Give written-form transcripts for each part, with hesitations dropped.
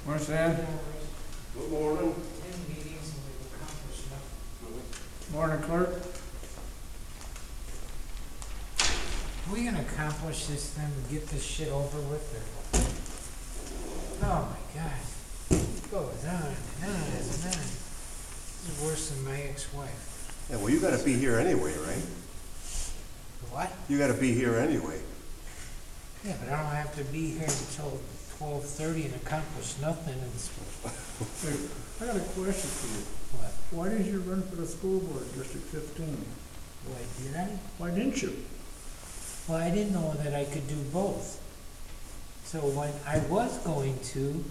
Morning, Stan. Good morning. 10 meetings and we've accomplished nothing. Morning, clerk. Are we gonna accomplish this thing and get this shit over with, or? Oh my God. It goes on and on and on. This is worse than my ex-wife. Yeah, well, you gotta be here anyway, right? What? You gotta be here anyway. Yeah, but I don't have to be here until 12:30 and accomplish nothing and Hey, I got a question for you. what? Why did you run for the school board, District 15? What, did I? Why didn't you? Well, I didn't know that I could do both. So when I was going to,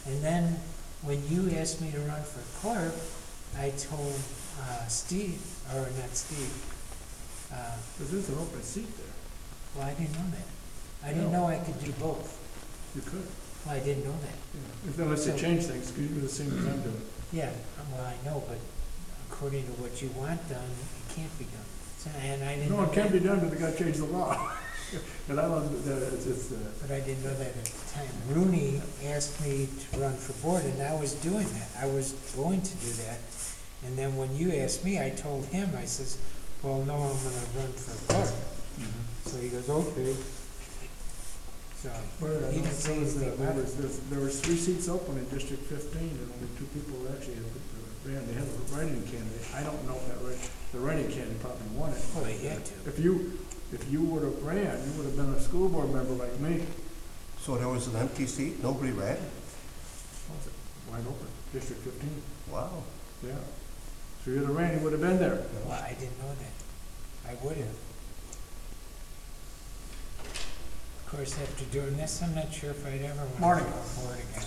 and then when you asked me to run for clerk, I told Steve, or not Steve, Because there's an open seat there. well, I didn't know that. I didn't know I could do both. You could. Well, I didn't know that. Yeah. Unless you change things, because you do the same as I'm doing. Yeah, well, I know, but according to what you want done, it can't be done. So, and I didn't No, know it can't that. be done, but they gotta change the law. And I don't, it's, But I didn't know that at the time. Rooney asked me to run for board, and I was doing that. I was going to do that. And then when you asked me, I told him, I says, well, no, I'm gonna run for clerk. So he goes, okay. So, But he didn't say anything about it. there was 3 seats open in District 15, and only 2 people actually ran. They had a writing candidate. I don't know if the writing candidate probably won it. Well, he had to. If you would have ran, you would have been a school board member like me. So there was an empty seat, nobody ran? Was it wide open, District 15? Wow. Yeah. So you'd have ran, you would have been there. Well, I didn't know that. I would have. Of course, after doing this, I'm not sure if I'd ever want to Morning. go board again.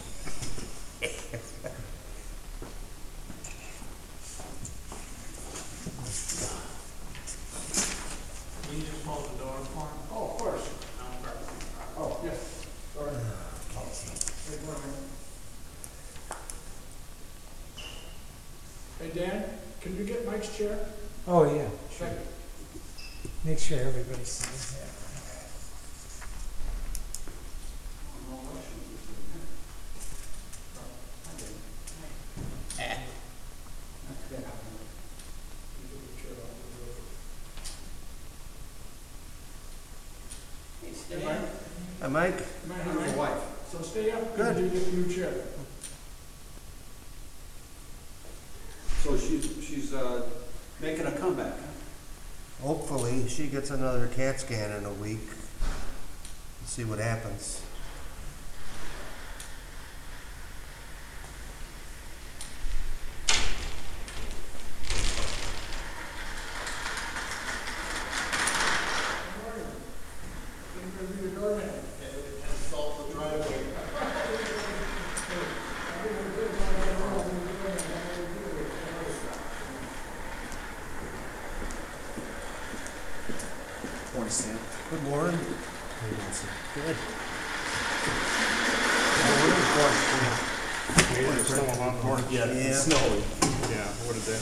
Will you just hold the door for him? Oh, of course. Oh, yes. Sorry. Hey, Dan, can you get Mike's chair? Oh, yeah. Thank you. Make sure everybody sees that. Hey, Mike. Hi, Mike. Your wife. So stay up. Good. You get a new chair. So she's making a comeback, huh? Hopefully, she gets another CAT scan in a week. See what happens. Morning, Sam. Good morning. Good. It's snowing a lot more. Yeah. It's snowing. Yeah, what did they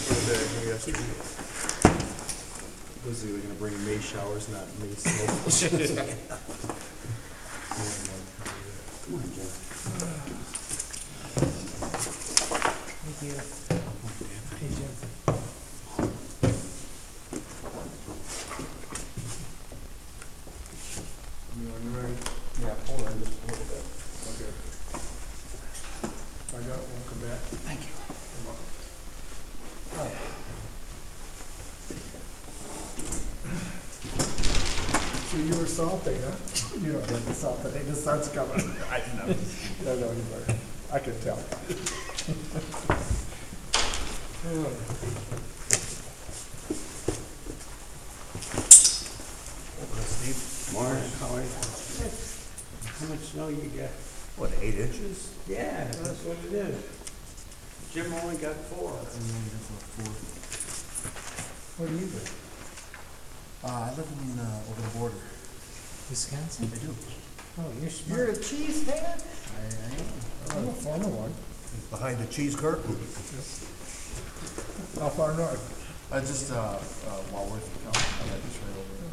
do yesterday? Was they gonna bring May showers, not May snow? Come on, Jeff. Thank you. Hey, Jeff. You ready? Yeah, hold on just a little bit. Okay. I got one, come back. Thank you. So you were salty, huh? You don't get the salt today, the sun's coming. I know. No, you better. I could tell. Steve, Morning, how are you? How much snow you got? what, 8 inches? Yeah, that's what it is. Jim only got 4. Where do you live? I live in, over the border. Wisconsin? I do. Oh, you're smart. You're a cheese fan? I'm a farmer one. Behind the cheese curtain. How far north? Just, Walworth. Just right over there.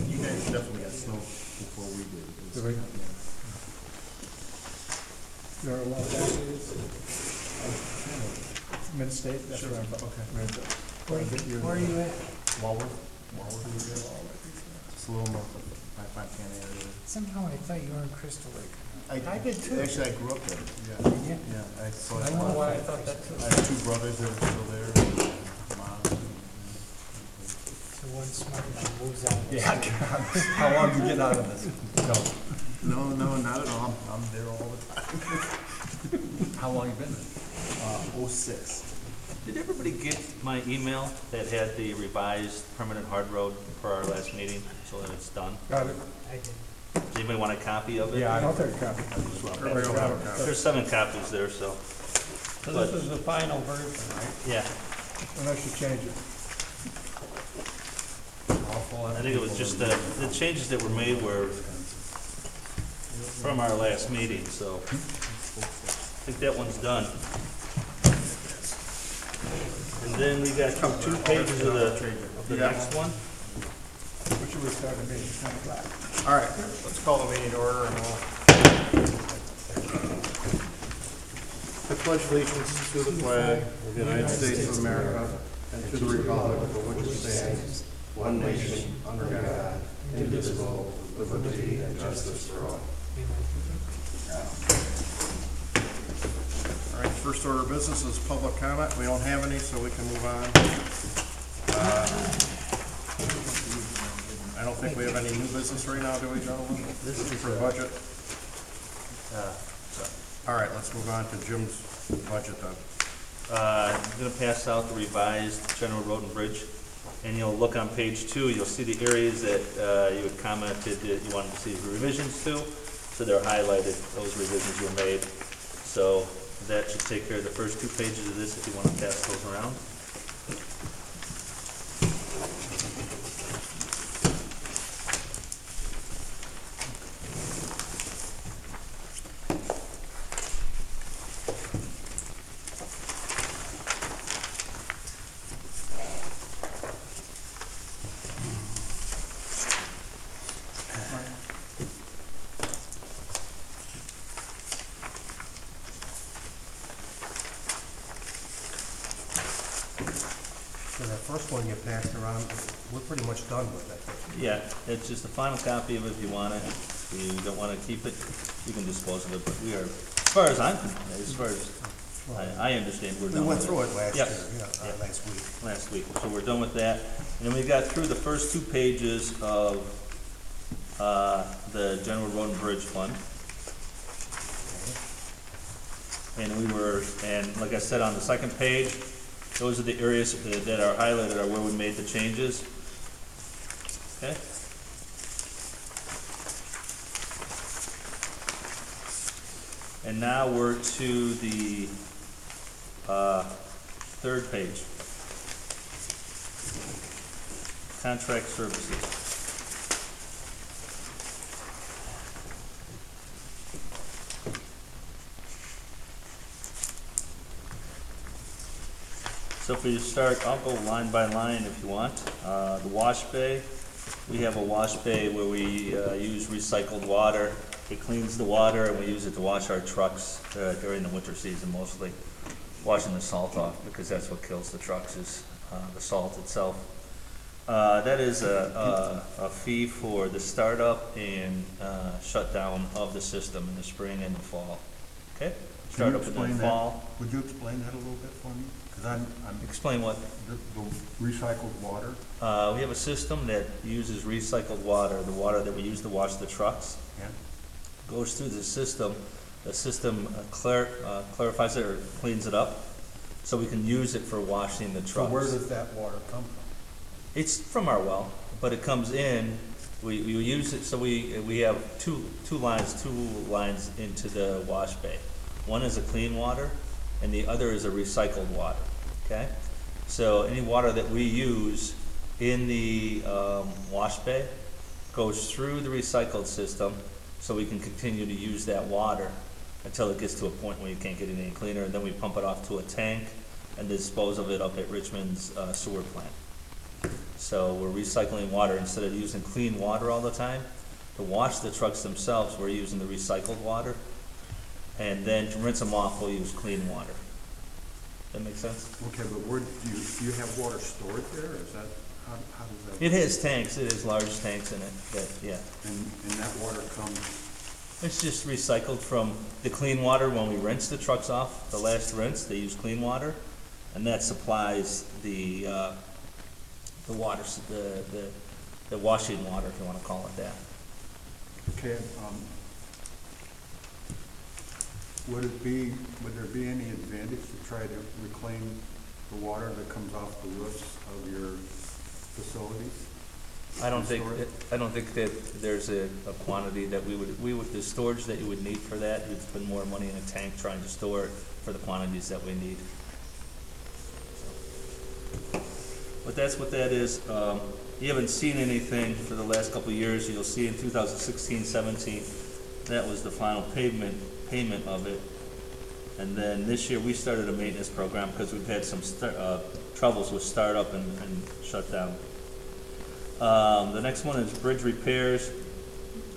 You guys definitely got snow before we did. Did we? There are a lot of athletes. Mid-state, that's where I'm from. Where are you at? Walworth? It's a little more, Montana area. Somehow I thought you were in Crystal Lake. I did too. Actually, I grew up there. Yeah. Yeah, so I don't know why I thought that too. I have two brothers that are still there. Mom. So one smart man moves out. Yeah, how long you get out of this? No, not at all. I'm there all the time. How long you been there? 06. Did everybody get my email that had the revised permanent hard road for our last meeting, so that it's done? Got it. I did. Does anybody want a copy of it? Yeah, I'll take a copy. There's 7 copies there, so, So this is the final version, right? yeah. Unless you change it. I think it was just, the changes that were made were from our last meeting, so I think that one's done. And then we got 2 pages of the next one. What should we start the meeting, 10 o'clock? All right, let's call the meeting to order and we'll. I pledge allegiance to the flag of the United States of America and to the republic for which it stands, one nation, under God, indivisible, with liberty and justice for all. All right, first order of business is public comment. We don't have any, so we can move on. I don't think we have any new business right now, do we, gentlemen? This is For budget? All right, let's move on to Jim's budget then. I'm gonna pass out the revised general road and bridge, and you'll look on page 2, you'll see the areas that you had commented that you wanted to see revisions to, so they're highlighted, those revisions were made. So that should take care of the first 2 pages of this if you want to pass those around. So that first one you passed around, we're pretty much done with that. Yeah, it's just a final copy of it if you want it. If you don't want to keep it, you can dispose of it, but we are, as far as I'm, as far as I understand, we're We done went with through it last year, Yep. Yep. last week. last week, so we're done with that. And then we got through the first 2 pages of the general road and bridge fund. And like I said, on the second page, those are the areas that are highlighted are where we made the changes. Okay? And now we're to the 3rd page. Contract services. So if we start, I'll go line by line if you want. The wash bay, we have a wash bay where we use recycled water. It cleans the water and we use it to wash our trucks during the winter season mostly. Washing the salt off because that's what kills the trucks is the salt itself. That is a fee for the startup and shutdown of the system in the spring and the fall. Okay? Start up in the fall. Would you explain that a little bit for me? Because I'm Explain what? the recycled water. We have a system that uses recycled water, the water that we use to wash the trucks. Yeah. Goes through the system clarifies it or cleans it up, so we can use it for washing the trucks. So where does that water come from? It's from our well, but it comes in, we use it, so we have two lines into the wash bay. One is a clean water, and the other is a recycled water, okay? So any water that we use in the wash bay goes through the recycled system, so we can continue to use that water until it gets to a point where you can't get it any cleaner, and then we pump it off to a tank and dispose of it up at Richmond's sewer plant. So we're recycling water instead of using clean water all the time. To wash the trucks themselves, we're using the recycled water. And then to rinse them off, we'll use clean water. That make sense? Okay, but where, do you have water stored there? Is that, how does that? It has tanks, it has large tanks in it, that, yeah. And that water comes, It's just recycled from the clean water when we rinse the trucks off, the last rinse, they use clean water. And that supplies the water, the washing water, if you wanna call it that. okay, would there be any advantage to try to reclaim the water that comes off the roofs of your facilities? I don't think that there's a quantity that we would, the storage that you would need for that, you'd spend more money in a tank trying to store it for the quantities that we need. But that's what that is. You haven't seen anything for the last couple of years. You'll see in 2016-17, that was the final payment of it. And then this year, we started a maintenance program because we've had some troubles with startup and shut down. The next one is bridge repairs.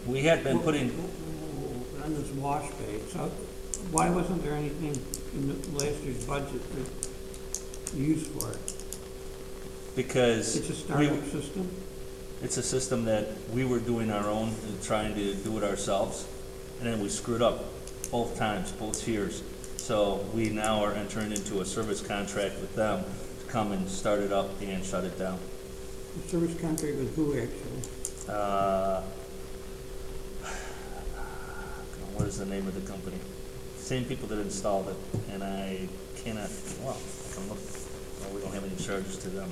We had been putting, On this wash bay, so why wasn't there anything in the last year's budget that used for it? because It's a startup system? it's a system that we were doing our own, and trying to do it ourselves, and then we screwed up both times, both years. So we now are entering into a service contract with them to come and start it up and shut it down. The service contract with who, actually? What is the name of the company? Same people that installed it, and I cannot, well, I can look, well, we don't have any charges to them.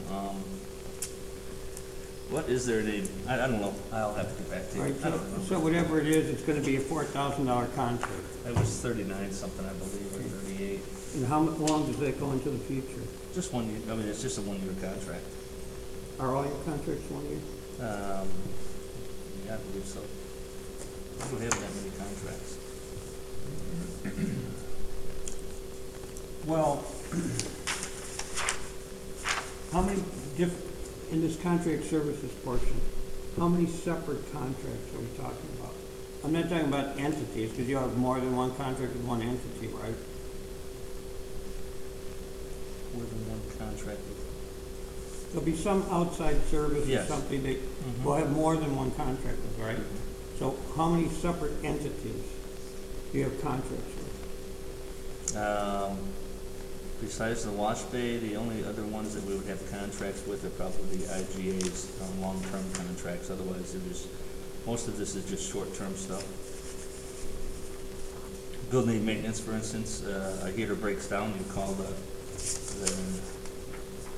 What is their name? I don't know, I'll have to get back to All you. right, I don't remember. so whatever it is, it's gonna be a $4,000 contract. It was 39 something, I believe, or 38. And how long does that go into the future? Just 1 year, I mean, it's just a 1 year contract. Are all your contracts 1 year? Yeah, I believe so. I don't have that many contracts. Well, how many in this contract services portion, how many separate contracts are we talking about? I'm not talking about entities, because you have more than one contract with one entity, right? More than one contract. There'll be some outside service or Yes. something that Mhm. will have more than one contract with, right? So how many separate entities do you have contracts with? Besides the wash bay, the only other ones that we would have contracts with are probably the IGAs, long-term contracts. Otherwise, they're just, most of this is just short-term stuff. Building maintenance, for instance, a heater breaks down, you call the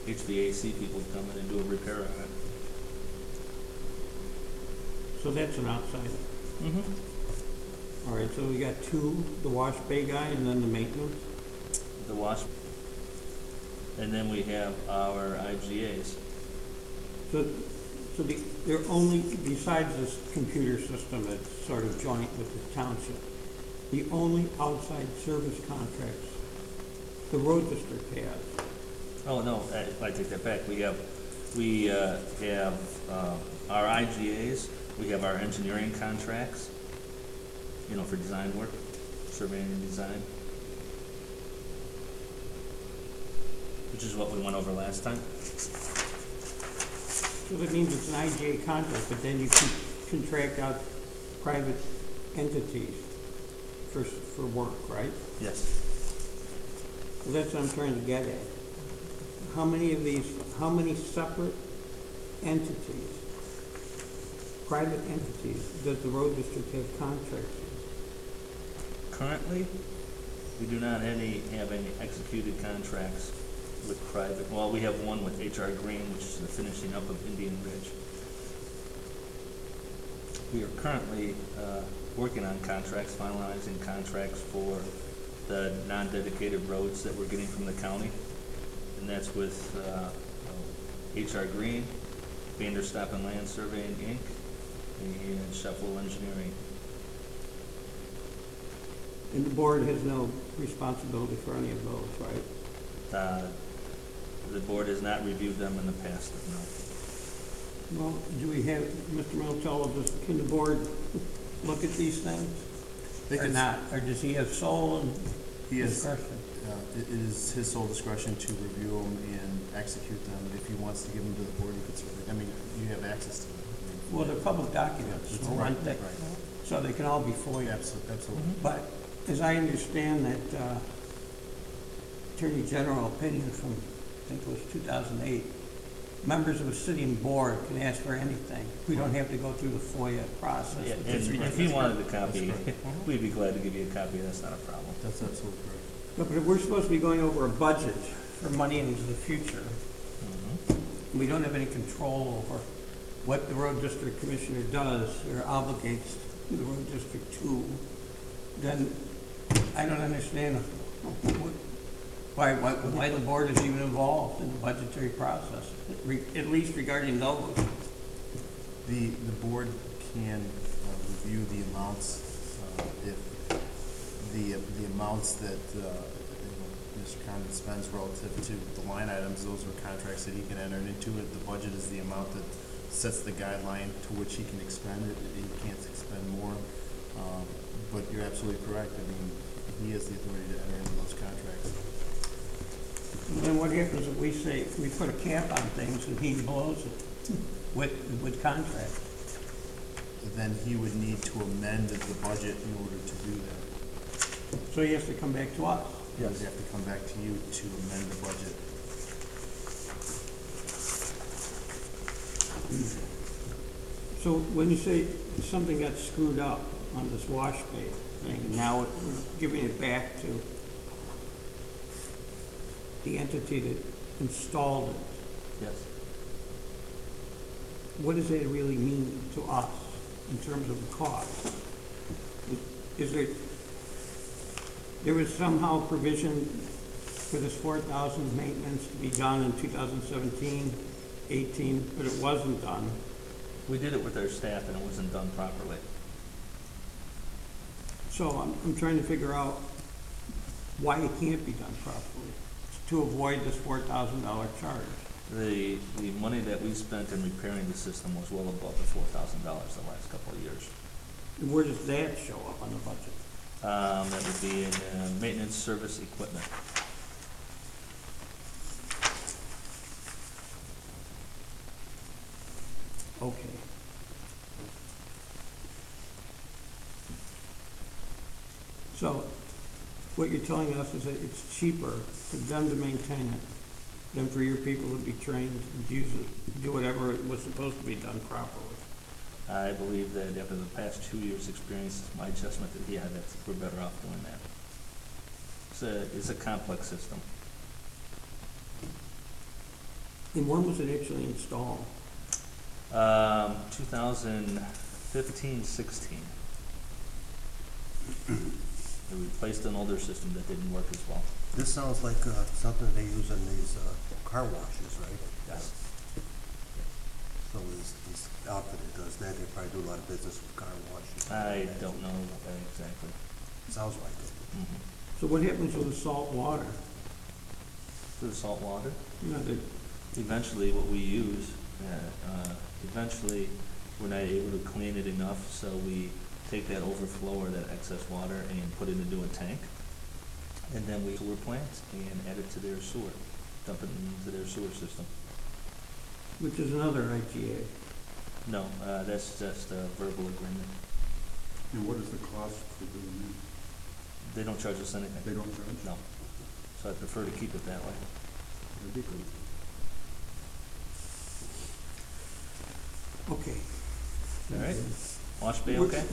HVAC people to come in and do a repair on it. So that's an outside. Mm-hmm. All right, so we got two, the wash bay guy and then the maintenance? The wash, and then we have our IGAs. So they're only, besides this computer system that's sort of joint with the township, the only outside service contracts the road district has. Oh, no, I take that back. We have our IGAs, we have our engineering contracts, for design work, surveying and design, which is what we went over last time. So that means it's an IGA contract, but then you can contract out private entities for work, right? Yes. Well, that's what I'm trying to get at. How many separate entities, private entities, does the road district have contracts with? Currently, we do not have any executed contracts with private. Well, we have one with HR Green, which is the finishing up of Indian Ridge. We are currently working on contracts, finalizing contracts for the non-dedicated roads that we're getting from the county. And that's with HR Green, Vanderstap and Land Surveying, Inc., and Sheffield Engineering. And the board has no responsibility for any of those, right? The board has not reviewed them in the past, no. Well, do we have, Mr. Miltello, can the board look at these things? They or could- not? Or does he have sole and He has, discretion? it is his sole discretion to review them and execute them. If he wants to give them to the board, he could certainly, I mean, you have access to them. Well, they're public documents, It's so right, aren't they? right. So they can all be FOIA. Absolutely. But as I understand that Attorney General opinion from, I think it was 2008, members of a sitting board can ask for anything. We don't have to go through the FOIA process. Yeah, which is and if ridiculous. you wanted a copy, we'd be glad to give you a copy, that's not a problem. That's absolutely correct. No, but if we're supposed to be going over a budget for money into the future, Mhm. we don't have any control over what the road district commissioner does or obligates the road district to, then I don't understand why the board is even involved in the budgetary process, at least regarding those. The board can review the amounts, if the amounts that, Mr. Condon spends relative to the line items, those are contracts that he can enter into it. The budget is the amount that sets the guideline to which he can expend it. He can't expend more. But you're absolutely correct. I mean, he has the authority to enter into those contracts. And then what happens if we say, we put a cap on things and he blows it with contract? Then he would need to amend the budget in order to do that. So he has to come back to us. He would have to come back to you to amend the budget. So when you say something got screwed up on this wash bay thing, and now we're giving it back to the entity that installed it, Yes. what does that really mean to us in terms of the cost? Is there was somehow provision for this 4,000 maintenance to be done in 2017, 18, but it wasn't done. We did it with our staff and it wasn't done properly. So I'm trying to figure out why it can't be done properly, to avoid this $4,000 charge. The money that we spent in repairing the system was well above the $4,000 the last couple of years. And where does that show up on the budget? That would be in maintenance service equipment. Okay. So what you're telling us is that it's cheaper for them to maintain it than for your people to be trained and use it, do whatever it was supposed to be done properly. I believe that after the past 2 years' experience, my adjustment that that's we're better off doing that. It's a complex system. And when was it actually installed? 2015, 16. They replaced an older system that didn't work as well. This sounds like something they use in these car washes, right? Yes. So this outfit that does that, they probably do a lot of business with car washes. I don't know exactly. Sounds like it. Mm-hmm. So what happens with the salt water? For the salt water, You know, eventually what we use, eventually we're not able to clean it enough, so we take that overflow or that excess water and put it into a tank. And then we sewer plants and add it to their sewer, dump it into their sewer system. which is another IGA. No, that's just a verbal agreement. And what is the cost for doing They don't charge us anything. that? They don't charge? No. So I prefer to keep it that way. That'd be good. Okay. All right? Wash bay, okay?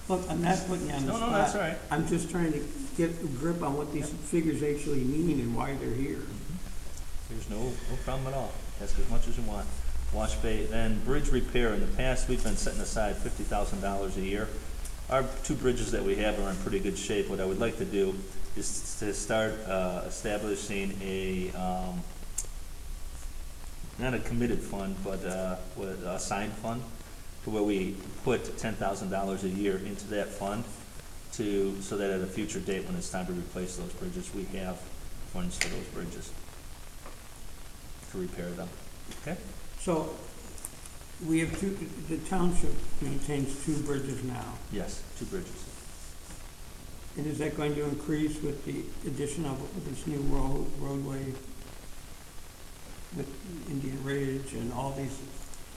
Look, I'm not putting you on the No, spot. no, that's all right. I'm just trying to get a grip on what these figures actually mean and why they're here. There's no problem at all. Ask as much as you want. Wash bay, then bridge repair. In the past, we've been setting aside $50,000 a year. Our two bridges that we have are in pretty good shape. What I would like to do is to start establishing a, not a committed fund, but with a signed fund, to where we put $10,000 a year into that fund so that at a future date, when it's time to replace those bridges, we have funds for those bridges to repair them. Okay? So, we have the township maintains two bridges now. Yes, two bridges. And is that going to increase with the addition of this new roadway with Indian Ridge and all these?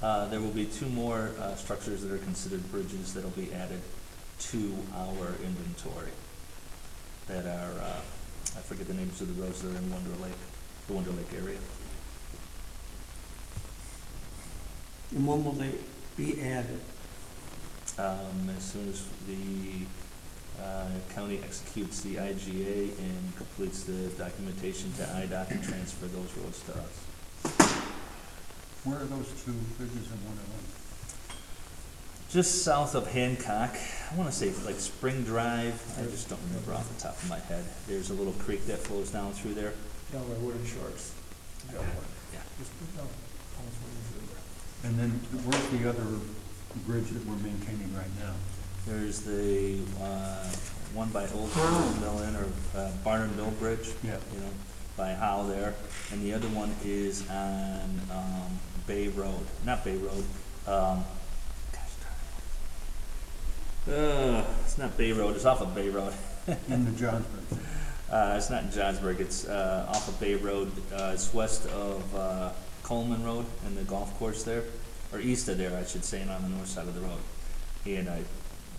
There will be two more structures that are considered bridges that'll be added to our inventory that are, I forget the names of the roads that are in Wonder Lake, the Wonder Lake area. And when will they be added? As soon as the county executes the IGA and completes the documentation to IDOT and transfer those roads to us. Where are those two bridges in Wonderland? Just south of Hancock, I want to say like Spring Drive, I just don't remember off the top of my head. There's a little creek that flows down through there. Down by Wooden Shores. Yeah. Just, no, almost Wooden Shores. And then where's the other bridge that we're maintaining right now? There's the one by Old Mill Inn or Barnard Mill Bridge, Yeah. you know, by Howe there. And the other one is on Bay Road, not Bay Road, it's not Bay Road, it's off of Bay Road. In the Johnsburg. It's not in Johnsburg, it's off of Bay Road, it's west of Coleman Road and the golf course there, or east of there, I should say, and on the north side of the road. And of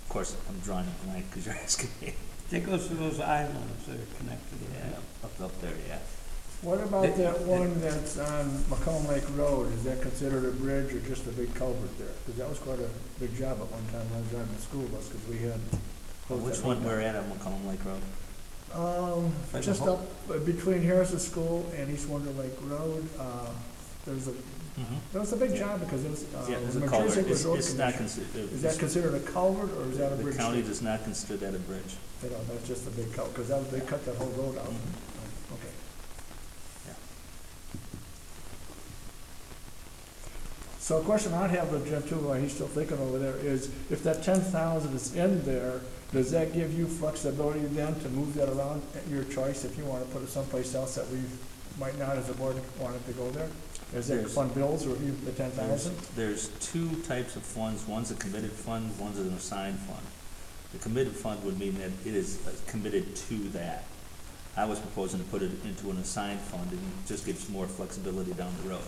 course, I'm drawing a blank because you're asking me. That goes to those islands that are connected. Yeah, up there, yeah. What about that one that's on Macomb Lake Road? Is that considered a bridge or just a big culvert there? Because that was quite a big job at one time when I was driving the school bus, because we had. Which one we're at on Macomb Lake Road? Just up between Harrison School and East Wonder Lake Road, that was a big job because it was, Yeah, there's a Mchenry culvert. Township was road It's not commission. considered. Is that considered a culvert or is that a The bridge? county does not consider that a bridge. You know, that's just a big culvert, because they cut that whole road out. Okay. Yeah. So a question I'd have with Jim too, while he's still thinking over there, is if that 10,000 is in there, does that give you flexibility then to move that around at your choice if you want to put it someplace else that we might not as a board want it to go there? Is that fund bills or the 10,000? There's two types of funds. One's a committed fund, one's an assigned fund. The committed fund would mean that it is committed to that. I was proposing to put it into an assigned fund and it just gives more flexibility down the road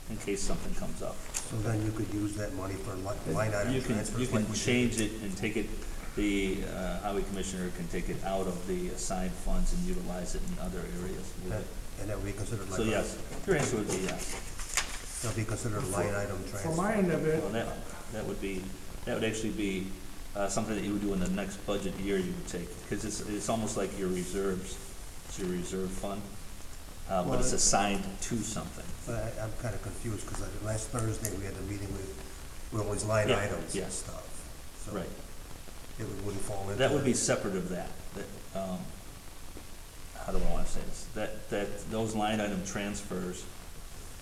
in case something comes up. So then you could use that money for line item You transfers. can change it and take it, the highway commissioner can take it out of the assigned funds and utilize it in other areas with it. And that would be considered like. So yes, your answer would be yes. That'd be considered a line item transfer. For my end of it, Well, that would actually be something that you would do in the next budget year you would take, because it's almost like your reserves, it's your reserve fund, but it's assigned to something. But I'm kind of confused, because last Thursday we had a meeting with always line Yeah, items yeah. and stuff. So Right. it wouldn't fall into. That would be separate of that. How do I want to say this? That those line item transfers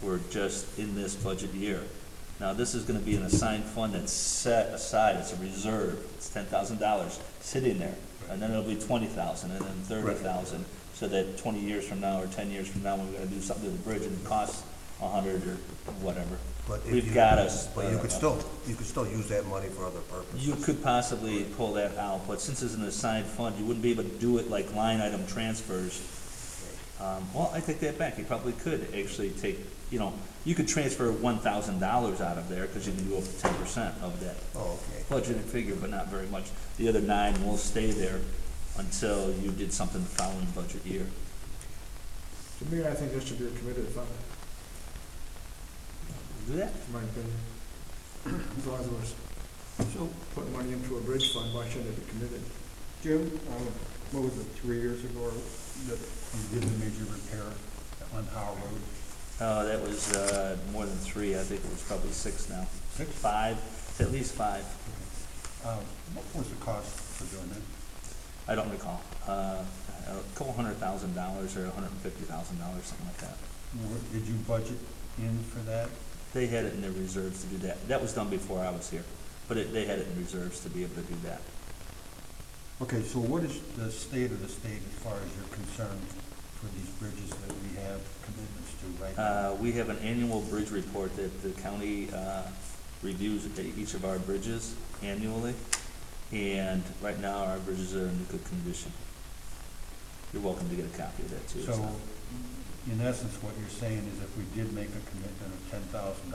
were just in this budget year. Now, this is gonna be an assigned fund that's set aside, it's a reserve, it's $10,000 sitting there. And then it'll be 20,000 and then 30,000, so that 20 years from now or 10 years from now, when we're gonna do something to the bridge and it costs 100 or whatever. But if We've you- got us. But you could still use that money for other purposes. You could possibly pull that out, but since it's an assigned fund, you wouldn't be able to do it like line item transfers. Well, I take that back, you probably could actually take, you could transfer $1,000 out of there, because you can do up to 10% of that Oh, okay. budgeted figure, but not very much. The other 9 will stay there until you did something the following budget year. to me, I think this should be a committed fund, Do that? in my opinion. As long as we're So, putting money into a bridge fund, why shouldn't it be committed? Jim, what was it, 3 years ago that you did a major repair on Howe Road? That was more than 3, I think it was probably 6 now. 6? 5, it's at least 5. What was the cost for doing that? I don't recall. A couple $100,000 or $150,000, something like that. Did you budget in for that? They had it in their reserves to do that. That was done before I was here, but they had it in reserves to be able to do that. Okay, so what is the state of the state as far as you're concerned for these bridges that we have commitments to right now? We have an annual bridge report that the county reviews each of our bridges annually, And right now, our bridges are in good condition. You're welcome to get a copy of that too. So, in essence, what you're saying is if we did make a commitment of $10,000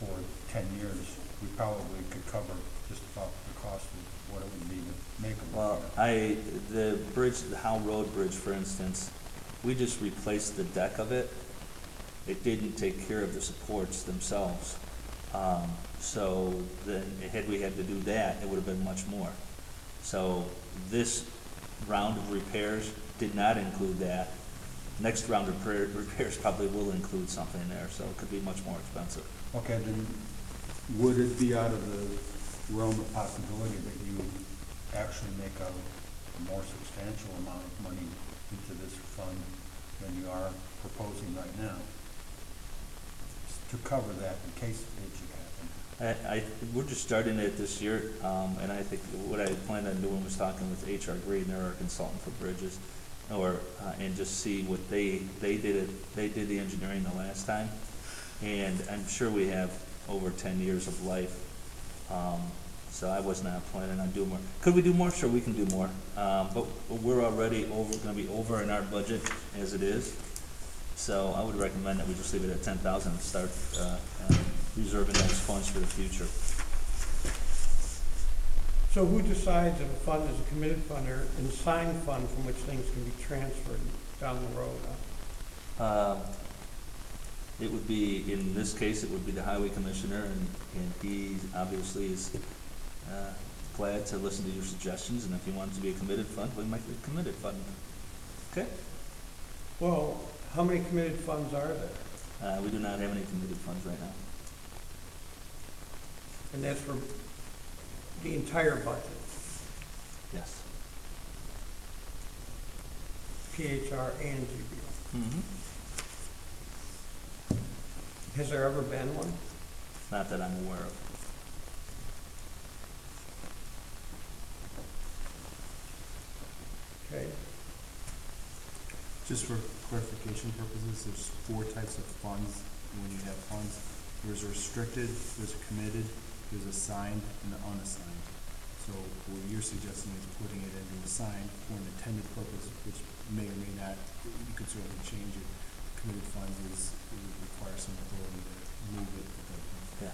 for 10 years, we probably could cover just about the cost of what it would be to make a Well, repair. the bridge, the Howe Road Bridge, for instance, we just replaced the deck of it. It didn't take care of the supports themselves. So then, had we had to do that, it would have been much more. So this round of repairs did not include that. Next round of repairs probably will include something there, so it could be much more expensive. Okay, then would it be out of the realm of possibility that you actually make a more substantial amount of money into this fund than you are proposing right now to cover that in case it should happen? We're just starting it this year, and I think what I planned on doing was talking with HR Green, they're our consultant for bridges, and just see what they did the engineering the last time, and I'm sure we have over 10 years of life, so I was not planning on doing more. Could we do more? Sure, we can do more, but we're already gonna be over in our budget as it is, so I would recommend that we just leave it at 10,000 and start reserving those funds for the future. So who decides if a fund is a committed fund or an assigned fund from which things can be transferred down the road? It would be, in this case, it would be the highway commissioner, and he obviously is glad to listen to your suggestions, and if you want it to be a committed fund, we make it a committed fund. Okay? Well, how many committed funds are there? We do not have any committed funds right now. And that's for the entire budget, Yes. PHR and GBO. Mm-hmm. Has there ever been one? Not that I'm aware of. Okay. Just for clarification purposes, there's 4 types of funds when you have funds. There's a restricted, there's a committed, there's assigned, and unassigned. So what you're suggesting is putting it into assigned for an intended purpose, which may or may not, you could certainly change it. Committed funds it would require some authority to move it. Yeah.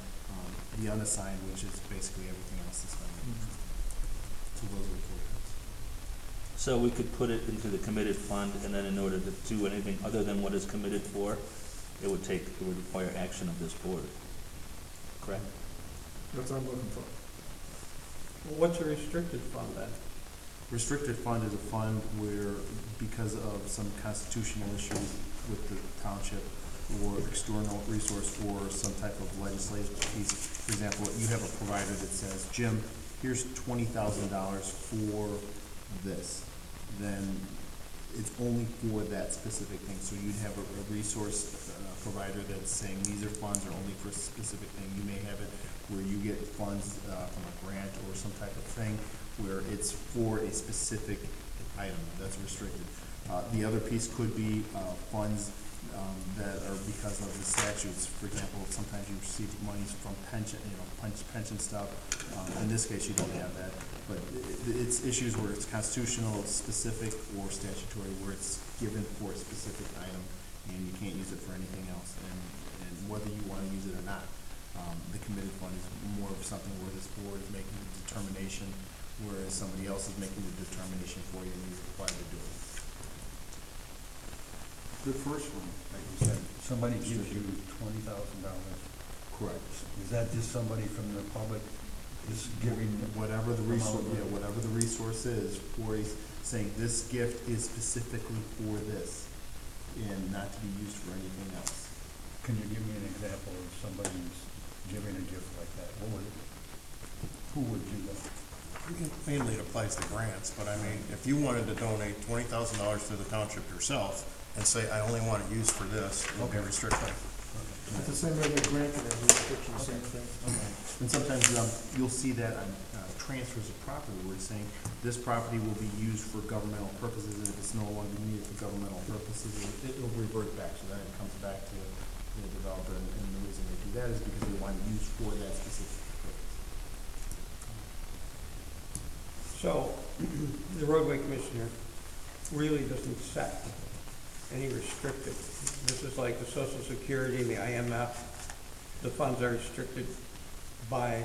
The unassigned, which is basically everything else that's spending. So those are the 4 types. So we could put it into the committed fund, and then in order to do anything other than what is committed for, it would require action of this board. Correct? That's what I'm looking for. Well, what's a restricted fund then? Restricted fund is a fund where, because of some constitutional issues with the township or external resource or some type of legislative piece, for example, you have a provider that says, Jim, here's $20,000 for this, then it's only for that specific thing. So you'd have a resource provider that's saying these are funds are only for a specific thing. You may have it where you get funds from a grant or some type of thing where it's for a specific item that's restricted. The other piece could be funds that are because of the statutes. For example, sometimes you receive monies from pension, pension stuff. In this case, you don't have that, but it's issues where it's constitutional, specific, or statutory, where it's given for a specific item, and you can't use it for anything else. And whether you want to use it or not, the committed fund is more of something where this board is making the determination, whereas somebody else is making the determination for you, and you're required to do it. The first one, like you said, somebody gives you $20,000. Correct. Is that just somebody from the public is giving Whatever the resource, whatever the resource is, for saying this gift is specifically for this, and not to be used for anything else. Can you give me an example of somebody who's giving a gift like that? Who would do that? Mainly it applies to grants, but I mean, if you wanted to donate $20,000 to the township yourself and say, I only want it used for this, it would be restricted. It's the same way with grant and restriction, the same thing. And sometimes you'll see that on transfers of property, where it's saying this property will be used for governmental purposes, and if it's no longer needed for governmental purposes, it'll revert back. So then it comes back to the developer, and the reason they do that is because they want it used for that specific purpose. So, the roadway commissioner really doesn't set any restricted. This is like the Social Security and the IMF, the funds are restricted by,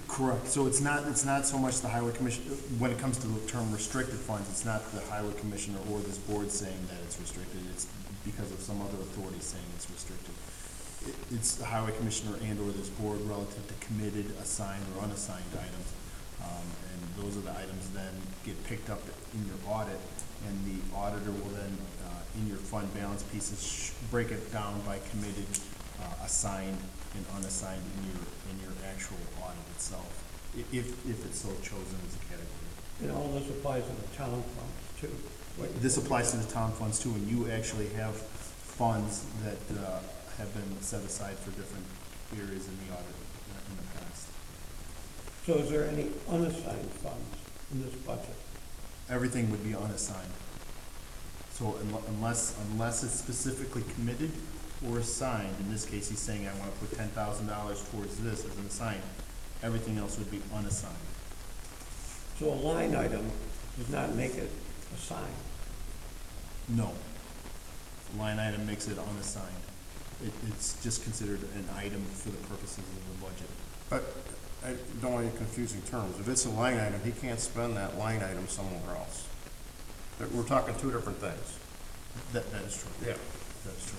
Correct, so it's not so much the highway commission, when it comes to the term restricted funds, it's not the highway commissioner or this board saying that it's restricted, it's because of some other authority saying it's restricted. It's the highway commissioner and or this board relative to committed, assigned, or unassigned items. And those are the items then get picked up in your audit, and the auditor will then, in your fund balance pieces, break it down by committed, assigned, and unassigned in your actual audit itself, if it's so chosen as a category. and all this applies to the town funds too. This applies to the town funds too, and you actually have funds that have been set aside for different areas in the audit in the past. So is there any unassigned funds in this budget? Everything would be unassigned. So unless it's specifically committed or assigned, in this case, he's saying, I want to put $10,000 towards this as an assigned, everything else would be unassigned. So a line item does not make it assigned. No. Line item makes it unassigned. It's just considered an item for the purposes of the budget. But I don't want any confusing terms. If it's a line item, he can't spend that line item somewhere else. We're talking two different things. That is true. Yeah. That's true.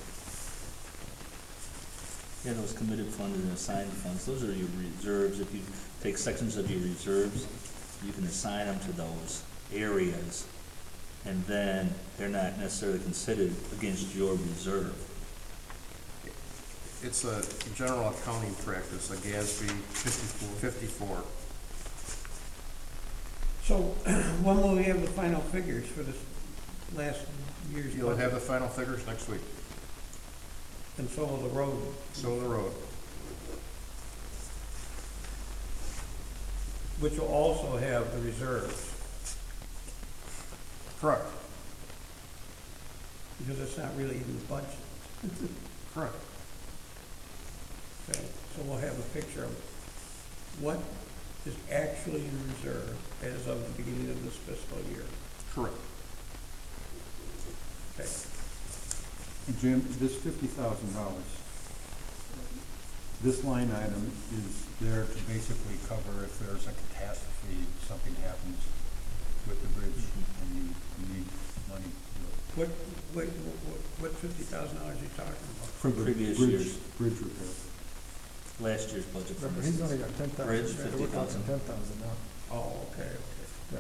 Yeah, those committed funds and assigned funds, those are your reserves. If you take sections of your reserves, you can assign them to those areas, and then they're not necessarily considered against your reserve. It's a general accounting practice, a GASB 54. So when will we have the final figures for this last year's budget? You'll have the final figures next week. And so will the road. So the road. Which will also have the reserves, Correct. because it's not really in the budget. Correct. Okay, so we'll have a picture of what is actually in reserve as of the beginning of this fiscal year. Correct. Okay. Jim, this $50,000, this line item is there to basically cover if there's a catastrophe, something happens with the bridge and you need money to do it. What $50,000 are you talking about? For the Previous bridge- years. Bridge repair. Last year's budget, for Remember, he's only instance. got 10,000. Bridge, Yeah, we're talking 50,000. 10,000 now. Oh, okay. Yeah.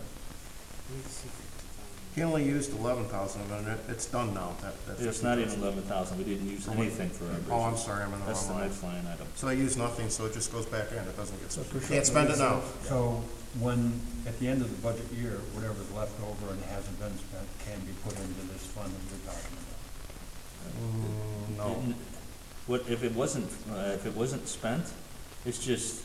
He only used 11,000 of it, it's done now. It's not even 11,000, we didn't use anything for our bridges. Oh, I'm sorry, I'm in the That's the wrong line. next line item. So I use nothing, so it just goes back in, it doesn't get So spent. for Can't sure, spend it now. So when, at the end of the budget year, whatever's left over and hasn't been spent can be put into this fund that we're talking about. No. Didn't- What, if it wasn't spent, it's just,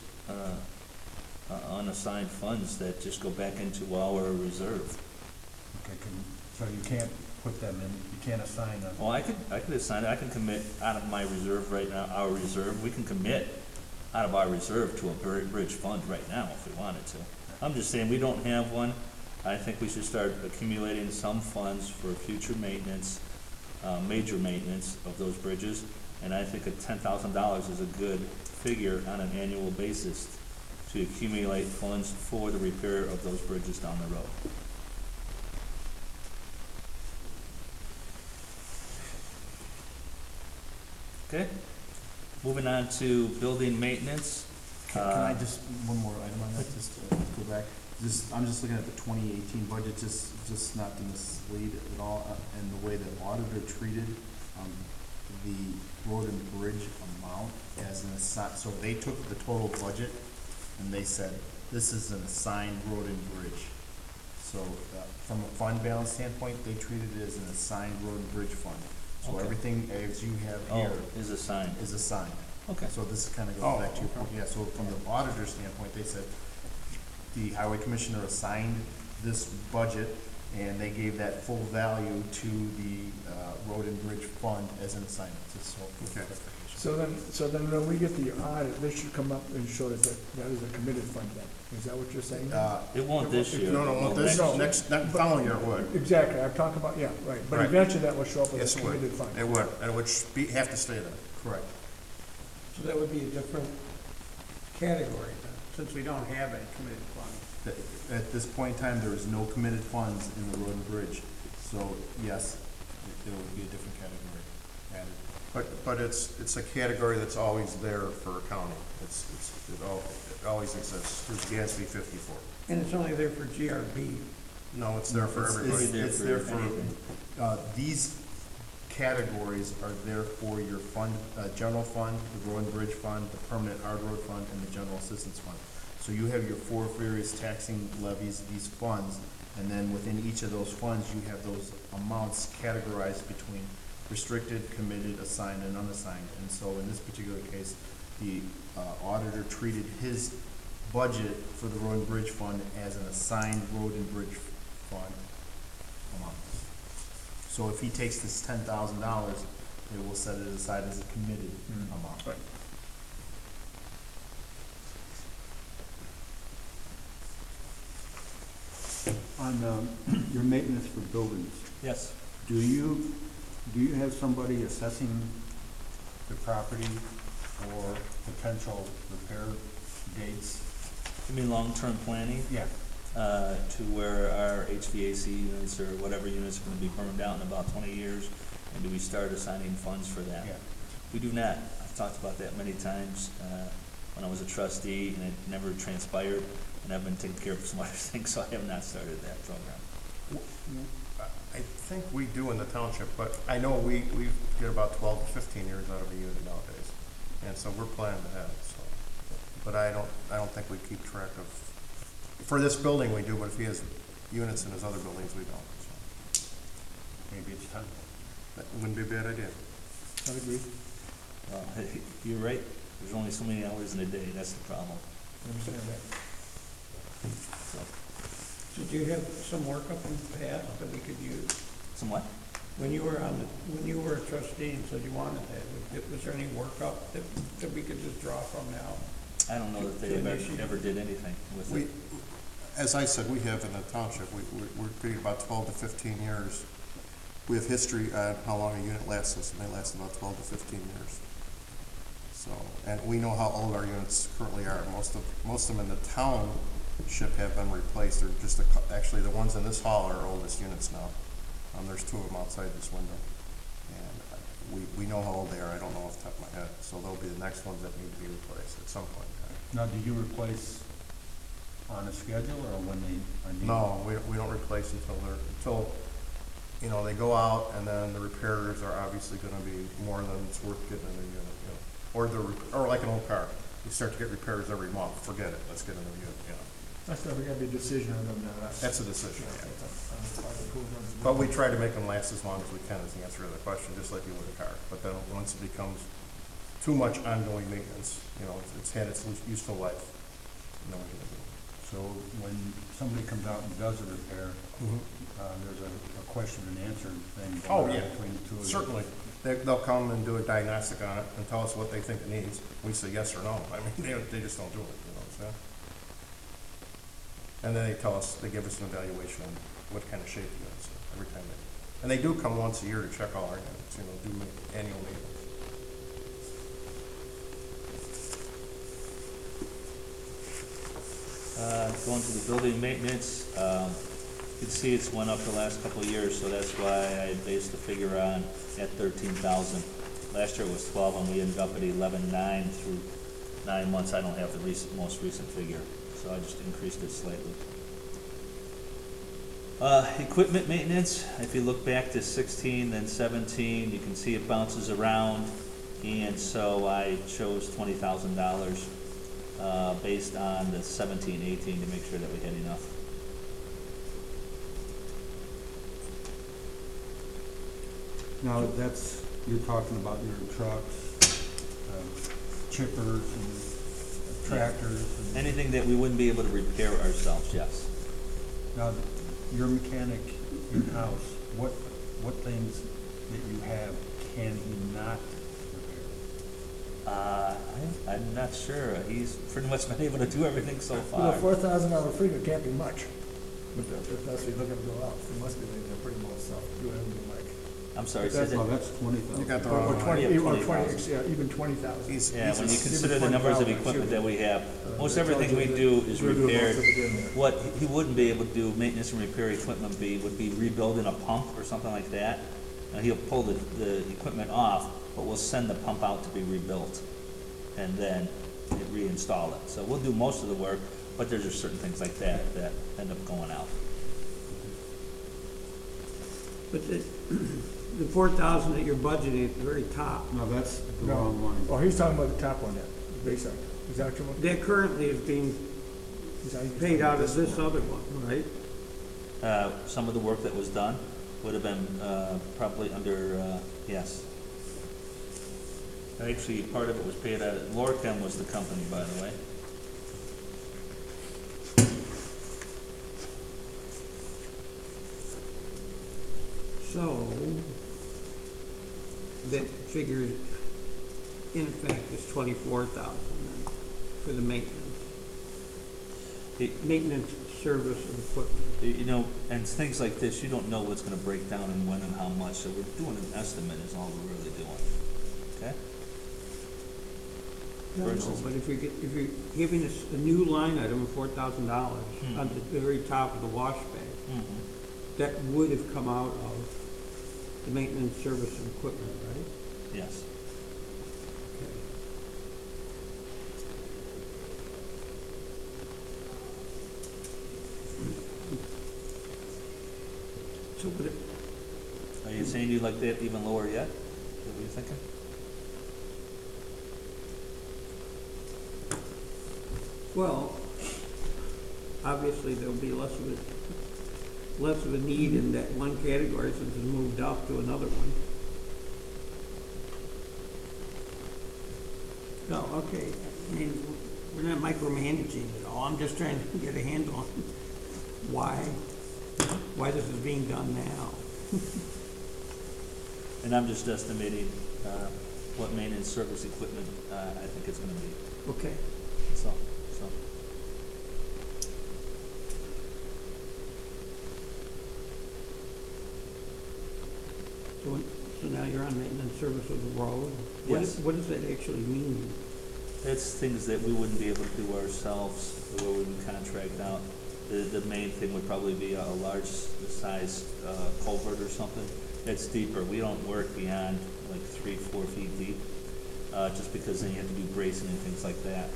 unassigned funds that just go back into our reserve. Okay, so you can't put them in, you can't assign them. Well, I could assign it, I can commit out of my reserve right now, our reserve, we can commit out of our reserve to a bridge fund right now if we wanted to. I'm just saying, we don't have one. I think we should start accumulating some funds for future maintenance, major maintenance of those bridges. And I think $10,000 is a good figure on an annual basis to accumulate funds for the repair of those bridges down the road. Okay, moving on to building maintenance. Can I just, one more item on that, just to go back? I'm just looking at the 2018 budget, just not to mislead at all, and the way the auditor treated the road and bridge amount as an assign, so they took the total budget and they said, this is an assigned road and bridge. So from a fund balance standpoint, they treated it as an assigned road and bridge fund. So Okay. everything as you have Oh, here is assigned. is assigned. Okay. So this kind of Oh, goes back to your point, yeah, so from the auditor standpoint, they said, the highway commissioner assigned this budget And they gave that full value to the Road and Bridge Fund as an assignment, just so for clarification. So then when we get the audit, this should come up and show that that is a committed fund then. Is that what you're saying? It won't this year. No, it will this, next year. next following year it would. Exactly, I'm talking about, yeah, right, but Right. eventually that will show up Yes, as a it would. committed fund. It would, and it would have to stay there. Correct. So that would be a different category then, since we don't have a committed fund. At this point in time, there is no committed funds in the Road and Bridge, so yes, there would be a different category added. But it's a category that's always there for accounting. It always exists. There's Gatsby 54. And it's only there for GRB. No, it's there for everybody. It's there for, these categories are there for your fund, general fund, the Road and Bridge Fund, the Permanent Hard Road Fund, and the General Assistance Fund. So you have your four various taxing levies, these funds, and then within each of those funds, you have those amounts categorized between restricted, committed, assigned, and unassigned. And so in this particular case, the auditor treated his budget for the Road and Bridge Fund as an assigned Road and Bridge Fund amount. So if he takes this $10,000, it will set it aside as a committed amount. Right. On your maintenance for buildings, Yes. do you have somebody assessing the property for potential repair dates? You mean long-term planning, Yeah. to where our HVAC units or whatever units are gonna be burned out in about 20 years? And do we start assigning funds for that? Yeah. We do not. I've talked about that many times, when I was a trustee, and it never transpired, and I've been taking care of some other things, so I have not started that program. I think we do in the township, but I know we get about 12 to 15 years out of a unit nowadays. And so we're planning ahead, so. But I don't think we keep track of, for this building we do, but if he has units in his other buildings, we don't, so. Maybe it's time. That wouldn't be a bad idea. I agree, Well, you're right. There's only so many hours in a day. That's the problem. I understand that. So, Did you have some work up in the past that we could use? somewhat. When you were a trustee and said you wanted that, was there any work up that we could just draw from now? I don't know that they ever did anything with We, it. as I said, we have in the township, we're getting about 12 to 15 years. We have history on how long a unit lasts us, and they last about 12 to 15 years. So, and we know how old our units currently are. Most of them in the township have been replaced. They're just, actually, the ones in this hall are our oldest units now. There's two of them outside this window. And we know how old they are. I don't know off the top of my head. So they'll be the next ones that need to be replaced at some point in time. Now, do you replace on a schedule or when they are needed? No, we don't replace until you know, they go out, and then the repairs are obviously gonna be more than it's worth getting in a unit, you know. Or like an old car, you start to get repairs every month, forget it, let's get a new unit, you know. That's never gonna be a decision on them now, That's a decision, Yeah, yeah. that's a- But we try to make them last as long as we can is the answer to the question, just like you would a car. But then once it becomes too much ongoing maintenance, you know, it's had its useful life, no one's gonna do it. So when somebody comes out and does a repair, there's a question and answer thing Oh, going yeah. on between the two of you. Certainly. They'll come and do a diagnostic on it and tell us what they think it needs. We say yes or no. I mean, they just don't do it, you know what I'm saying? And then they give us an evaluation on what kind of shape the unit's in every time and they do come once a year to check all our units, you know, do annual maintenance. Going to the building maintenance, you can see it's went up the last couple of years, so that's why I based the figure on at 13,000. Last year it was 12, and we ended up at 11,900 through 9 months. I don't have the most recent figure, so I just increased it slightly. Equipment maintenance, if you look back to 16, then 17, you can see it bounces around, and so I chose $20,000 based on the 17, 18 to make sure that we had enough. Now, you're talking about your trucks, chippers and tractors. And Anything that we wouldn't be able to repair ourselves, yes. now, your mechanic in-house, what things that you have can he not repair? I'm not sure. He's pretty much been able to do everything so You know, far. $4,000 figure can't be much, but if that's what you're looking to go out, it must be like they're pretty much self, do everything like. I'm sorry, say That's- that. Oh, that's 20,000. You got the Or wrong 20, Yeah, or 20,000. yeah, even 20,000. He's- Yeah, when you he's- consider the numbers of 20,000, equipment that we have, most that everything tells we you do is we're doing most repaired. of it in there. What he wouldn't be able to do, maintenance and repair equipment would be rebuilding a pump or something like that. Now, he'll pull the equipment off, but we'll send the pump out to be rebuilt and then reinstall it. So we'll do most of the work, but there's just certain things like that end up going out. But the 4,000 that you're budgeting at the very top, No, that's the No. wrong one. Oh, he's talking about the top one, that, basic. Is that your one? that currently is being Is that- paid out of this other one, right? Some of the work that was done would have been probably under, yes. Actually, part of it was paid out, Lorchem was the company, by the way. So, that figure, in effect, is 24,000 for the maintenance. It- Maintenance, service, and equipment. You know, and things like this, you don't know what's gonna break down and when and how much, so we're doing an estimate is all we're really doing, okay? No, Versus- but if you're giving us a new line item of $4,000 Hmm. on the very top of the wash bay, that would have come out of the maintenance, service, and equipment, right? Yes. So would it, Are you saying you'd like that even lower yet? Is that what you're thinking? well, obviously there'll be less of a need in that one category since it's moved up to another one. No, okay, I mean, we're not micromanaging at all, I'm just trying to get a handle on why this is being done now. And I'm just estimating, what maintenance service equipment, I think it's gonna be, Okay. so. So now you're on maintenance service of the road? Yes. What does that actually mean? It's things that we wouldn't be able to do ourselves, or we would contract out. The main thing would probably be a large size culvert or something. It's deeper. We don't work beyond like 3-4 feet deep, just because then you have to do bracing and things like that.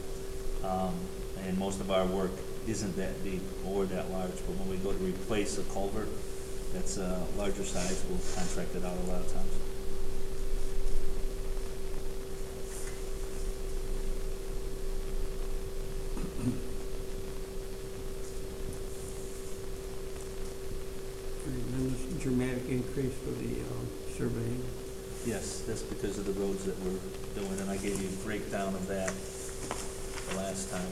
And most of our work isn't that deep or that large, but when we go to replace a culvert that's a larger size, we'll contract it out a lot of times. And then this dramatic increase for the surveying? Yes, that's because of the roads that we're doing, and I gave you a breakdown of that the last time.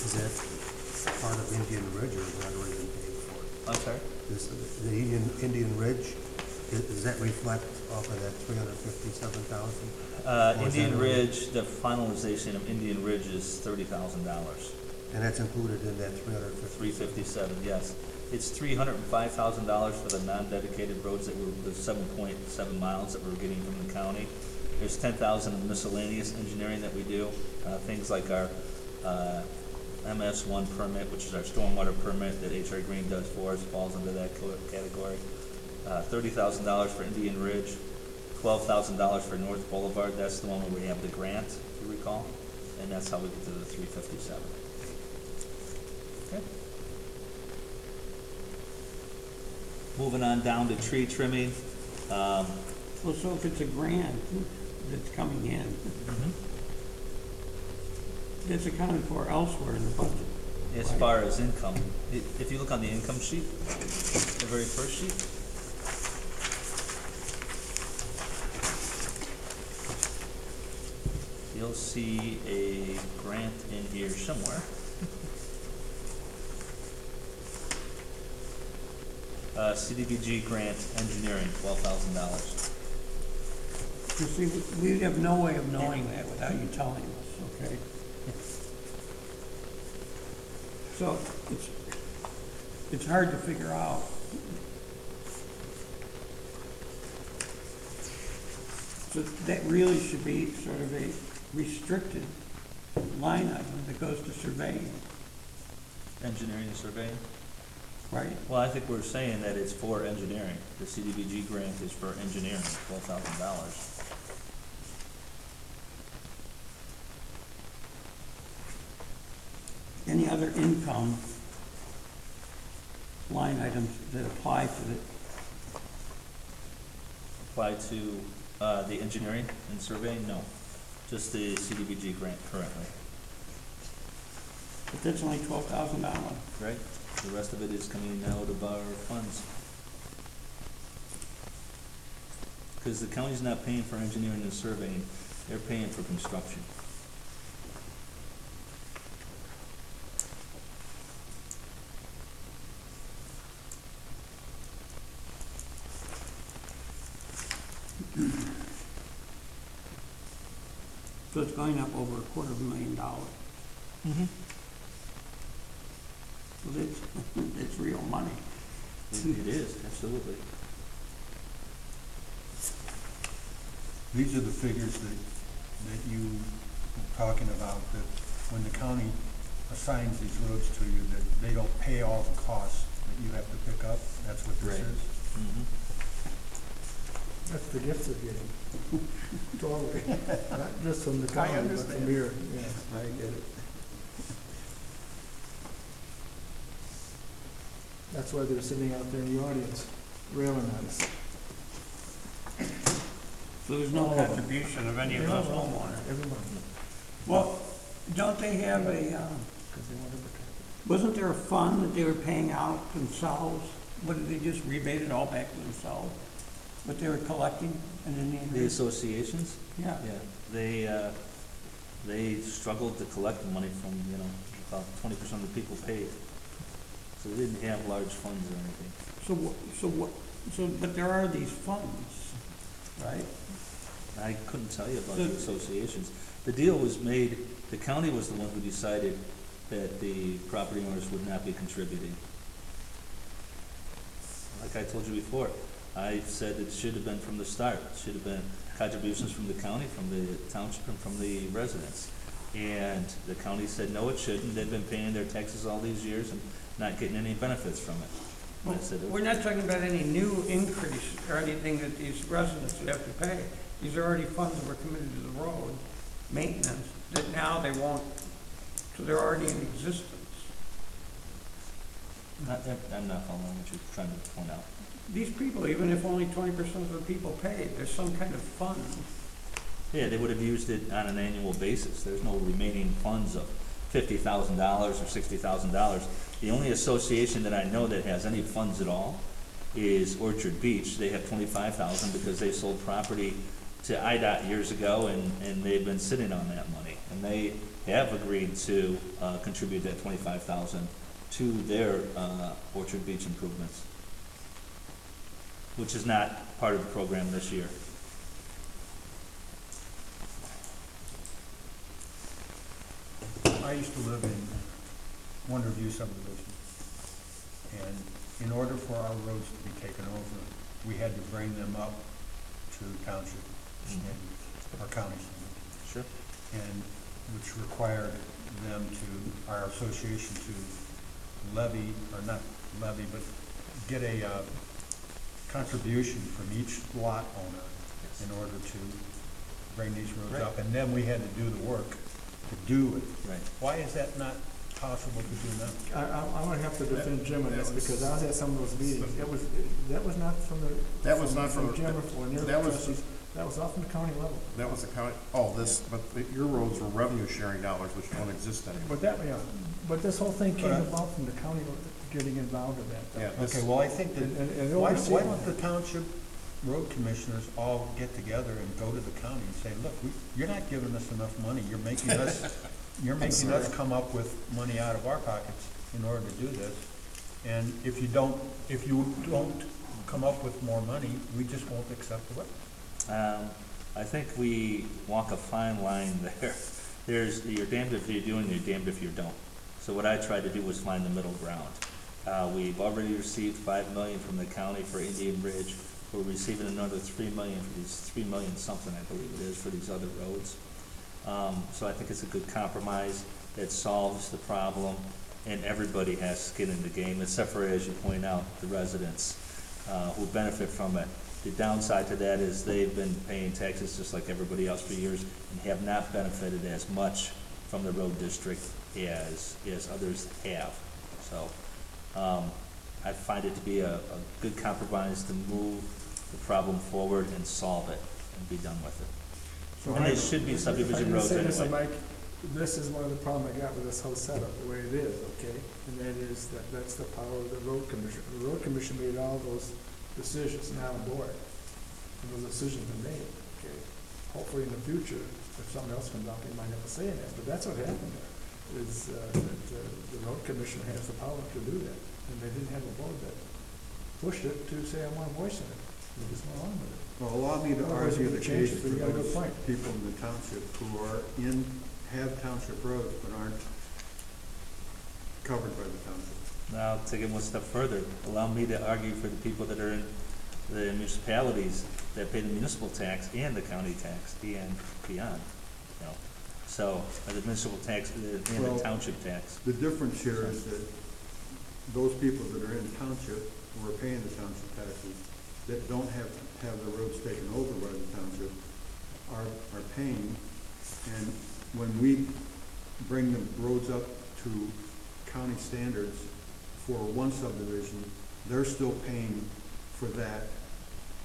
Is that part of Indian Ridge or is that already been paid for? I'm sorry? The Indian Ridge, does that reflect off of that 357,000? Indian Ridge, the finalization of Indian Ridge is $30,000. And that's included in that 350? 357, yes. It's $305,000 for the non-dedicated roads that were the 7.7 miles that we're getting from the county. There's 10,000 in miscellaneous engineering that we do, things like our MS1 permit, which is our stormwater permit that HR Green does for us, falls under that category. $30,000 for Indian Ridge, $12,000 for North Boulevard. That's the one where we have the grant, if you recall, and that's how we get to the 357. Okay. Moving on down to tree trimming. Well, so if it's a grant that's coming in, that's accounted for elsewhere in the budget. As far as income, if you look on the income sheet, the very first sheet, you'll see a grant in here somewhere. CDBG grant, engineering, $12,000. You see, we'd have no way of knowing that without you telling us, okay? So it's hard to figure out. So that really should be sort of a restricted line item that goes to surveying, Engineering and surveying? right? Well, I think we're saying that it's for engineering. The CDBG grant is for engineering, $12,000. Any other income line items that apply to the, Apply to, the engineering and surveying? No, just the CDBG grant currently, but that's only $12,000. right? The rest of it is coming out of our funds. Because the county's not paying for engineering and surveying, they're paying for construction. So it's going up over $250,000. Mm-hmm. So that's real money. It is, absolutely. These are the figures that you were talking about, that when the county assigns these roads to you, that they don't pay all the costs that you have to pick up. That's what this Right. is. Mm-hmm. That's the gift they're getting. Totally. Not just from the county, but from understand. here, yeah. I get it. That's why they're sitting out there in the audience, railing at us. So there's no All of them. contribution of any of those homeowners. Everyone. Well, don't they have wasn't there a fund that they were paying out themselves? What, did they just rebate it all back to themselves? What they were collecting and then The associations? yeah. Yeah, they struggled to collect the money from, about 20% of the people paid. So they didn't have large funds or anything. So, but there are these funds, right? I couldn't tell you about the associations. The deal was made, the county was the one who decided that the property owners would not be contributing. Like I told you before, I said it should have been from the start. It should have been contributions from the county, from the township, and from the residents. And the county said, no, it shouldn't. They've been paying their taxes all these years and not getting any benefits from it. And I said, We're not talking about any new increase or anything that these residents would have to pay. These are already funds that were committed to the road maintenance that now they won't, so they're already in existence. I'm not following what you're trying to point out. These people, even if only 20% of the people paid, there's some kind of fund. Yeah, they would have used it on an annual basis. There's no remaining funds of $50,000 or $60,000. The only association that I know that has any funds at all is Orchard Beach. They have $25,000 because they sold property to IDOT years ago, and they've been sitting on that money. And they have agreed to contribute that $25,000 to their Orchard Beach improvements, which is not part of the program this year. I used to live in Wonderview subdivision, and in order for our roads to be taken over, we had to bring them up to township and our county, Sure. and which required them to, our association to levy, or not levy, but get a contribution from each lot owner in order to bring these roads Right. up, and then we had to do the work to do it. Right. Why is that not possible to do now? I'm gonna have to defend Jim on this, because I was at some of those meetings. That was not from the. That was not from- Jim or near the that was- trustees. That was off from the county level. That was the county, but your roads were revenue sharing dollars, which don't exist anymore. But but this whole thing came about from the county getting involved in that. Yeah, this- Okay, well, I think that, And why oversee why it. don't the township road commissioners all get together and go to the county and say, look, you're not giving us enough money, you're making us come up with money out of our pockets in order to do this. And if you don't come up with more money, we just won't accept the work. I think we walk a fine line there. You're damned if you do and you're damned if you don't. So what I tried to do was find the middle ground. We've already received $5 million from the county for Indian Ridge. We're receiving another $3 million for these, $3 million something, I believe it is, for these other roads. So I think it's a good compromise that solves the problem, and everybody has skin in the game, except for, as you point out, the residents who benefit from it. The downside to that is they've been paying taxes just like everybody else for years and have not benefited as much from the road district as others have. So I find it to be a good compromise to move the problem forward and solve it and be done with it. So And it should be subdivision roads This, anyway. Mike, this is one of the problems I got with this whole setup, the way it is, okay? And that is that's the power of the road commission. The road commission made all those decisions, now the board. And those decisions are made, okay? Hopefully in the future, if something else comes up, they might have a say in that. But that's what happened there, is that the road commission has the power to do that. And they didn't have a board that pushed it to say, I want a voice in it. They just went along with it. Well, allow me to Otherwise, argue it the would change case it, but for you got a good those point. people in the township who have township roads but aren't covered by the township. Now, take it one step further. Allow me to argue for the people that are in the municipalities that pay the municipal tax and the county tax and beyond, you know. So, the municipal tax and Well, the township tax. The difference here is that those people that are in township, who are paying the township taxes, that don't have the roads taken over by the township, are paying. And when we bring the roads up to county standards for one subdivision, they're still paying for that.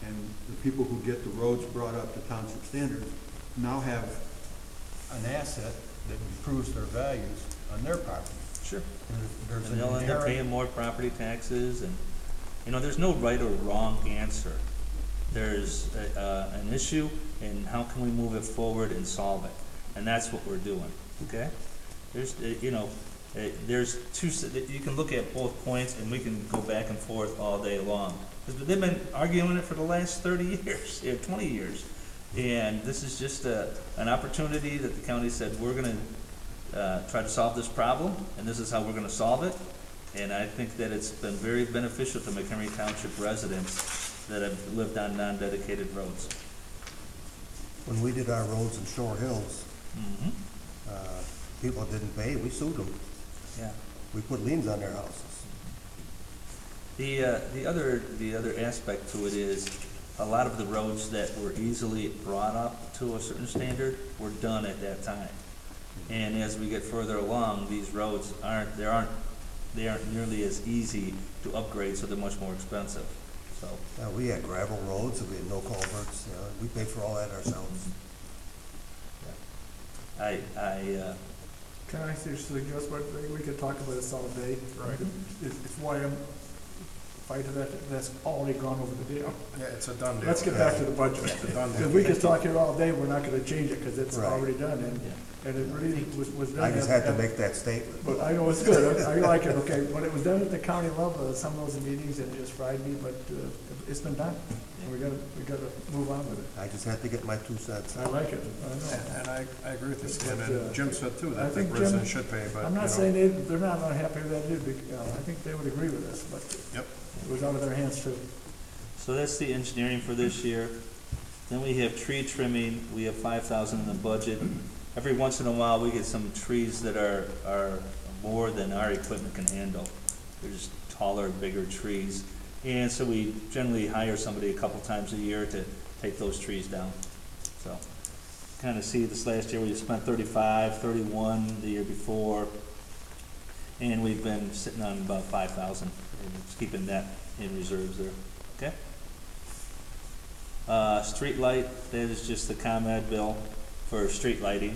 And the people who get the roads brought up to township standards now have an asset that improves their values on their property. Sure. There's And an they'll end up inherent, paying more property taxes and, you know, there's no right or wrong answer. There's an issue and how can we move it forward and solve it? And that's what we're doing, okay? There's, you know, there's you can look at both points and we can go back and forth all day long. They've been arguing it for the last 30 years, 20 years. And this is just an opportunity that the county said, we're gonna try to solve this problem, and this is how we're gonna solve it. And I think that it's been very beneficial to Mchenry Township residents that have lived on non-dedicated roads. When we did our roads in Shore Hills, Mm-hmm. people didn't pay, we sued them. Yeah. We put liens on their houses. The other aspect to it is, a lot of the roads that were easily brought up to a certain standard were done at that time. And as we get further along, these roads aren't nearly as easy to upgrade, so they're much more expensive, so. We had gravel roads, and we had no culverts, you know, we paid for all that ourselves. Can I suggest, what, we could talk about this all day? Right. It's why I'm fighting that's already gone over the deal. Yeah, it's a done deal. Let's get back to the budget. It's a done deal. Because we could talk here all day, we're not gonna change it, because it's Right. already done, and it really was done. I just had to at- make that statement. But I know it's good, I like it, okay, when it was done at the county level, some of those meetings, it just fried me, but it's been done. And we gotta move on with it. I just had to get my 2 cents. I like it, I know. And I agree with you, Stan, But, and Jim said too, I that the think, Jim, residents should pay, but, I'm not you know, saying they're not unhappy with that, dude, I think they would agree with us, but Yep. it was out of their hands too. So that's the engineering for this year. Then we have tree trimming, we have 5,000 in the budget. Every once in a while, we get some trees that are more than our equipment can handle. They're just taller, bigger trees. And so we generally hire somebody a couple times a year to take those trees down. So, kind of see this last year, we spent 35, 31 the year before. And we've been sitting on about 5,000, and just keeping that in reserves there, okay? Street light, that is just the ComEd bill for street lighting.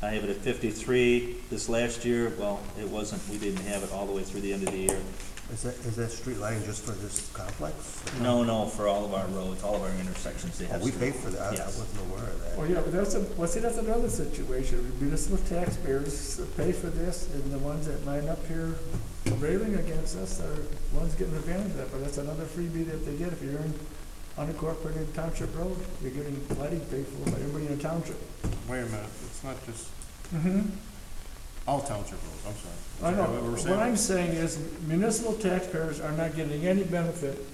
I have it at 53. This last year, well, it wasn't, we didn't have it all the way through the end of the year. Is that street lighting just for this complex? No, for all of our roads, all of our intersections, they Oh, have. we pay for that, I Yes. wasn't aware of that. Well, yeah, but that's another situation. Municipal taxpayers pay for this, and the ones that line up here railing against us are ones getting advantage of that, but that's another freebie that they get if you're in unincorporated township road. You're getting lighting paid for by everybody in the township. Wait a minute, it's not just Mm-hmm. all township roads, I'm sorry. I know, Is that what we're what saying? I'm saying is municipal taxpayers are not getting any benefit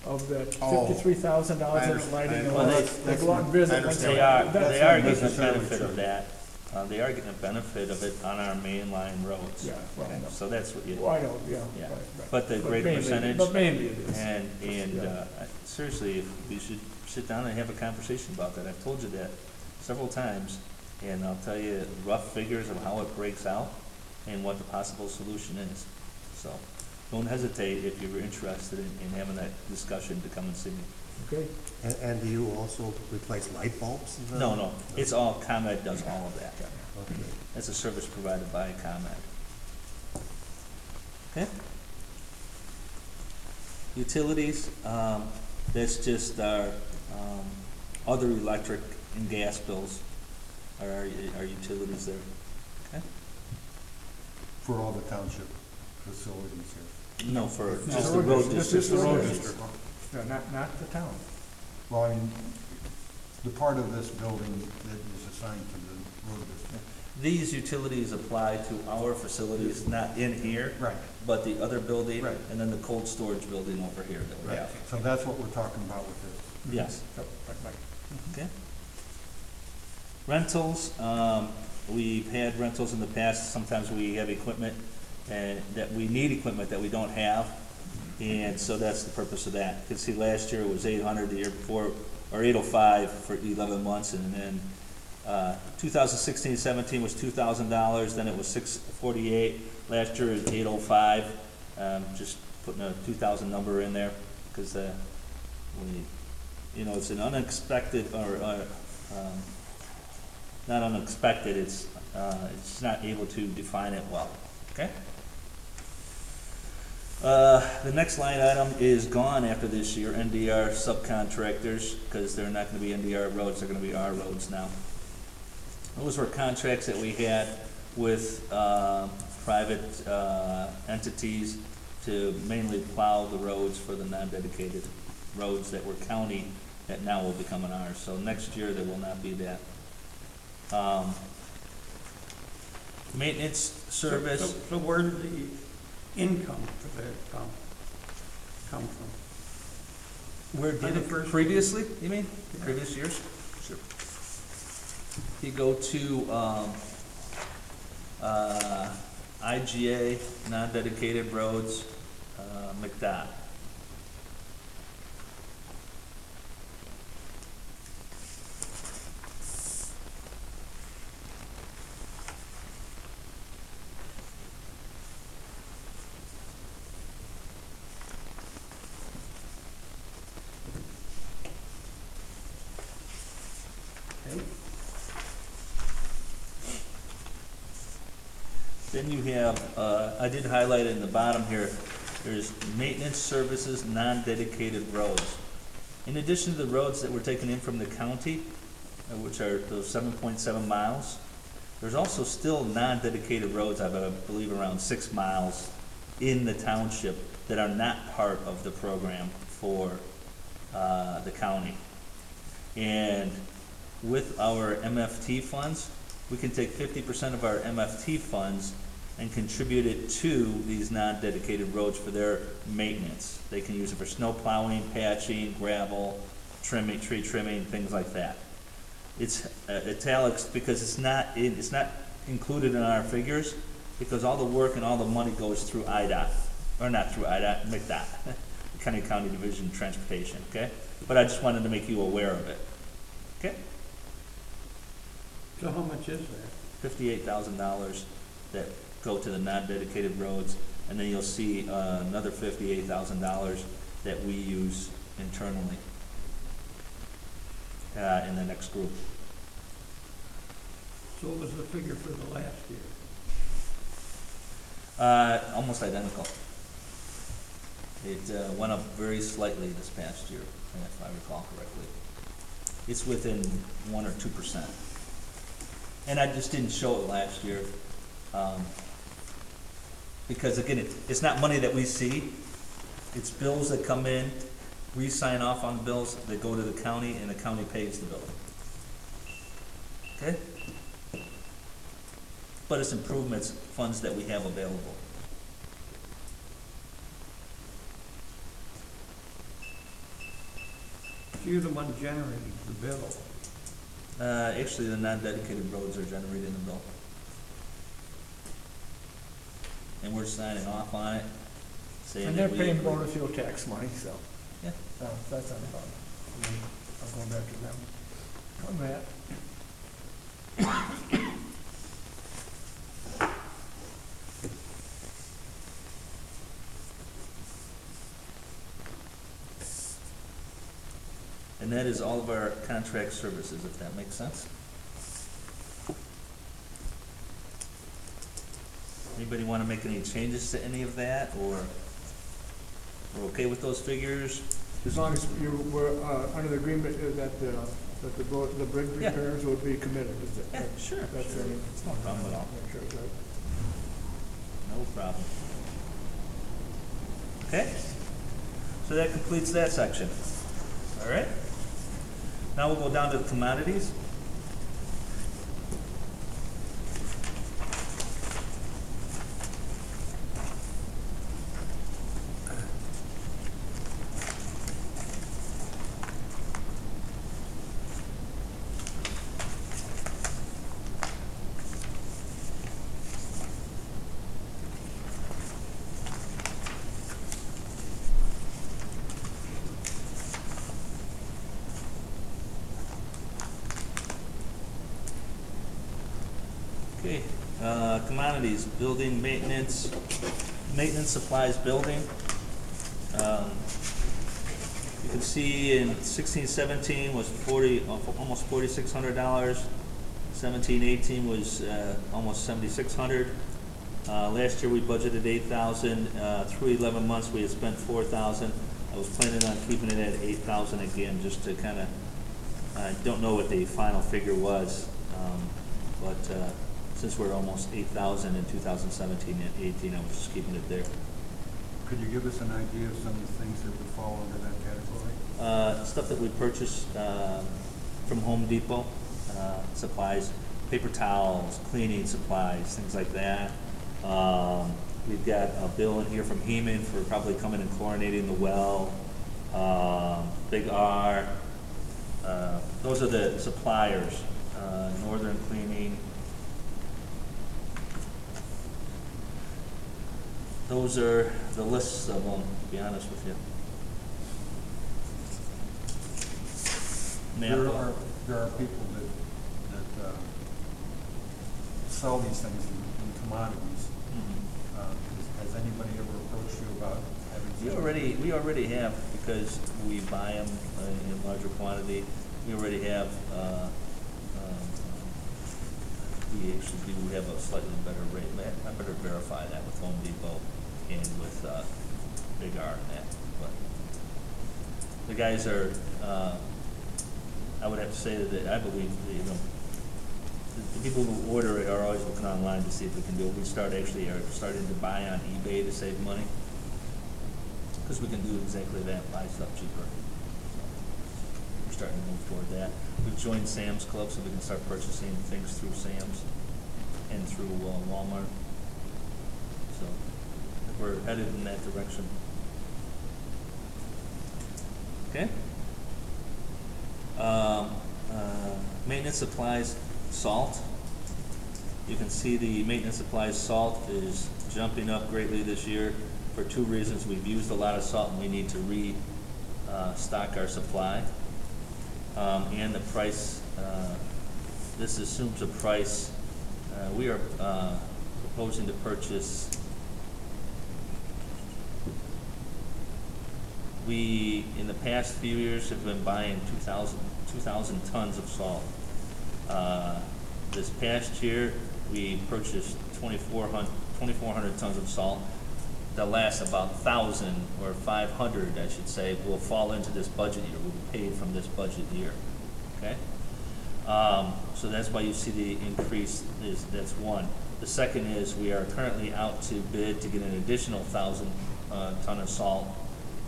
of that Oh. $53,000 in I lighting. and Well, all they- that. They go out and visit. I once understand. They a- are, that's they are not getting a necessarily benefit true. of that. They are getting a benefit of it on our mainline roads. Yeah, well, I know. So that's what you, Well, I know, yeah. Yeah. right, right. but the great mainly- percentage, But mainly it is. and, Yeah. seriously, we should sit down and have a conversation about that. I've told you that several times, and I'll tell you rough figures of how it breaks out and what the possible solution is. So, don't hesitate if you're interested in having that discussion to come and see me. Okay, And do you also replace light bulbs? No, it's all, ComEd does all of that. Okay. That's a service provided by ComEd. Okay? Utilities, that's just our, other electric and gas bills are our utilities there. Okay? For all the township facilities here. No, for No, just the road just district. the road facilities. no, not the town. Well, I mean, the part of this building that is assigned to the road district. These utilities apply to our facilities, not in here, Right. but the other building, Right. and then the cold storage building over here that we Right, have. so that's what we're talking about with this. Yes. So, right. Okay. Rentals, we've had rentals in the past, sometimes we have equipment and that we need equipment that we don't have. And so that's the purpose of that. You can see last year it was 800, the year before, or 805 for 11 months, and then 2016-17 was $2,000, then it was $648. Last year is 805. Just putting a 2,000 number in there because it's an unexpected or not unexpected. It's not able to define it well. Okay. The next line item is gone after this year, NDR subcontractors, because they're not going to be NDR roads, they're going to be our roads now. Those were contracts that we had with private entities to mainly plow the roads for the non-dedicated roads that were county that now will become an ours. So next year there will not be that. Maintenance service. So where did the income for that come from? Where did it previously, you mean? Previous years? Sure. You go to, IGA, non-dedicated roads, McDOT. Then you have, I did highlight it in the bottom here, there's maintenance services, non-dedicated roads. In addition to the roads that were taken in from the county, which are those 7.7 miles, there's also still non-dedicated roads, I believe around 6 miles in the township that are not part of the program for the county. And with our MFT funds, we can take 50% of our MFT funds and contribute it to these non-dedicated roads for their maintenance. They can use it for snow plowing, patching, gravel, trimming, tree trimming, things like that. It's italics because it's not included in our figures because all the work and all the money goes through IDOT, or not through IDOT, McDOT, County Division of Transportation, okay? But I just wanted to make you aware of it, okay? So how much is that? $58,000 that go to the non-dedicated roads, and then you'll see another $58,000 that we use internally in the next group. So what was the figure for the last year? Almost identical. It went up very slightly this past year, if I recall correctly. It's within 1 or 2%. And I just didn't show it last year, because again, it's not money that we see. It's bills that come in, we sign off on the bills, they go to the county, and the county pays the bill. Okay? But it's improvements, funds that we have available. You're the one generating the bill. Actually, the non-dedicated roads are generating the bill. And we're signing off on it, saying And they're that we paying agree. motor fuel tax money, so. Yeah. So that's not a problem. I'll go back to them. Come back. And that is all of our contract services, if that makes sense. Anybody want to make any changes to any of that, or we're okay with those figures? As long as you were, under the agreement that the bridge Yeah. repairs would be committed, is it? Yeah, sure. That's sure. it. It's no problem at all. Make sure it's right. No problem. Okay? So that completes that section. All right? Now we'll go down to the commodities. Okay, commodities, building maintenance, maintenance supplies building. You can see in 16-17 was almost $4,600. 17-18 was almost $7,600. Last year we budgeted $8,000. Through 11 months we had spent $4,000. I was planning on keeping it at $8,000 again, just to kind of. I don't know what the final figure was, but since we're almost 8,000 in 2017 and 18, I was just keeping it there. Could you give us an idea of some of the things that would fall under that category? Stuff that we purchase from Home Depot, supplies, paper towels, cleaning supplies, things like that. We've got a bill in here from Heman for probably coming and chlorinating the well. Big R. Those are the suppliers. Northern Cleaning. Those are the lists of them, to be honest with you. There are people that sell these things in commodities. Has anybody ever approached you about having? We already have, because we buy them in larger quantity. We already have. We actually do have a slightly better rate. I better verify that with Home Depot and with Big R and that. But the guys are. I would have to say that I believe the people who order it are always looking online to see if we can do it. We are starting to buy on eBay to save money, because we can do exactly that, buy stuff cheaper. So we're starting to move toward that. We've joined Sam's Club, so we can start purchasing things through Sam's and through Walmart. So we're headed in that direction. Okay. Maintenance supplies, salt. You can see the maintenance supplies salt is jumping up greatly this year for two reasons. We've used a lot of salt and we need to restock our supply. And the price, this assumes a price. We are proposing to purchase. We, in the past few years, have been buying 2,000 tons of salt. This past year, we purchased 2,400 tons of salt. the last about 1,000 or 500, I should say, will fall into this budget year, will be paid from this budget year, okay? So that's why you see the increase, that's one. The second is we are currently out to bid to get an additional 1,000 ton of salt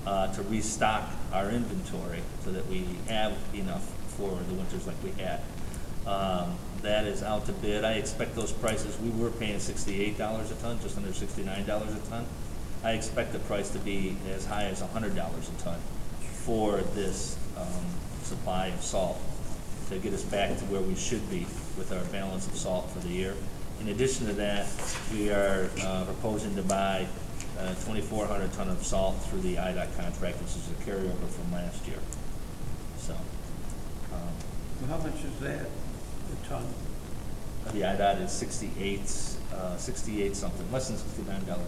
to restock our inventory so that we have enough for the winters like we had. That is out to bid. I expect those prices, we were paying $68 a ton, just under $69 a ton. I expect the price to be as high as $100 a ton for this supply of salt to get us back to where we should be with our balance of salt for the year. In addition to that, we are proposing to buy 2,400 ton of salt through the IDOT contract, which is a carryover from last year. So, How much is that, a ton? the IDOT is 68 something, less than $69 a ton.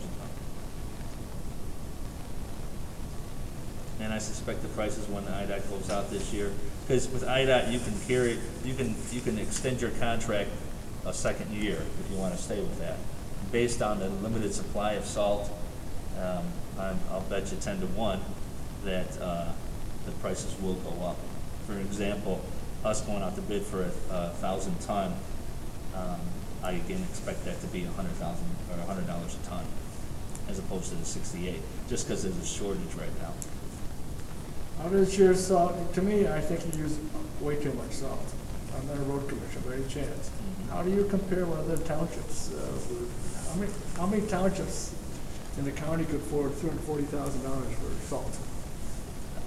And I suspect the prices when the IDOT goes out this year, because with IDOT you can carry, you can extend your contract a second year if you want to stay with that. Based on the limited supply of salt, I'll bet you 10 to 1 that the prices will go up. For example, us going out to bid for 1,000 ton, I again expect that to be $100,000 or $100 a ton, as opposed to the 68, just because there's a shortage right now. How does your salt, to me, I think you use way too much salt. I'm not a road commissioner by any chance. How do you compare with other townships? How many townships in the county could afford $240,000 for salt?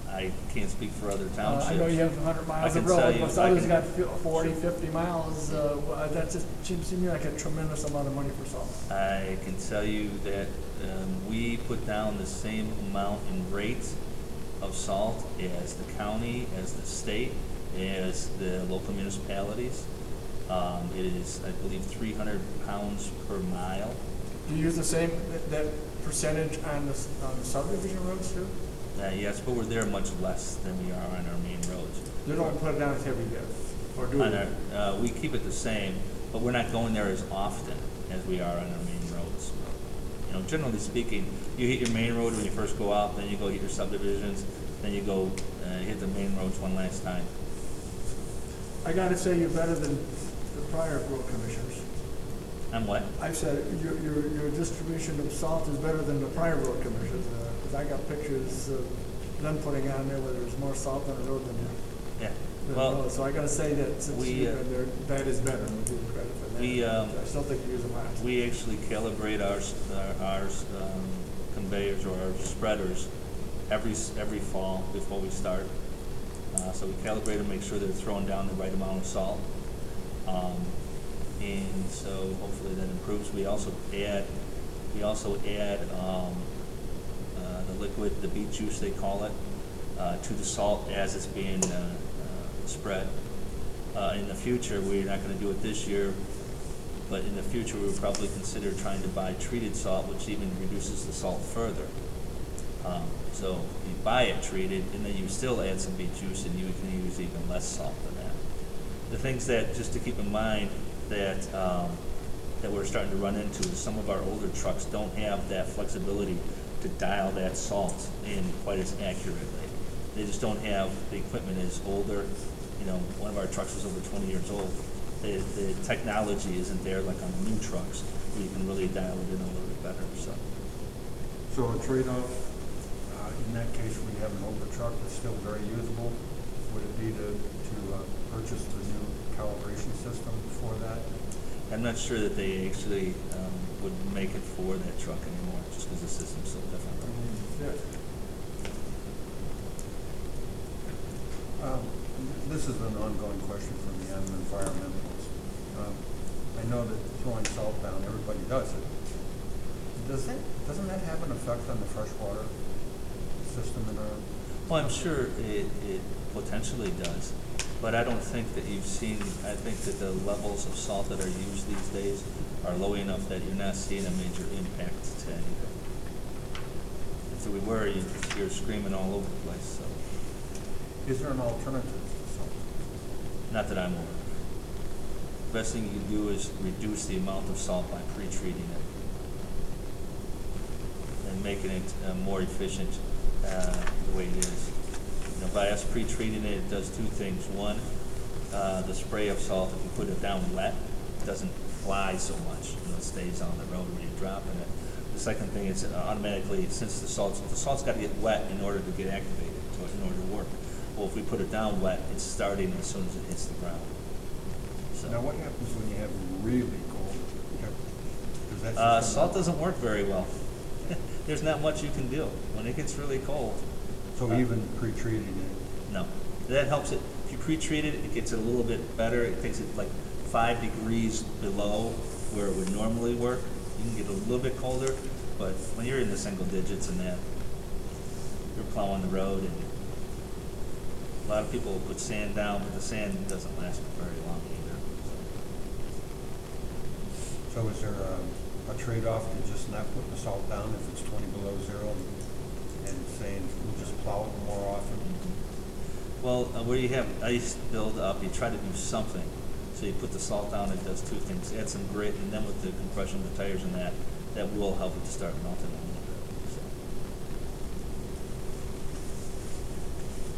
I can't speak for other townships. I know you have 100 miles of road, but others got 40, 50 miles. That just seems to me like a tremendous amount of money for salt. I can tell you that we put down the same amount in rates of salt as the county, as the state, as the local municipalities. It is, I believe, 300 pounds per mile. Do you use the same, that percentage on the subdivision roads too? Yes, but we're there much less than we are on our main roads. You don't put it down as heavy dip, or do On you? our, we keep it the same, but we're not going there as often as we are on our main roads. You know, generally speaking, you hit your main road when you first go out, then you go hit your subdivisions, then you go hit the main roads one last time. I gotta say you're better than the prior road commissioners. I'm what? I said your distribution of salt is better than the prior road commissioners, because I got pictures of them putting on there where there's more salt on the road than Yeah. than Well, road. So I gotta say that since we, you've been there, that is better. We give you credit for that. we, I still think you use them last. we actually calibrate our conveyors or our spreaders every fall before we start. So we calibrate them, make sure they're throwing down the right amount of salt. And so hopefully that improves. We also add the liquid, the beet juice they call it, to the salt as it's being spread. In the future, we're not going to do it this year, but in the future we would probably consider trying to buy treated salt, which even reduces the salt further. So you buy it treated, and then you still add some beet juice, and you can use even less salt than that. The things that, just to keep in mind, that we're starting to run into is some of our older trucks don't have that flexibility to dial that salt in quite as accurately. They just don't have, the equipment is older. You know, one of our trucks is over 20 years old. The technology isn't there like on the new trucks, where you can really dial it in a little bit better. So a trade-off, in that case, we have an older truck that's still very usable. Would it be to purchase the new calibration system for that? I'm not sure that they actually would make it for that truck anymore, just because the system's so different. Yeah. This is an ongoing question for me. I'm an environmentalist. I know that throwing salt down, everybody does it. Doesn't that have an effect on the freshwater system in our? Well, I'm sure it potentially does, but I don't think that you've seen, I think that the levels of salt that are used these days are low enough that you're not seeing a major impact to anything. If we were, you're screaming all over the place, so. Is there an alternative to salt? Not that I'm aware of. The best thing you can do is reduce the amount of salt by pre-treating it. And making it more efficient the way it is. You know, by us pre-treating it, it does two things. One, the spray of salt, if you put it down wet, it doesn't fly so much. You know, it stays on the road when you're dropping it. The second thing is automatically, since the salt's got to get wet in order to get activated, in order to work. Well, if we put it down wet, it's starting as soon as it hits the ground. So. Now, what happens when you have really cold temperatures? Does that just Salt doesn't work very well. There's not much you can do when it gets really cold. So even pre-treating it? No, that helps it. If you pre-treat it, it gets a little bit better. It takes it like 5 degrees below where it would normally work. You can get a little bit colder, but when you're in the single digits and that, you're plowing the road, and a lot of people put sand down, but the sand doesn't last very long either. So is there a trade-off to just not putting the salt down if it's 20 below zero and saying we'll just plow it more often? Well, where you have ice build up, you try to do something. So you put the salt down, it does two things. Add some grit, and then with the compression of the tires and that will help it to start melting a little bit.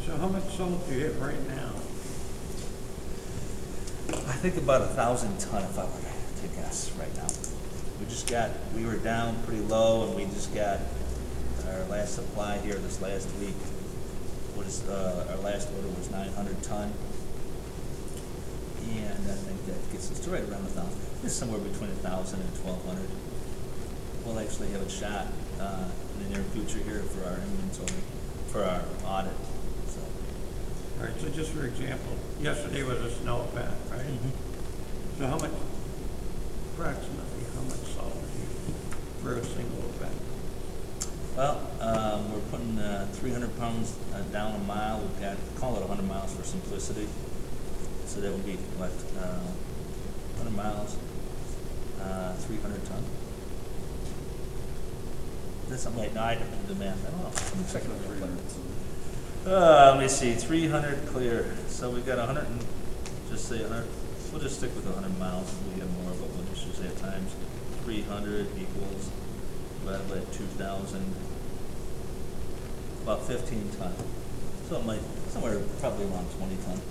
So how much salt do you have right now? I think about 1,000 ton if I were to guess right now. We were down pretty low, and we just got our last supply here this last week. Our last order was 900 ton. And I think that gets us to right around 1,000. It's somewhere between 1,000 and 1,200. We'll actually have it shot in the near future here for our inventory, for our audit. So. All right, so just for example, yesterday was a snow event, right? Mm-hmm. So approximately how much salt was used for a single event? Well, we're putting 300 pounds down a mile. We've got, call it 100 miles for simplicity. So that would be, what, 100 miles, 300 ton? Is that something like, no, I didn't do the math, I don't know. Let me check it out. Let me see, 300 clear. So we've got 100 and, just say 100, we'll just stick with 100 miles if we get more, but we'll just say at times 300 equals divided by 2,000, about 15 ton. So it might, somewhere probably around 20 ton.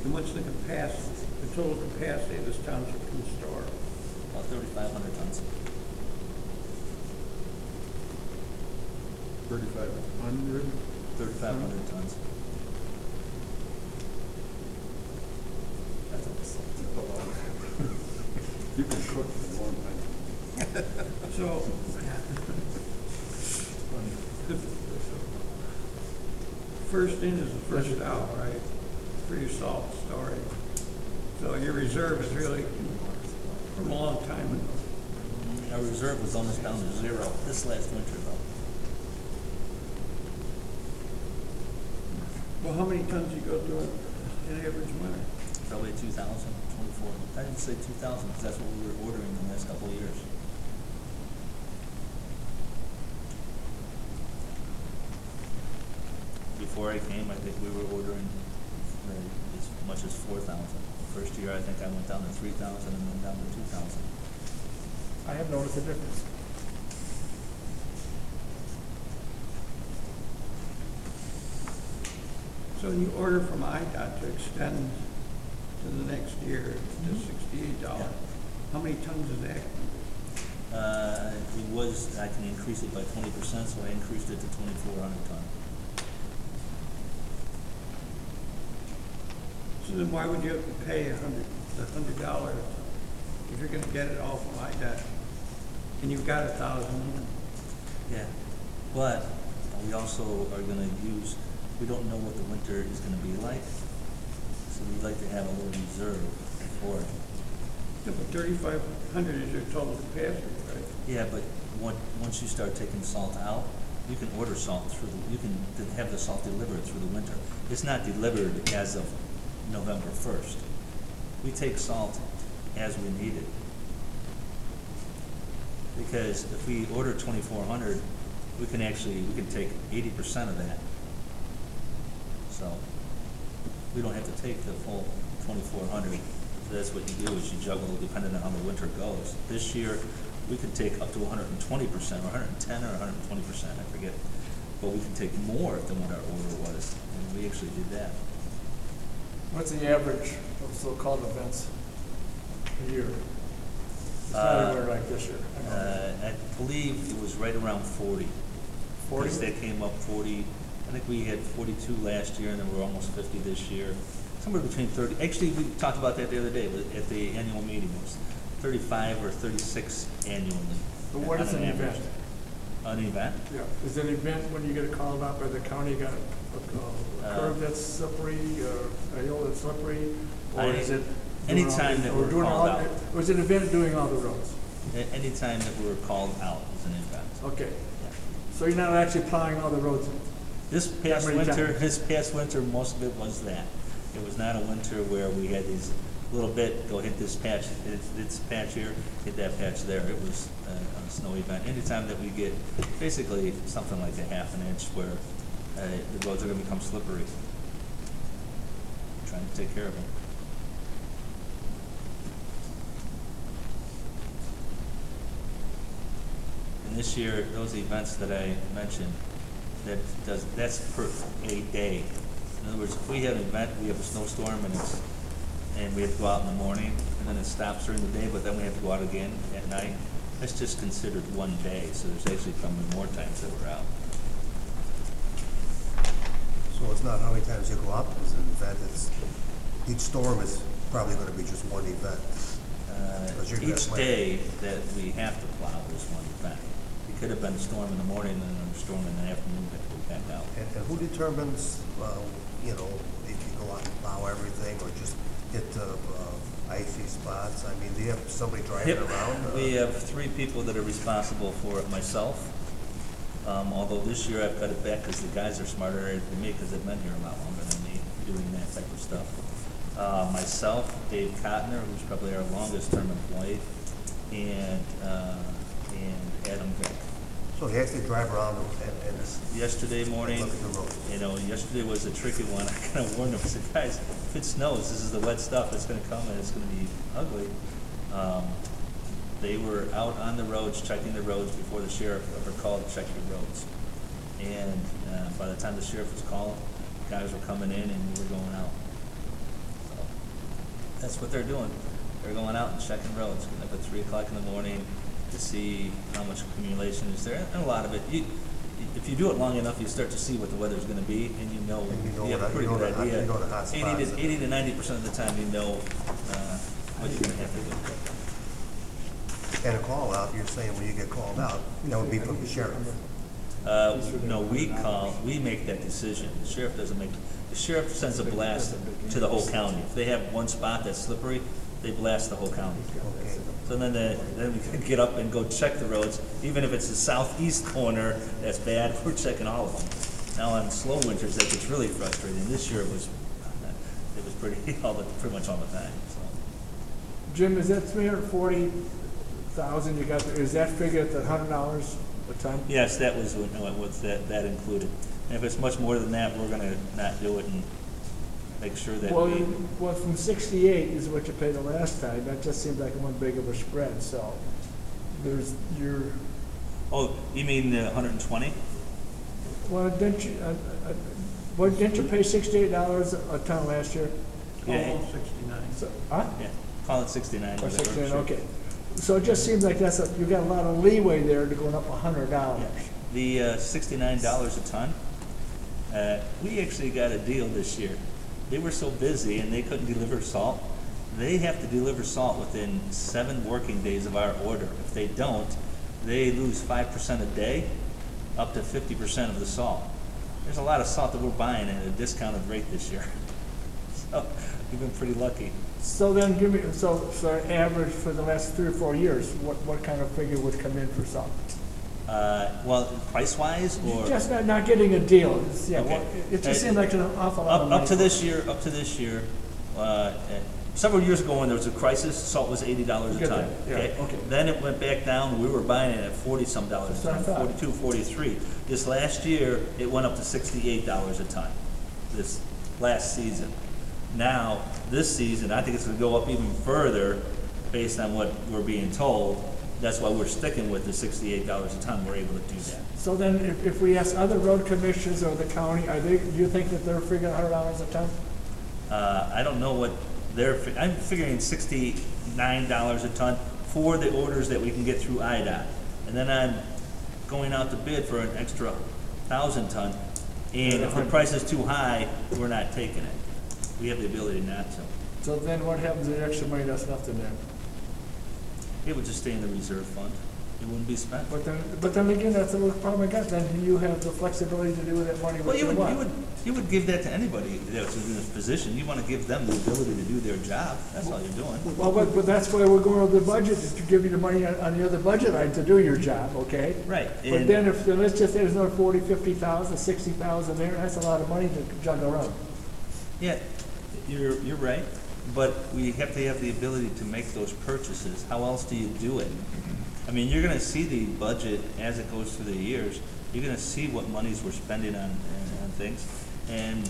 And what's the capacity, the total capacity this township can store? About 3,500 tons. 3,500? 3,500 tons. That's You can cook for a long time. So, first in is the first out, right? For your salt storage. So your reserve is really from a long time ago. Our reserve was almost down to zero this last winter, though. Well, how many tons you go through in average winter? Probably 2,000, 24. I didn't say 2,000 because that's what we were ordering the last couple of years. Before I came, I think we were ordering as much as 4,000. First year, I think I went down to 3,000 and then down to 2,000. I have noticed a difference. So when you order from IDOT to extend to the next year to $68, Yeah. how many tons is that? I can increase it by 20%, so I increased it to 2,400 ton. So then why would you have to pay $100 if you're gonna get it all from IDOT and you've got 1,000? Yeah, but we also are gonna use, we don't know what the winter is gonna be like, so we'd like to have a little reserve for it. Yeah, but 3,500 is your total capacity, right? Yeah, but once you start taking salt out, you can order salt you can have the salt delivered through the winter. It's not delivered as of November 1st. We take salt as we need it. Because if we order 2,400, we can take 80% of that. So we don't have to take the full 2,400. that's what you do, is you juggle depending on how the winter goes. This year, we could take up to 120%, or 110 or 120%, I forget. But we can take more than what our order was, and we actually did that. What's the average of so-called events a year? It's not Uh, anywhere like this year. I know. I believe it was right around 40. 40? Because they came up 40, I think we had 42 last year, and then we're almost 50 this year. Somewhere between 30, actually, we talked about that the other day at the annual meeting. It was 35 or 36 annually. But what is on an average. event? An event? Yeah, is an event when you get called out by the county, got a curve that's slippery, or a hill that's slippery? Or is it? Anytime that we're called out. Or is it an event doing all the roads? Anytime that we were called out is an event. Okay, Yeah. so you're not actually plowing all the roads? This past many winter, most of it was that. It was not a winter where we had these little bit, go hit this patch, this patch here, hit that patch there. It was a snow event. Anytime that we get basically something like a half an inch where the roads are gonna become slippery. Trying to take care of them. And this year, those events that I mentioned, that's per a day. In other words, if we have an event, we have a snowstorm and we have to go out in the morning, and then it stops during the day, but then we have to go out again at night, that's just considered one day, so there's actually probably more times that we're out. So it's not how many times you go out, it's an event, each storm is probably gonna be just one event. 'Cause you're gonna Each plan. day that we have to plow is one event. It could have been a storm in the morning and then a storm in the afternoon that we back out. And who determines, if you go out and plow everything, or just hit icy spots? I mean, do you have somebody driving Yep. around? We have 3 people that are responsible for it. Myself, although this year I've cut it back because the guys are smarter than me because they've been here a lot longer than me doing that type of stuff. Myself, Dave Cotner, who's probably our longest term employee, and Adam Vick. So you actually drive around and Yesterday morning, look at the road. yesterday was a tricky one. I kind of warned them, I said, guys, if it snows, this is the wet stuff, it's gonna come and it's gonna be ugly. They were out on the roads, checking the roads before the sheriff ever called to check the roads. And, by the time the sheriff was calling, guys were coming in and we were going out. So, that's what they're doing. They're going out and checking roads, getting up at 3 o'clock in the morning to see how much accumulation is there. And a lot of it, if you do it long enough, you start to see what the weather's gonna be, and you have a pretty good idea. You know the hot spots. 80 to 90% of the time, you know what you're gonna have to do. And a call out, you're saying when you get called out, that would be from the sheriff. No, we make that decision. The sheriff doesn't make, the sheriff sends a blast to the whole county. If they have one spot that's slippery, they blast the whole county. Okay. So then we can get up and go check the roads. Even if it's the southeast corner that's bad, we're checking all of them. Now on slow winters, that gets really frustrating. This year it was pretty pretty much all the time. So. Jim, is that 340,000 you got, is that figured at $100 a ton? Yes, that was what that included. And if it's much more than that, we're gonna not do it and make sure that Well, from 68 is what you paid the last time. That just seemed like one big of a spread, so there's your, Oh, you mean 120? well, didn't you pay $68 a ton last year? Yeah. Almost 69. So, huh? Yeah, call it 69. Or whatever, 69, sure. okay. So it just seems like you got a lot of leeway there to going up $100. The $69 a ton, we actually got a deal this year. They were so busy and they couldn't deliver salt. They have to deliver salt within 7 working days of our order. If they don't, they lose 5% a day, up to 50% of the salt. There's a lot of salt that we're buying at a discounted rate this year. So we've been pretty lucky. So then give me, so average for the last 3 or 4 years, what kind of figure would come in for salt? Well, price-wise, or Just not getting a deal. Yeah, Okay. well, it just seemed like an awful lot of money. up to this year, several years ago when there was a crisis, salt was $80 a Get ton. that, yeah, okay. Then it went back down. We were buying it at $40-some a That's what I ton, thought. 42, 43. This last year, it went up to $68 a ton. This last season. Now, this season, I think it's gonna go up even further based on what we're being told. That's why we're sticking with the $68 a ton. We're able to do that. So then if we ask other road commissioners or the county, do you think that they're figuring $100 a ton? I don't know what I'm figuring $69 a ton for the orders that we can get through IDOT. And then I'm going out to bid for an extra 1,000 ton. And if the price is too high, we're not taking it. We have the ability not to. So then what happens to the extra money that's left in there? It would just stay in the reserve fund. It wouldn't be spent. But then again, that's a little problem I got, then you have the flexibility to do with that money Well, what you want. you would give that to anybody that's in this position. You want to give them the ability to do their job. That's all you're doing. Well, but that's why we're going over the budget, is to give you the money on the other budget item to do your job, okay? Right. But then let's just say there's another 40, 50,000, 60,000 there, that's a lot of money to juggle around. Yeah, you're right, but we have to have the ability to make those purchases. How else do you do it? I mean, you're gonna see the budget as it goes through the years. You're gonna see what monies we're spending on things. And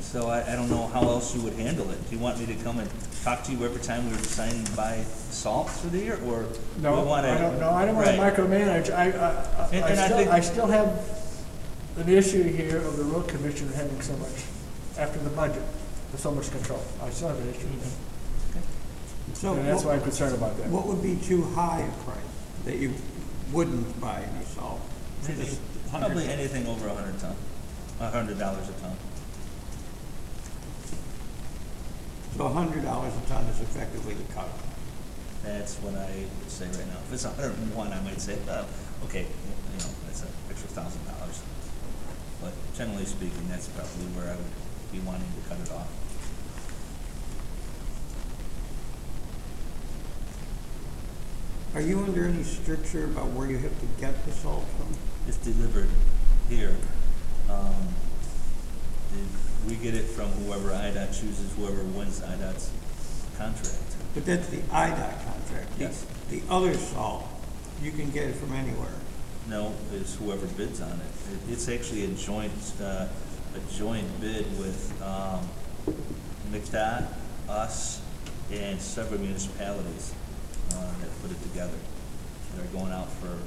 so I don't know how else you would handle it. Do you want me to come and talk to you every time we're deciding to buy salt through the year, or No, do we wanna? I don't want to Right. micromanage. And I think- I still have an issue here of the road commissioner having so much, after the budget, with so much control. I still have an issue with that. So And that's why I'm concerned about that. what would be too high a price that you wouldn't buy any salt? Just Probably 100. anything over $100 a ton. So $100 a ton is effectively the cut. That's what I would say right now. If it's 101, I might say, oh, okay, you know, that's an extra $1,000. But generally speaking, that's probably where I would be wanting to cut it off. Are you under any stricture about where you have to get the salt from? It's delivered here. We get it from whoever IDOT chooses, whoever wins IDOT's contract. But that's the IDOT contract. Yes. The other salt, you can get it from anywhere. No, it's whoever bids on it. It's actually a joint bid with McDOT, us, and several municipalities that put it together. They're going out for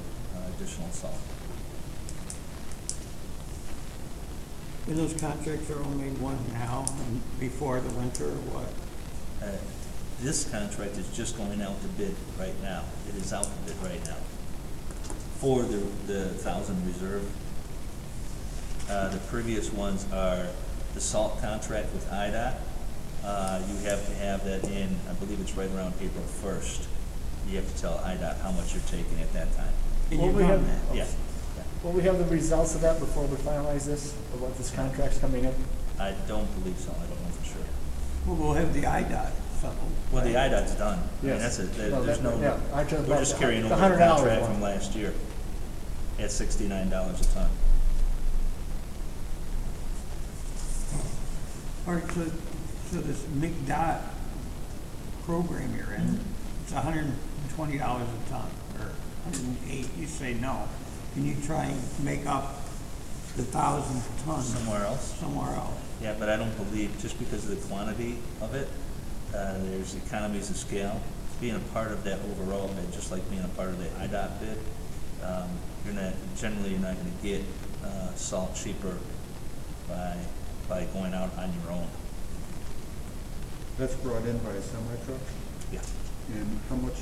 additional salt. And those contracts are only one now and before the winter or what? This contract is just going out to bid right now. It is out to bid right now for the 1,000 reserve. The previous ones are the salt contract with IDOT. You have to have that in, I believe it's right around April 1st. You have to tell IDOT how much you're taking at that time. And Well, you've we done have- that. Yeah. Will we have the results of that before we finalize this, of what this contract's coming in? I don't believe so. I don't know for sure. Well, we'll have the IDOT settled. Well, the IDOT's done. I mean, Yes. that's it. Well, There's no, yeah, I just- we're just carrying the over the $100 contract one. from last year at $69 a ton. All right, so this McDOT program you're in, it's $120 a ton, or 108, you say no. Can you try and make up the 1,000 tons Somewhere else? somewhere else? Yeah, but I don't believe, just because of the quantity of it, there's economies of scale. Being a part of that overall bid, just like being a part of the IDOT bid, you're not gonna get salt cheaper by going out on your own. That's brought in by a semi-truck, Yeah. and how much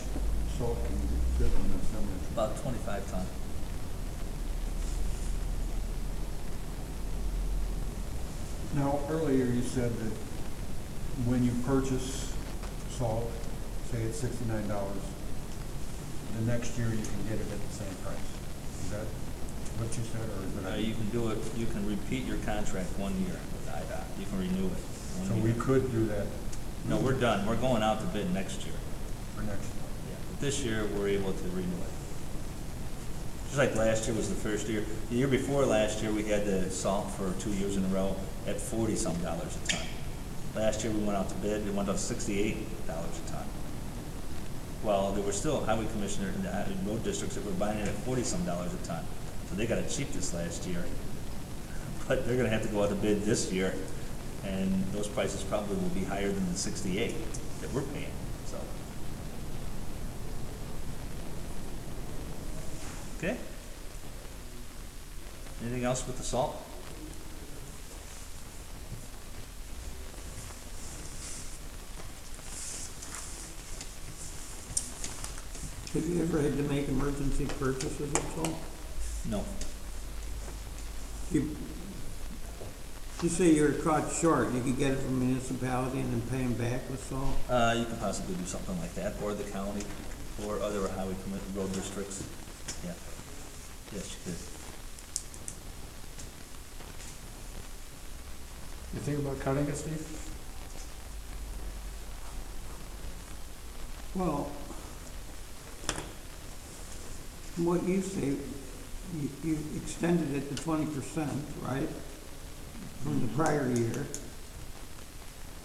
salt can you fit on that semi-truck? About 25 ton. Now, earlier you said that when you purchase salt, say it's $69, the next year you can get it at the same price. Is that what you said, or is it? You can do it, you can repeat your contract 1 year with IDOT. You can renew it. So 1 we year. could do that No, we're done. We're going out to bid next year. for next year. Yeah, but this year, we're able to renew it. Just like last year was the first year. The year before last year, we had the salt for 2 years in a row at $40-some a ton. Last year, we went out to bid, it went up $68 a ton. Well, there were still highway commissioner and road districts that were buying it at $40-some a ton. So they got it cheap this last year. But they're gonna have to go out to bid this year And those prices probably will be higher than the 68 that we're paying, so. Okay? Anything else with the salt? Have you ever had to make emergency purchases of salt? No. You say you're caught short, you could get it from municipality and then pay them back with salt? You can possibly do something like that, or the county, or other highway road districts. Yeah. Yes, you could. You think about cutting it, Steve? Well, from what you say, you extended it to 20%, right? From the prior year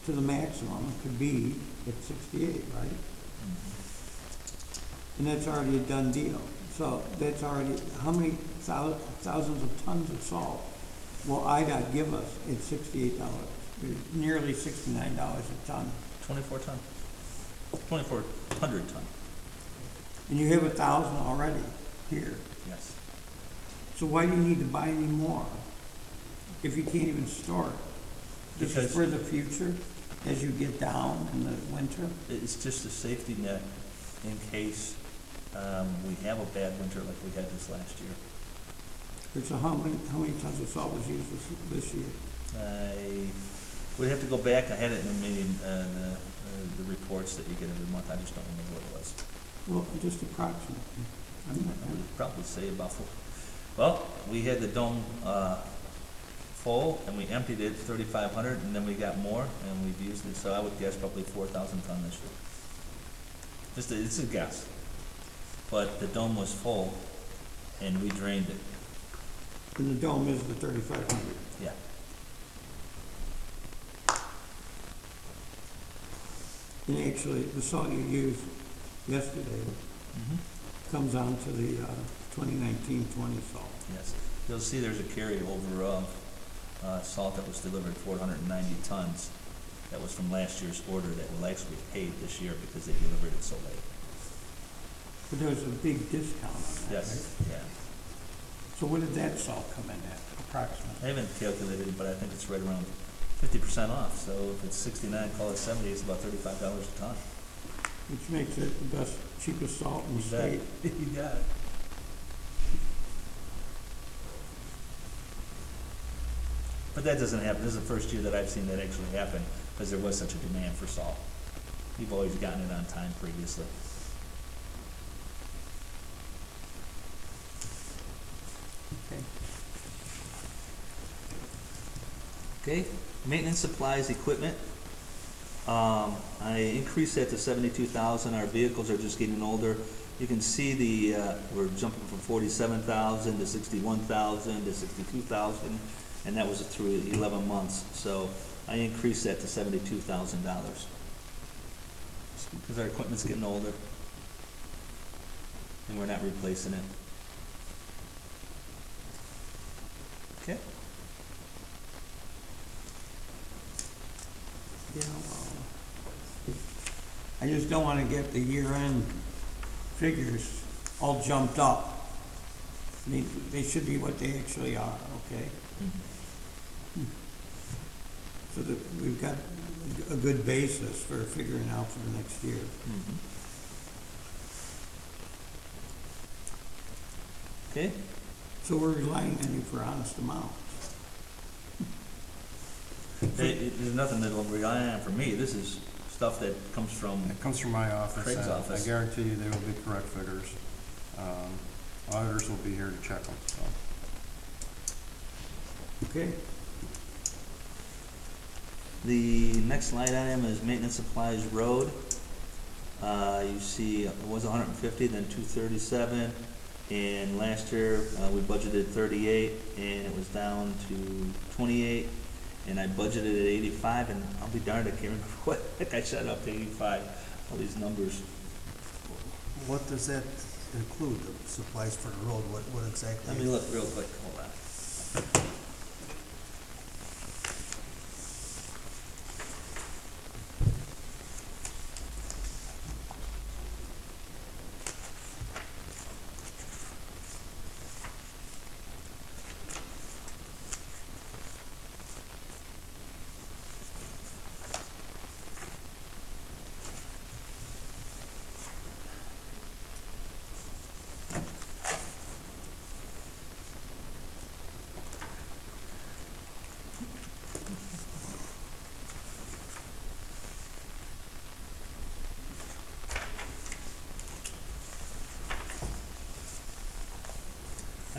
to the maximum could be at 68, right? And that's already a done deal. So that's already, how many thousands of tons of salt will IDOT give us at $68? Nearly $69 a ton. 24 ton. 2,400 ton, And you have 1,000 already here. yes. So why do you need to buy any more if you can't even store it? This Because- is for the future, as you get down in the winter? It's just a safety net in case we have a bad winter like we had this last year. So how many tons of salt was used this year? I would have to go back, I had it in the meeting, the reports that you get every month, I just don't remember what it was. Well, just approximately. I would probably say about well, we had the dome full, and we emptied it 3,500, and then we got more, and we've used it, so I would guess probably 4,000 ton this year. It's a guess. But the dome was full, and we drained it, And the dome is the 3,500. yeah. And actually, the salt you used yesterday comes onto the 2019-20 salt. Yes, you'll see there's a carryover of salt that was delivered, 490 tons. That was from last year's order that will actually be paid this year because they delivered it so late. But there was a big discount on that, Yes, right? yeah. So what did that salt come in at, approximately? I haven't calculated it, but I think it's right around 50% off. So if it's 69, call it 70, it's about $35 a ton. Which makes it the best, cheapest salt in the You got state. it. You got it. But that doesn't happen. This is the first year that I've seen that actually happen because there was such a demand for salt. We've always gotten it on time previously. Okay. Okay, maintenance supplies, equipment. I increased that to 72,000. Our vehicles are just getting older. You can see we're jumping from 47,000 to 61,000 to 62,000, and that was through 11 months. So I increased that to $72,000 because our equipment's getting older, and we're not replacing it. Okay. Yeah, I just don't want to get the year-end figures all jumped up. They should be what they actually are, okay? So that we've got a good basis for figuring out for the next year. Okay. So we're relying on you for honest amounts. There's nothing that'll rely on for me. This is stuff that comes from, It comes from my office. Craig's and office. I guarantee you they will be correct figures. Auditors will be here to check them, so. Okay? the next line item is maintenance supplies road. You see it was 150, then 237, and last year we budgeted 38, and it was down to 28, and I budgeted at 85, and I'll be darned, I can't remember what I shot up to 85, all these numbers. What does that include, the supplies for the road, what exactly? Let me look real quick, hold on.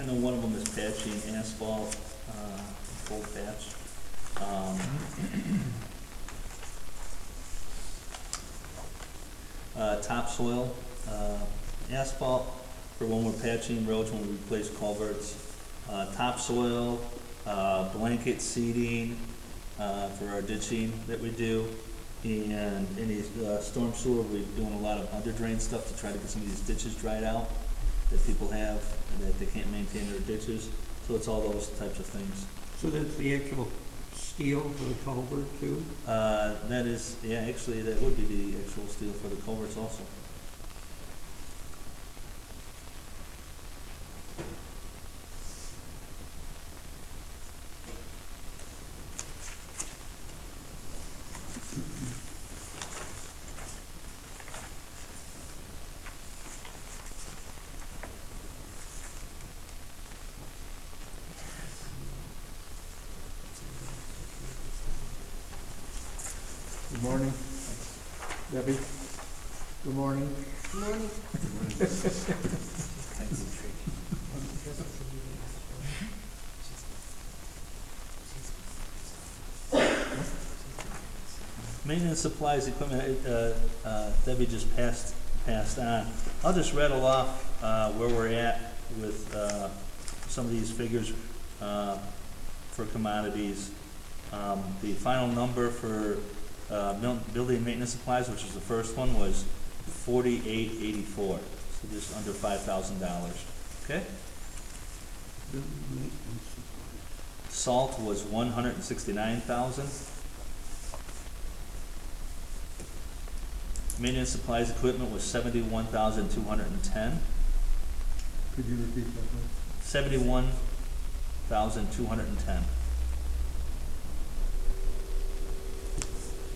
I know one of them is patching asphalt, full patch. Topsoil, asphalt for when we're patching roads, when we replace culverts. Topsoil, blanket seeding, for our ditching that we do. And any, storm sewer, we're doing a lot of under drain stuff to try to get some of these ditches dried out that people have and that they can't maintain their ditches. So it's all those types of things. So that's the actual steel for the culvert too? That is, yeah, actually, that would be the actual steel for the culverts also. Good morning. Debbie? Good morning. Good morning. Maintenance supplies, equipment, Debbie just passed on. I'll just rattle off, where we're at with, some of these figures, for commodities. The final number for, building maintenance supplies, which is the first one, was $48.84, so just under $5,000, okay? Salt was $169,000. Maintenance supplies equipment was $71,210. Could you repeat that, please? $71,210.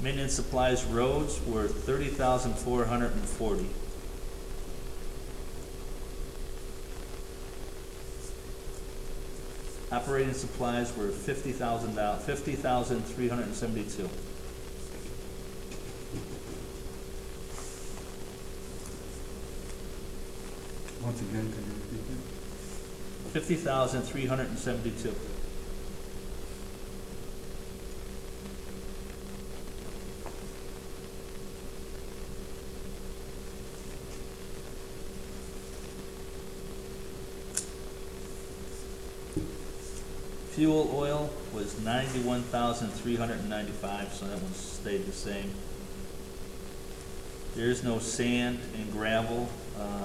Maintenance supplies roads were $30,440. Operating supplies were $50,372. Once again, could you repeat that? $50,372. Fuel oil was $91,395, so that one stayed the same. There is no sand and gravel.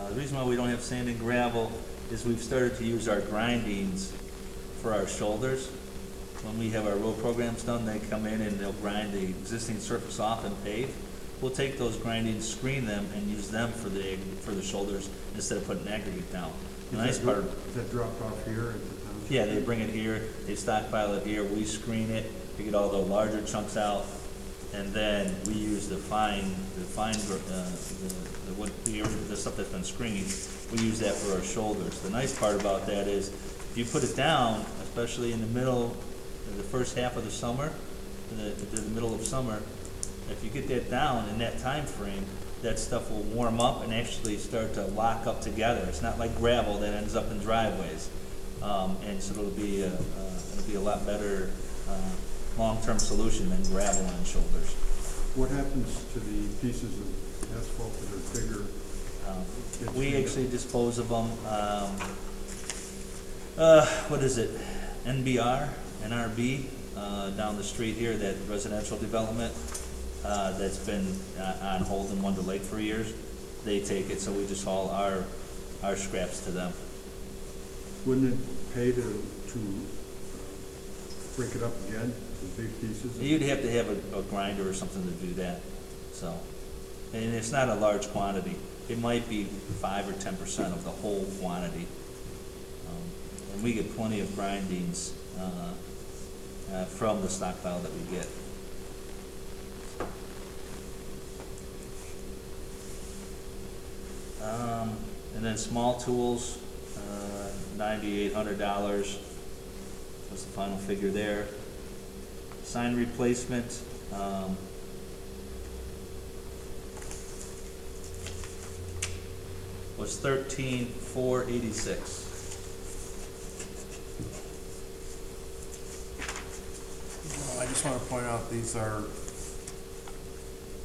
The reason why we don't have sand and gravel is we've started to use our grindings for our shoulders. When we have our road programs done, they come in and they'll grind the existing surface off and pave. We'll take those grindings, screen them, and use them for the shoulders instead of putting aggregate down. The nice part. Is that dropped off here at the township? Yeah, they bring it here, they stockpile it here, we screen it, we get all the larger chunks out, and then we use the stuff that's been screened, we use that for our shoulders. The nice part about that is, if you put it down, especially in the middle, the first half of the summer, the middle of summer, if you get that down in that time frame, that stuff will warm up and actually start to lock up together. It's not like gravel that ends up in driveways. And so it'll be a lot better long-term solution than gravel on shoulders. What happens to the pieces of asphalt that are bigger? We actually dispose of them. What is it? NRB, down the street here, that residential development that's been on hold in Wonder Lake for years. They take it, so we just haul our scraps to them. Wouldn't it pay to break it up again, the big pieces? You'd have to have a grinder or something to do that, so. And it's not a large quantity. It might be 5 or 10% of the whole quantity. And we get plenty of grindings from the stockpile that we get. And then small tools, $9,800 was the final figure there. Sign replacement, was $13,486. just want to point out, these are,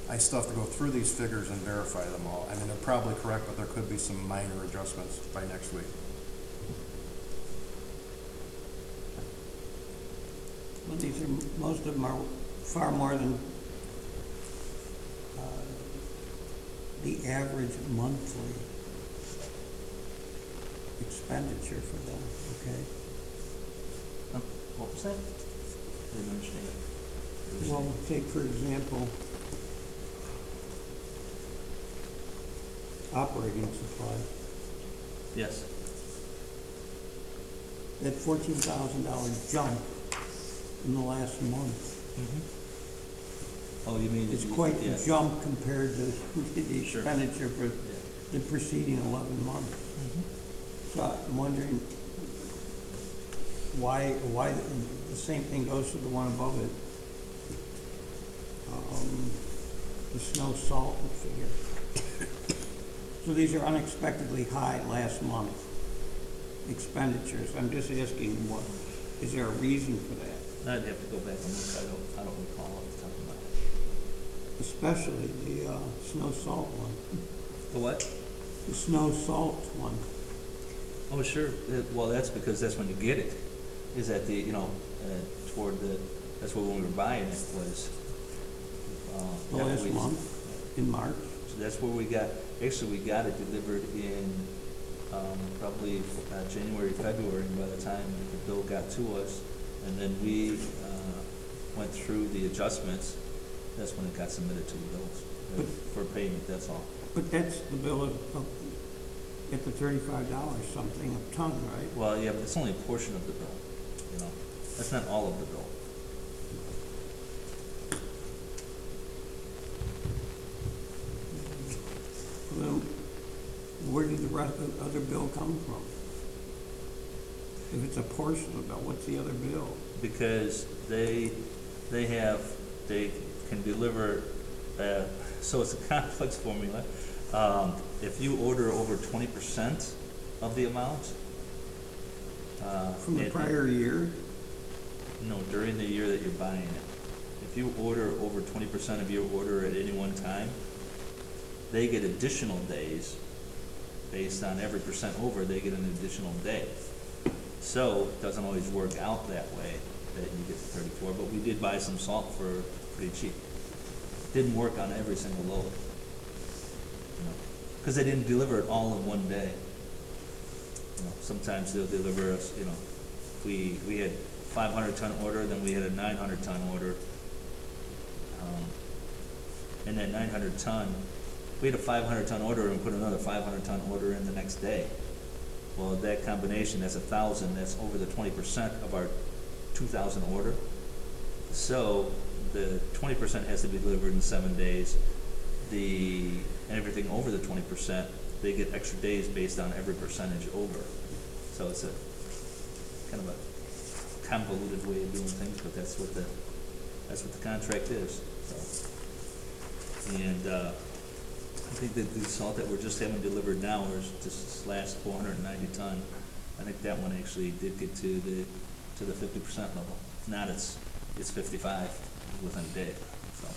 I still have to go through these figures and verify them all. I mean, they're probably correct, but there could be some minor adjustments by next week. Well, these are, most of them are far more than the average monthly expenditure for them, okay? What was that? I didn't understand. Well, take for example, operating supplies. Yes. That $14,000 jump in the last month Oh, you mean? is quite yeah. a jump compared to the Sure. expenditure for Yeah. the preceding 11 months. So I'm wondering why the same thing goes to the one above it. The snow salt figure. So these are unexpectedly high last month expenditures. I'm just asking, what, is there a reason for that? I'd have to go back and look, I don't recall off the top of my head. Especially the snow salt one. The what? The snow salt one. Oh, sure. Well, that's because that's when you get it, is at the, toward the, that's when we were buying it was. The that last we- month, in March. So that's where we got, actually, we got it delivered in, probably, January, February, by the time the bill got to us. And then we, went through the adjustments, that's when it got submitted to the bills, for payment, that's all. But that's the bill at the $35 something a ton, right? Well, yeah, but it's only a portion of the bill, that's not all of the bill. Well, where did the rest of the other bill come from? If it's a portion of the bill, what's the other bill? Because they can deliver, so it's a complex formula. If you order over 20% of the amount. From the prior year? No, during the year that you're buying it. If you order over 20% of your order at any one time, they get additional days. Based on every percent over, they get an additional day. So it doesn't always work out that way, that you get to 34, but we did buy some salt for pretty cheap. Didn't work on every single load, because they didn't deliver it all in one day. Sometimes they'll deliver us, we had 500-ton order, then we had a 900-ton order. And that 900-ton, we had a 500-ton order and put another 500-ton order in the next day. Well, that combination, that's 1,000, that's over the 20% of our 2,000 order. So the 20% has to be delivered in 7 days. Everything over the 20%, they get extra days based on every percentage over. So it's a kind of a convoluted way of doing things, but that's what the contract is. So, and I think that the salt that we're just having delivered now is this last 490 ton. I think that one actually did get to the 50% level. If not, it's 55 within a day. So.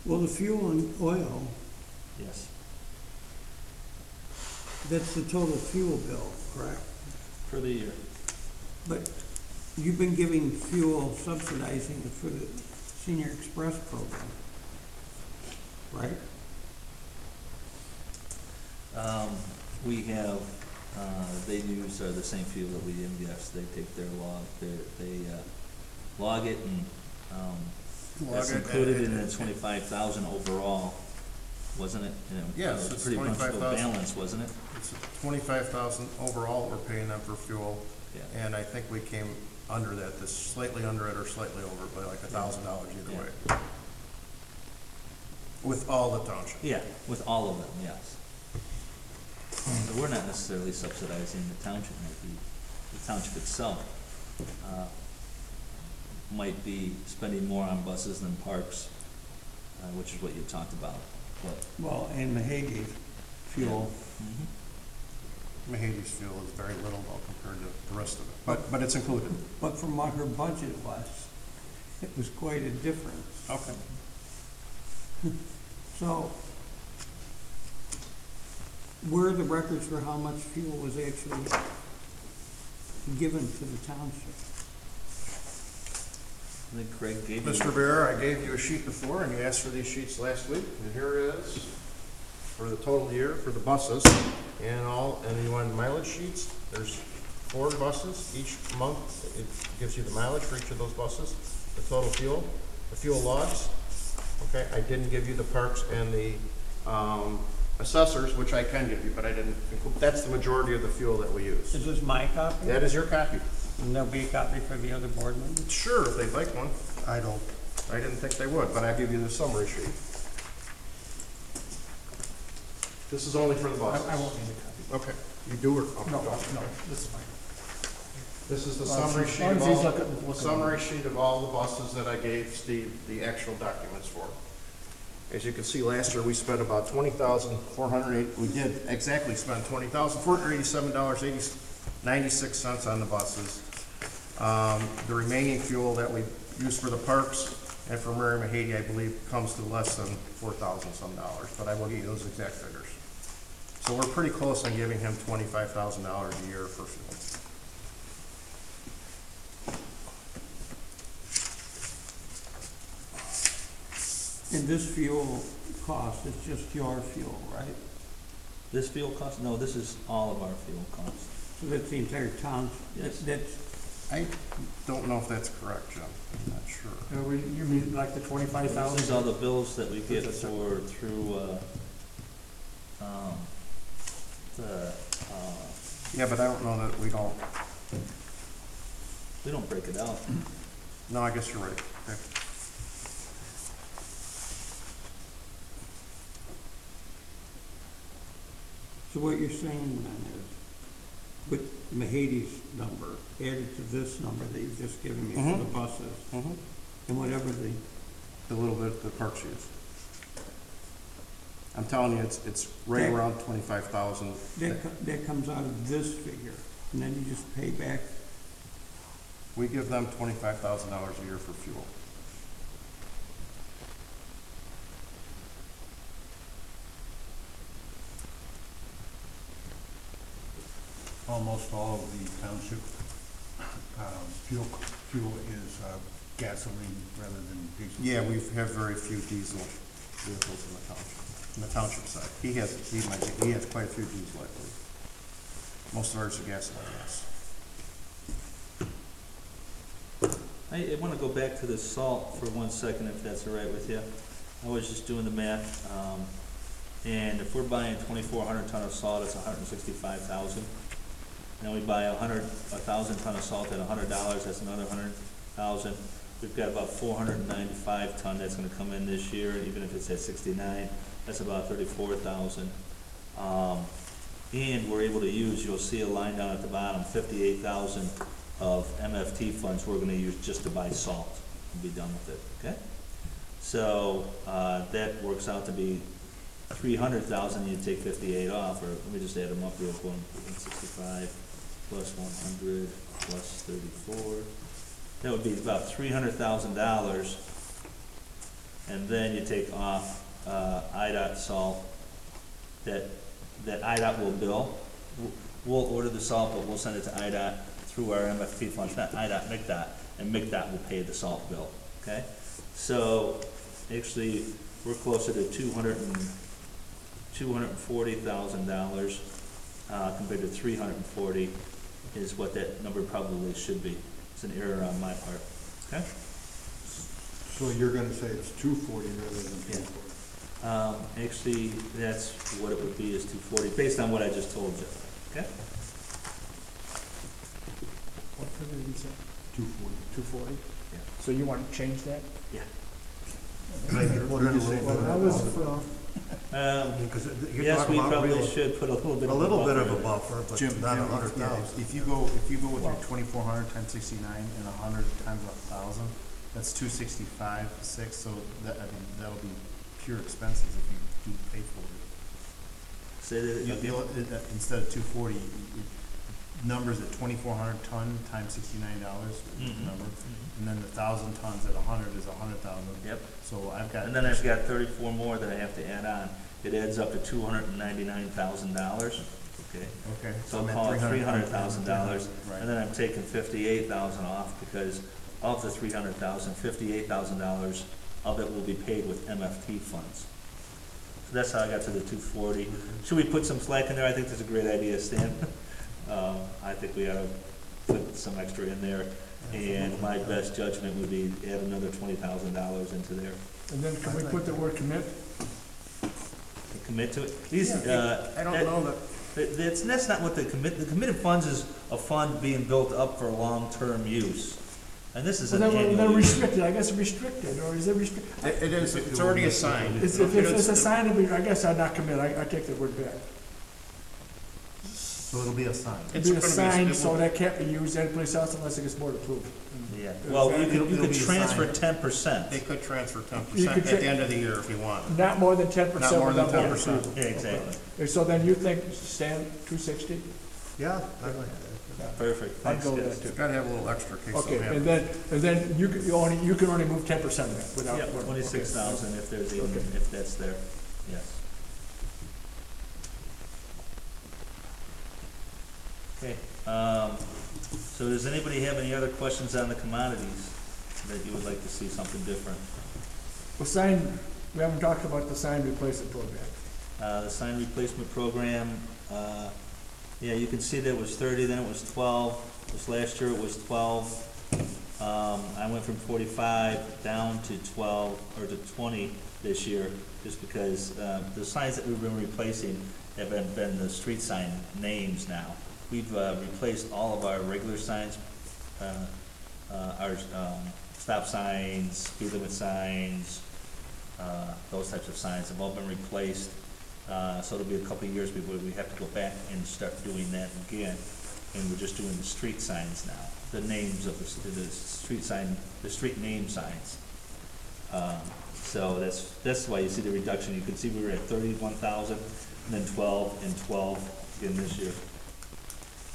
Well, the fuel and oil, Yes. that's the total fuel bill, correct? For the year. But you've been giving fuel subsidizing it for the Senior Express program, right? We have, they use the same fuel that we do, yes. They take their log, they log it, and that's included in the 25,000 overall, wasn't it? Yes, It was it's pretty much 25,000. balanced, wasn't it? It's 25,000 overall we're paying them for fuel. Yeah. And I think we came under that, this slightly under it or slightly over by like $1,000 either Yeah. way. With all the townships. Yeah, with all of them, yes. So we're not necessarily subsidizing the township, the township itself might be spending more on buses than parks, which is what you talked about, but, Well, and Mahé gave fuel. Mahadi's fuel is very little though compared to the rest of it, but it's included. But from what her budget was, it was quite a difference. Okay. So, where are the records for how much fuel was actually given to the township? I think Craig gave you. Mr. Bear, I gave you a sheet before, and you asked for these sheets last week, and here it is for the total year for the buses and you want mileage sheets. There's 4 buses each month. It gives you the mileage for each of those buses, the total fuel, the fuel logs. Okay, I didn't give you the parks and the assessors, which I can give you, but I didn't include. That's the majority of the fuel that we use. Is this my copy? That is your copy. And there'll be a copy for the other board members? Sure, if they'd like one. I don't, I didn't think they would, but I give you the summary sheet. This is only for the buses. I won't need a copy. Okay, you do or? okay, No, don't. no, this is fine. This is the Well, summary as sheet long of as he's all, looking- summary sheet of all the buses that I gave Steve the actual documents for. As you can see, last year we spent about $20,408. We did exactly spend $20,487.96 on the buses. The remaining fuel that we use for the parks and for Mary Mahady, I believe, comes to less than $4,000 some dollars, but I will give you those exact figures. So we're pretty close on giving him $25,000 a year for fuel. And this fuel cost is just your fuel, right? This fuel cost? No, this is all of our fuel costs. So that's the entire town, Yes. that's, I don't know if that's correct, Jim. I'm not sure. You mean like the 25,000? This is all the bills that we get for, through, Yeah, but I don't know that we don't break it out. no, I guess you're right. Okay. so what you're saying then is, with Mahadi's number added to this number that you've just given me for the buses, and whatever the, The little bit the parks use. I'm telling you, it's right Okay. around 25,000. that comes out of this figure, and then you just pay back. We give them $25,000 a year for fuel. Almost all of the township fuel is gasoline rather than diesel. Yeah, we have very few diesel vehicles in the township side. He has quite a few diesel, I believe. Most of ours are gasoline, yes. I want to go back to the salt for 1 second, if that's all right with you. I was just doing the math, and if we're buying 2,400 ton of salt, it's 165,000. And we buy 1,000 ton of salt at $100, that's another 100,000. We've got about 495 ton that's going to come in this year, even if it's at 69, that's about 34,000. And we're able to use, you'll see a line down at the bottom, 58,000 of MFT funds we're going to use just to buy salt and be done with it, okay? So that works out to be 300,000, you take 58 off, or let me just add them up real quick. 165 plus 100 plus 34. That would be about $300,000. And then you take off IDOT salt that IDOT will bill. We'll order the salt, but we'll send it to IDOT through our MFT funds, not IDOT, MCDOT, and MCDOT will pay the salt bill, okay? So actually, we're closer to $240,000 compared to 340 is what that number probably should be. It's an error on my part, okay? So you're gonna say it's 240 rather than 240? Actually, that's what it would be, is 240, based on what I just told you, okay? What figure did you say? 240. 240? Yeah. So you want to change that? Yeah. Maybe put in a little bit Well, that of was, buffer. Because you're Yes, talking we about probably real, should put a little bit a of a little bit of buffer a in. buffer, but Jim, not Jim, 100,000. if you go with your 2,400 times 69 and 100 times 1,000, that's 265.6. So that, I mean, that'll be pure expenses if you do pay for it. Say that Instead of 240, numbers at 2,400 ton times $69, Mhm. number, Mhm. and then the 1,000 tons at 100 is 100,000. Yep. So I've got. And then I've got 34 more that I have to add on. It adds up to $299,000, okay? Okay. So I'm I'll at call it $300,000, Right. and then I'm taking 58,000 off, because of the 300,000, $58,000 of it will be paid with MFT funds. So that's how I got to the 240. Should we put some slack in there? I think that's a great idea, Stan. I think we ought to put some extra in there, and my best judgment would be add another $20,000 into there. And then can we put the word commit? To commit to it. These, I don't know that, that's not what the committed funds is, a fund being built up for long-term use. And this is Well, an then annual use. restricted, I guess restricted, or is it restricted? it is, it's already assigned. If it's assigned to me, I guess I'd not commit, I take the word back. So it'll be a sign. It'd It's be gonna be- assigned, it so will- that can't be used anyplace else unless it gets board approved. Yeah, well, you It'll could be transfer assigned. 10%. They could transfer 10% You could at the end of the year if you want. Not more than 10% Not more than without board 10%. approval. Yeah, exactly. Okay. So then you think, Stan, 260? Yeah, I like that. Perfect. I'd Thanks, go with guys. that too. It's gotta have a little extra case Okay, of and then you can only move 10% of that without. Yeah, board- 26,000 if there's even, Okay. if that's there, yes. Okay, so does anybody have any other questions on the commodities that you would like to see something different? Well, sign, we haven't talked about the sign replacement program. The sign replacement program, yeah, you can see that it was 30, then it was 12. This last year it was 12. I went from 45 down to 12, or to 20 this year, just because the signs that we've been replacing have been the street sign names now. We've replaced all of our regular signs, our stop signs, speed limit signs, those types of signs have all been replaced. So it'll be a couple of years before we have to go back and start doing that again. And we're just doing the street signs now, the names of the street sign, the street name signs. So that's why you see the reduction. You can see we were at 31,000, and then 12 and 12 again this year.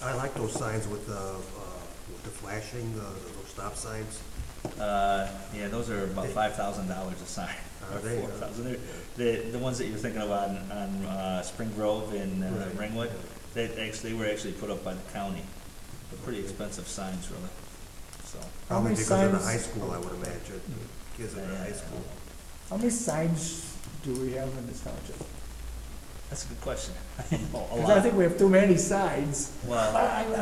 I like those signs with the flashing, those stop signs. Yeah, those are about $5,000 a sign, or Are they? 4,000. The ones that you're thinking of on Spring Grove and Right. Ringwood, they were actually put up by the county. They're pretty expensive signs, really. So, Probably many because of the signs- high school, I would imagine. Kids in high school. How many signs do we have in this township? that's a good question. A Because lot. I think we have too many signs. Well,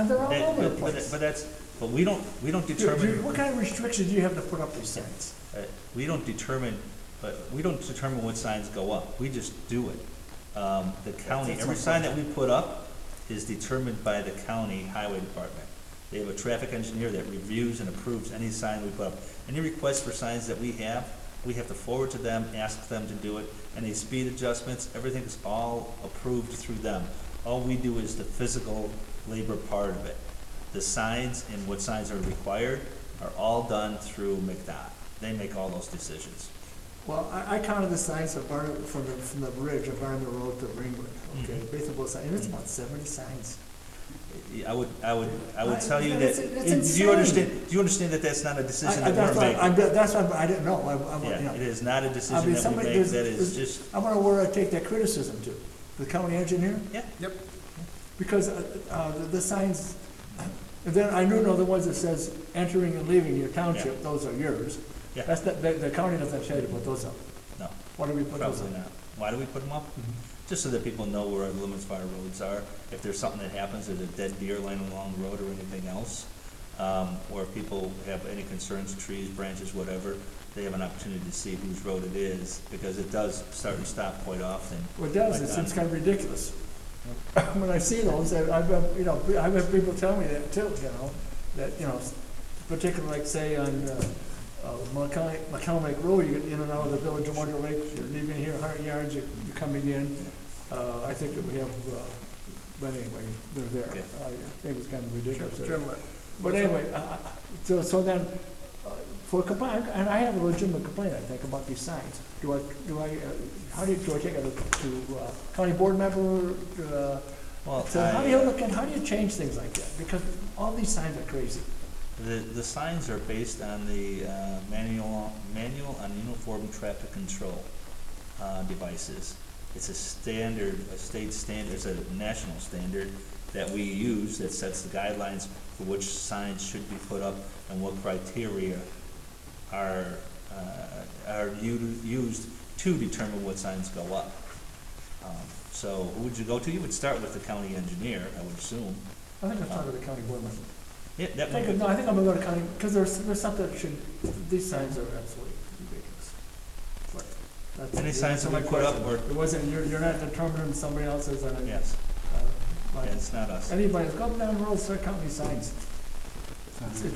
They're all over the but place. but we don't determine. What kind of restrictions do you have to put up these signs? We don't determine what signs go up, we just do it. The county, That's every my sign that we put up is determined by the county highway department. They have a traffic engineer that reviews and approves any sign we put up. Any requests for signs that we have to forward to them, ask them to do it. Any speed adjustments, everything is all approved through them. All we do is the physical labor part of it. The signs and what signs are required are all done through McDOT. They make all those decisions. Well, I counted the signs from the bridge of Barnum Road to Ringwood, okay, Mhm. based on both sides, and it's about 70 signs. I would tell you that, That's do you understand that that's not a decision that we're making? That's why I didn't know, you Yeah, know. it is not a I decision mean, that we somebody, make, that is just, I wonder where I take that criticism to, the county engineer? yeah. Yep. Because the signs, and then I do know the ones that says entering and leaving your township, those are yours. Yeah. That's, the county doesn't tell you to put those up. No, Why do we put those probably up? not. Why do we put them up? Just so that people know where our limits of our roads are. If there's something that happens, there's a dead deer laying along the road or anything else, or if people have any concerns, trees, branches, whatever, they have an opportunity to see whose road it is, because it does start and stop quite often. Well, it does, Like it seems on- kind of ridiculous. When I see those, I've had people tell me that too, that, particularly like say on, McCormick Road, you get in and out of the village of Wonder Lake, you're leaving here 100 yards, you're coming in. I think that we have, but anyway, they're there. Okay. I think it's kind of ridiculous. Jim, But anyway, so then, for a complaint, and I have a legitimate complaint, I think, about these signs. Do I, how do I take it to county board member, Well, so how do you look at, how do you change things like that? Because all these signs are crazy. the signs are based on the manual on uniform traffic control devices. It's a standard, a state standard, it's a national standard that we use that sets the guidelines for which signs should be put up and what criteria are used to determine what signs go up. So who would you go to? You would start with the county engineer, I would assume. I think I'll talk to the county board member. Yeah, that I might think, be. no, I think I'm gonna go to county, because there's something that should, these signs are absolutely ridiculous. But that's Any the signs answer that to we my put up question. or- It wasn't, you're not determining somebody else's, and Yes, like, yeah, it's not us. anybody, go up and down the road, start counting these signs. It's, you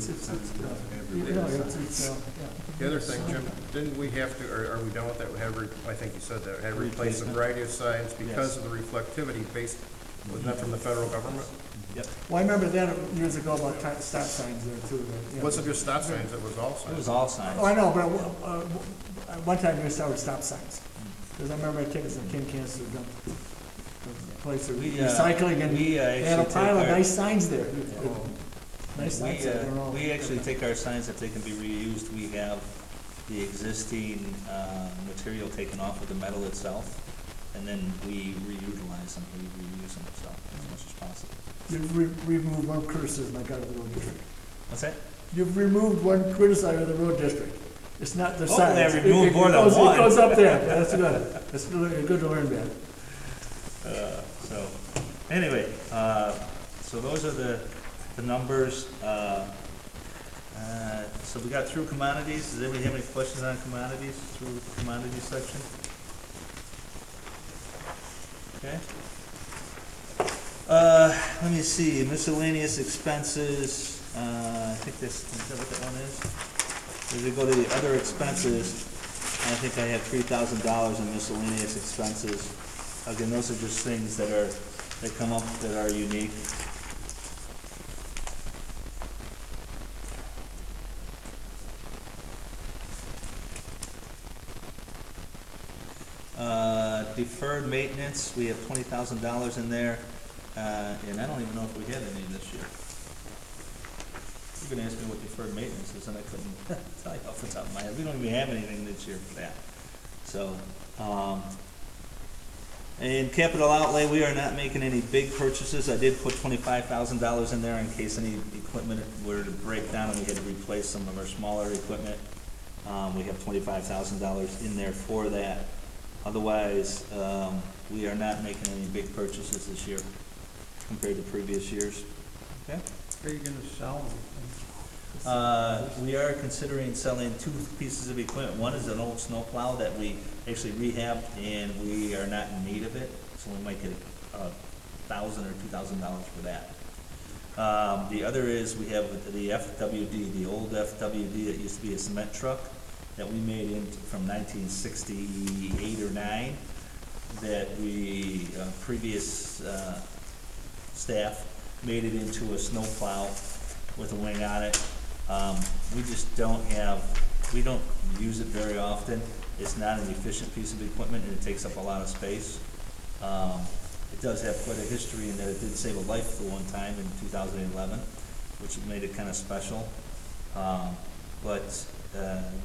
know, it's, yeah. The other thing, Jim, didn't we have to, or are we done with that? We had, I think you said that, had to replace a variety of signs because of the reflectivity based, wasn't that from the federal government? Yep, Well, I remember that years ago about stop signs there too. It wasn't just stop signs, it was all it signs. was all signs. Oh, I know, but, one time we started with stop signs. Because I remember taking some tin cans to the dump, the place of We, recycling, and we they had a actually pile of take our- nice signs there. Nice We, signs that were all. we actually take our signs, if they can be reused, we have the existing, material taken off of the metal itself, and then we reutilize them, we reuse them, so, as much as possible. You've removed one criticism I got of the road district. What's that? You've removed one criticism of the road district. It's not the Hopefully I signs. removed more than It one. goes up there, that's good. That's good to learn that. So, anyway, so those are the numbers. So we got through commodities. Does anybody have any questions on commodities, through the commodities section? Okay. Let me see, miscellaneous expenses, I think this, is that what that one is? As we go to the other expenses, I think I have $3,000 in miscellaneous expenses. Again, those are just things that come up that are unique. Deferred maintenance, we have $20,000 in there, and I don't even know if we had any this year. You're gonna ask me what deferred maintenance is, and I couldn't tell you off the top of my head. We don't even have anything this year for that. So, in capital outlay, we are not making any big purchases. I did put $25,000 in there in case any equipment were to break down and we had to replace some of our smaller equipment. We have $25,000 in there for that. Otherwise, we are not making any big purchases this year compared to previous years. Okay? Are you gonna sell them? We are considering selling two pieces of equipment. One is an old snowplow that we actually rehabbed, and we are not in need of it, so we might get $1,000 or $2,000 for that. The other is we have the FWD, the old FWD that used to be a cement truck that we made in from 1968 or 9, that we, previous staff made it into a snowplow with a wing on it. We just don't we don't use it very often. It's not an efficient piece of equipment, and it takes up a lot of space. It does have quite a history in that it did save a life for one time in 2011, which made it kind of special. But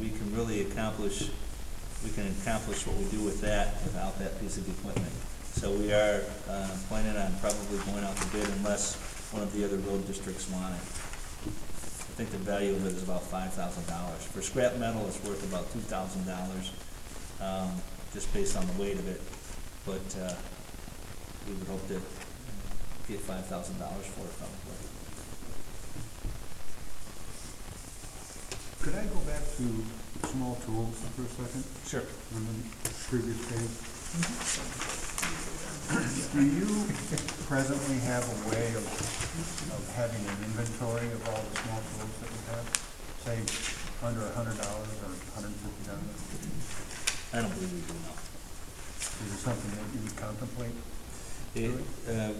we can really accomplish what we do with that without that piece of equipment. So we are planning on probably going out to bid unless one of the other road districts want it. I think the value of it is about $5,000. For scrap metal, it's worth about $2,000, just based on the weight of it. But we would hope to get $5,000 for it probably. Could I go back to small tools for a second? Sure. On the previous page? Do you presently have a way of having an inventory of all the small tools that we have? Say, under $100 or $150? I don't believe we do now. Is it something that you would contemplate?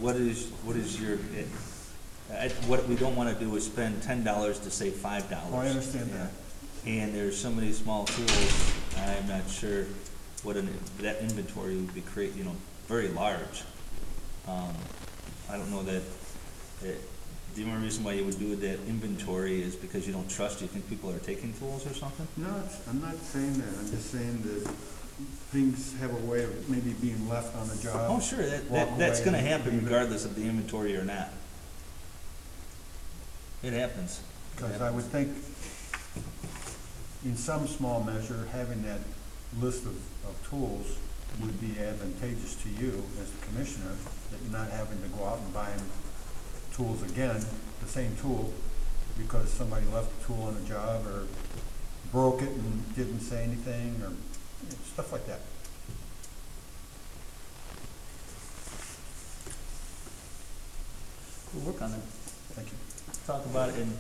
What is your, what we don't want to do is spend $10 to save $5. Oh, I understand Yeah. that. and there's so many small tools, I'm not sure what that inventory would be very large. I don't know that, the only reason why you would do that inventory is because you don't trust, you think people are taking tools or something? No, I'm not saying that, I'm just saying that things have a way of maybe being left on the job. Oh, sure, walk that's away gonna and happen leave it. regardless of the inventory or not. It happens. Because I would think, in some small measure, having that list of tools would be advantageous to you as the commissioner, that you're not having to go out and buy tools again, the same tool, because somebody left a tool on a job or broke it and didn't say anything, or stuff like that. We'll work on it. Thank you. Talk about it and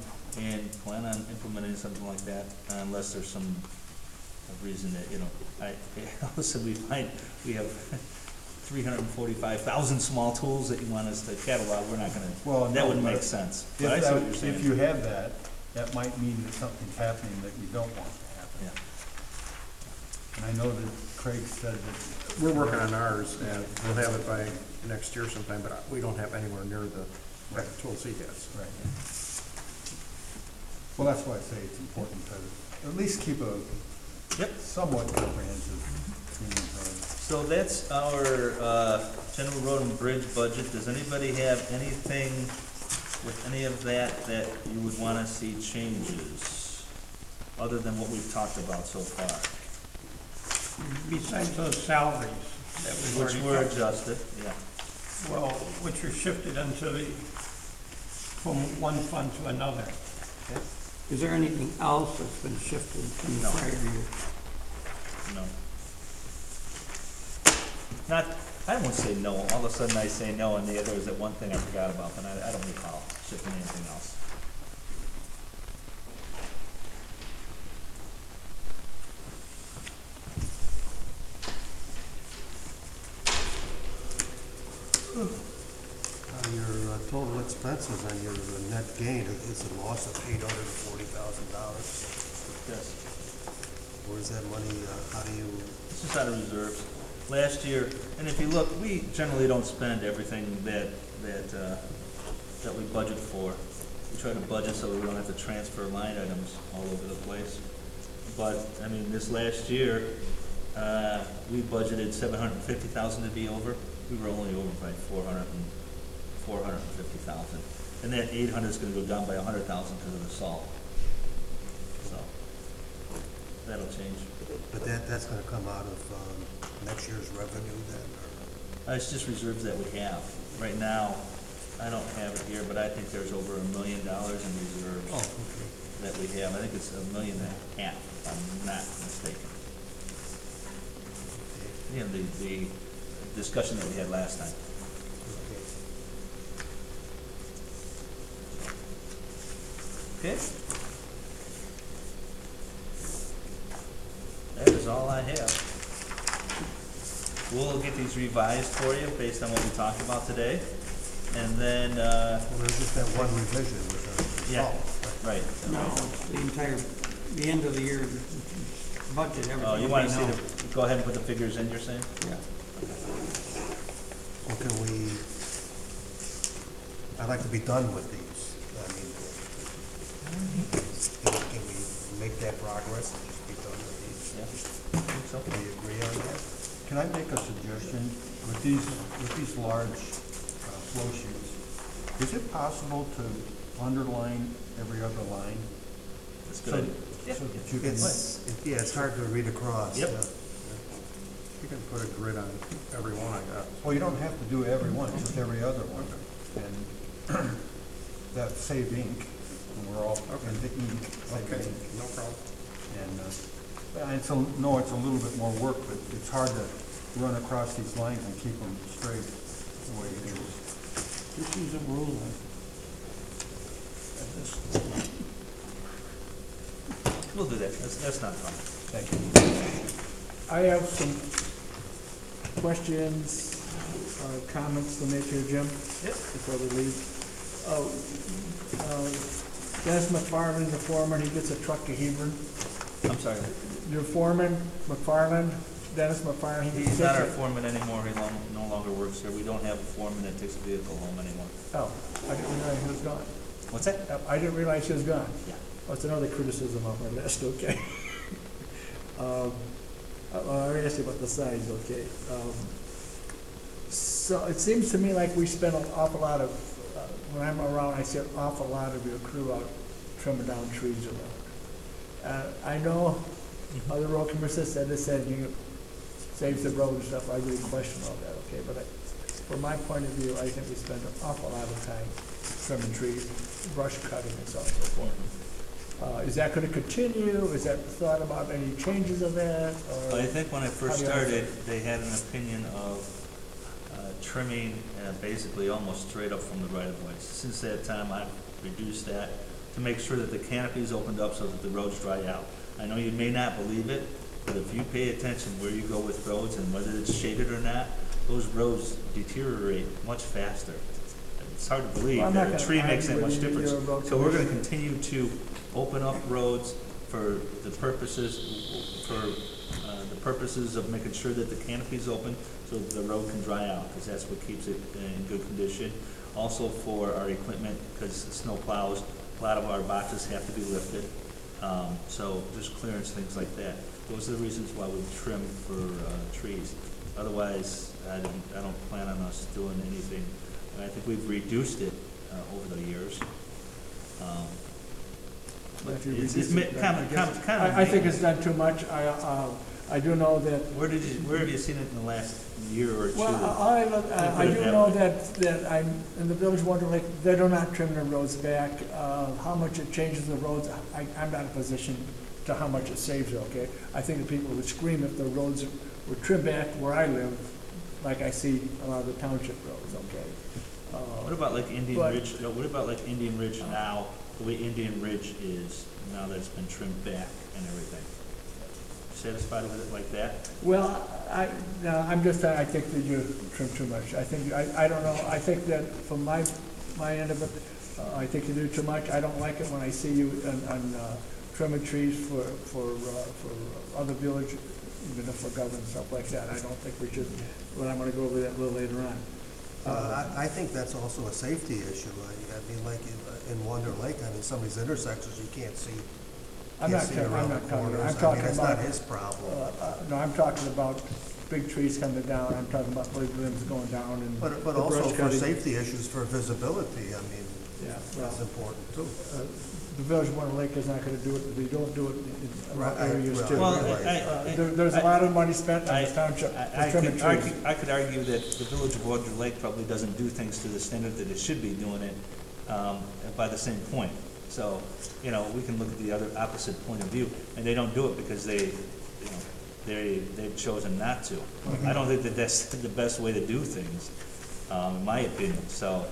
plan on implementing something like that, unless there's some reason that, also we find we have 345,000 small tools that you want us to catalog, we're not Well, gonna, that no, wouldn't but make sense. But I see what you're saying. If you have that, that might mean that something's happening that you don't want to happen. Yeah. And I know that Craig said that. We're working on ours, and we'll have it by next year sometime, but we don't have anywhere near the tools he has. Right. Well, that's why I say it's important to at least keep a somewhat comprehensive inventory. So that's our general road and bridge budget. Does anybody have anything with any of that you would want to see changes, other than what we've talked about so far? Besides those salaries that we've Which already were talked adjusted, yeah. Well, which are shifted from one fund to another. Okay. Is there anything else that's been shifted from the No. prior year? No. Not, I won't say no. All of a sudden I say no, and there was that one thing I forgot about, and I don't recall shifting anything else. Your total expenses on your net gain is a loss of $840,000. Yes. Where's that money, how do you, This is out of reserves. Last year, and if you look, we generally don't spend everything that we budget for. We try to budget so we don't have to transfer line items all over the place. But, I mean, this last year, we budgeted $750,000 to be over. We were only over by $450,000. And that 800 is gonna go down by 100,000 because of the salt. So, that'll change. but that's gonna come out of next year's revenue then, or? It's just reserves that we have. Right now, I don't have it here, but I think there's over $1 million in reserves Okay. that we have. I think it's $1.5 million, if I'm not mistaken. You know, the discussion that we had last time. Okay? That is all I have. We'll get these revised for you based on what we talked about today. And then, Well, there's just that one revision with the yeah, salt. right. No, it's the end of the year budget, everything. Oh, you will wanna be see known. go ahead and put the figures in, you're saying? Yeah. Well, I'd like to be done with these. Can we make that progress and just be done with these? Yeah, I think so. Do you agree on that? Can I make a suggestion? With these large flow sheets, is it possible to underline every other line? That's a So- good idea. Yeah. So that you can, It's hard to read across. Yep. yeah. You can put a grid on every one, I guess. well, you don't have to do every one, just every other one. And that save ink, and we're all in the ink, save Okay, ink. no problem. And it's a little bit more work, but it's hard to run across these lines and keep them straight the way it is. Just use a ruler. We'll do that. That's not fun. Thank you. I have some questions, comments to make here, Jim, Yep. before we leave. Dennis McFarland, the foreman, he gets a truck to Hebron. I'm sorry, Your foreman, McFarland, Dennis McFarland, he he's takes not our it. foreman anymore, he no longer works here, we don't have a foreman that takes a vehicle home anymore. Oh, I didn't realize he was gone. What's that? I didn't realize he was gone. Yeah. That's another criticism of my list, okay? I already asked you about the size, okay? So it seems to me like we spend an awful lot of, when I'm around, I see an awful lot of your crew out trimming down trees around. I know other road commissioners said this, said you saves the road and stuff, I really question all that, okay? But from my point of view, I think we spend an awful lot of time trimming trees, brush cutting and so on and so forth. Is that gonna continue? Is that thought about any changes of that? Or I think when I first how do you started, they had an opinion of trimming basically almost straight up from the right of way. Since that time, I've reduced that to make sure that the canopy's opened up so that the roads dry out. I know you may not believe it, but if you pay attention where you go with roads and whether it's shaded or not, those roads deteriorate much faster. It's hard to believe Well, I'm not that a gonna tree makes argue that much with you, difference. you're a road So we're gonna commissioner. continue to open up roads for the purposes of making sure that the canopy's open so that the road can dry out, because that's what keeps it in good condition. Also for our equipment, because snow plows, a lot of our boxes have to be lifted. So just clearance, things like that. Those are the reasons why we trim for trees. Otherwise, I don't plan on us doing anything. And I think we've reduced it over the years. But If you it's reduce it, then I guess- I think it's done too much. I do know that. Where have you seen it in the last year or two? Well, I do know that I'm, in the Village of Wonder Lake, they do not trim the roads back. How much it changes the roads, I'm not in a position to how much it saves, okay? I think the people would scream if the roads were trimmed back where I live, like I see a lot of the township roads, okay? What about like Indian but- Ridge, what about like Indian Ridge now, the way Indian Ridge is, now that it's been trimmed back and everything? Satisfied with it like that? Well, I'm just saying, I think that you trim too much. I think, I don't know, I think that from my end of it, I think you do too much. I don't like it when I see you on trimming trees for other village, even if for government, stuff like that. I don't think we should, but I'm gonna go over that a little later on. I think that's also a safety issue. I mean, like in Wonder Lake, I mean, some of these intersections, you can't see I'm not talking, I'm talking It's about, not his problem. no, I'm talking about big trees coming down. I'm talking about big limbs going down and But the also brush for cutting. safety issues, for visibility, I mean, Yeah, well, that's important too. the Village of Wonder Lake is not gonna do it, they don't do it in Right, other areas well, too. Well, There's a lot of money spent on the township I for trimming trees. could argue that the Village of Wonder Lake probably doesn't do things to the standard that it should be doing it, by the same point. So, you know, we can look at the other opposite point of view, and they don't do it because they've chosen not to. I don't think that that's the best way to do things, in my opinion. So,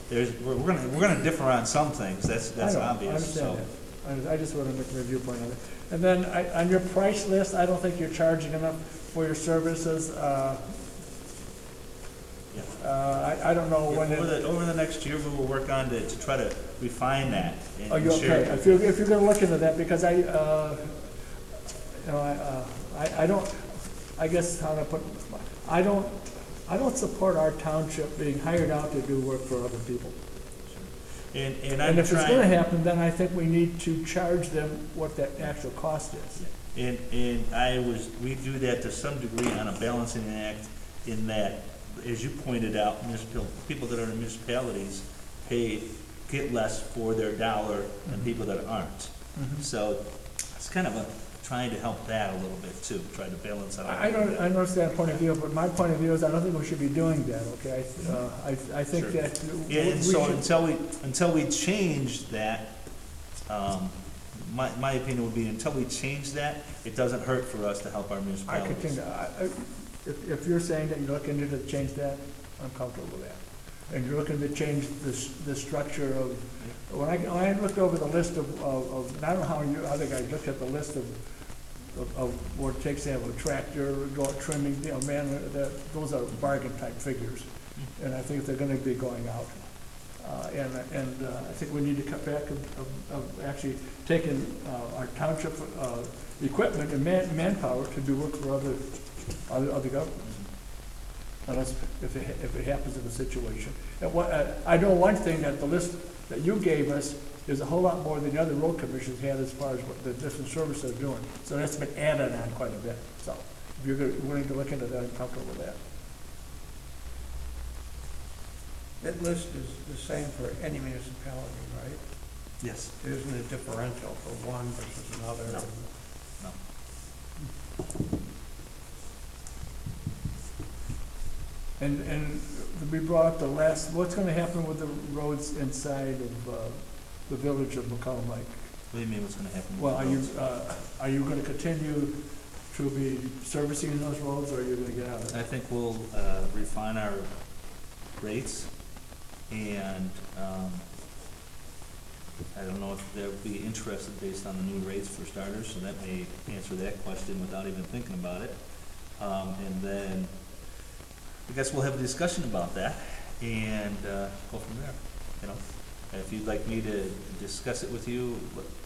we're gonna differ on some things, that's I know, obvious, I understand so. that. I just wanna make a viewpoint of it. And then, on your price list, I don't think you're charging enough for your services. I don't know when. Over the next year, we will work on to try to refine that and Are you share okay? it. If you're gonna look into that, because I don't, I guess how to put, I don't support our township being hired out to do work for other people. And And I'm if it's trying. gonna happen, then I think we need to charge them what that actual cost is. And we do that to some degree on a balancing act in that, as you pointed out, people that are in municipalities get less for their dollar than people that aren't. So it's kind of trying to help that a little bit too, try to balance out. I understand that point of view, but my point of view is I don't think we should be doing that, okay? I think Sure. that. Yeah, and we so should- until we change that, my opinion would be until we change that, it doesn't hurt for us to help our I municipalities. continue, if you're saying that you're looking to change that, I'm comfortable with that. And you're looking to change the structure of, when I looked over the list of, I don't know how you, other guys looked at the list of what it takes to have a tractor, go out trimming, you know, man, those are bargain type figures. And I think they're gonna be going out. And I think we need to cut back of actually taking our township equipment and manpower to do work for other governments. Unless, if it happens in a situation. And I know one thing, that the list that you gave us is a whole lot more than the other road commissions had as far as what the different services they're doing. So that's been added on quite a bit. So if you're willing to look into that, I'm comfortable with that. That list is the same for any municipality, right? Yes. There isn't a differential for one versus another? No. No. And we brought up what's gonna happen with the roads inside of the village of McCollum Lake? What do you mean what's gonna happen? with Well, the are you gonna continue to be servicing those roads, or are you gonna get out of it? I think we'll refine our rates, and I don't know if they'll be interested based on the new rates for starters, so that may answer that question without even thinking about it. And then I guess we'll have a discussion about that and go from there, you know. If you'd like me to discuss it with you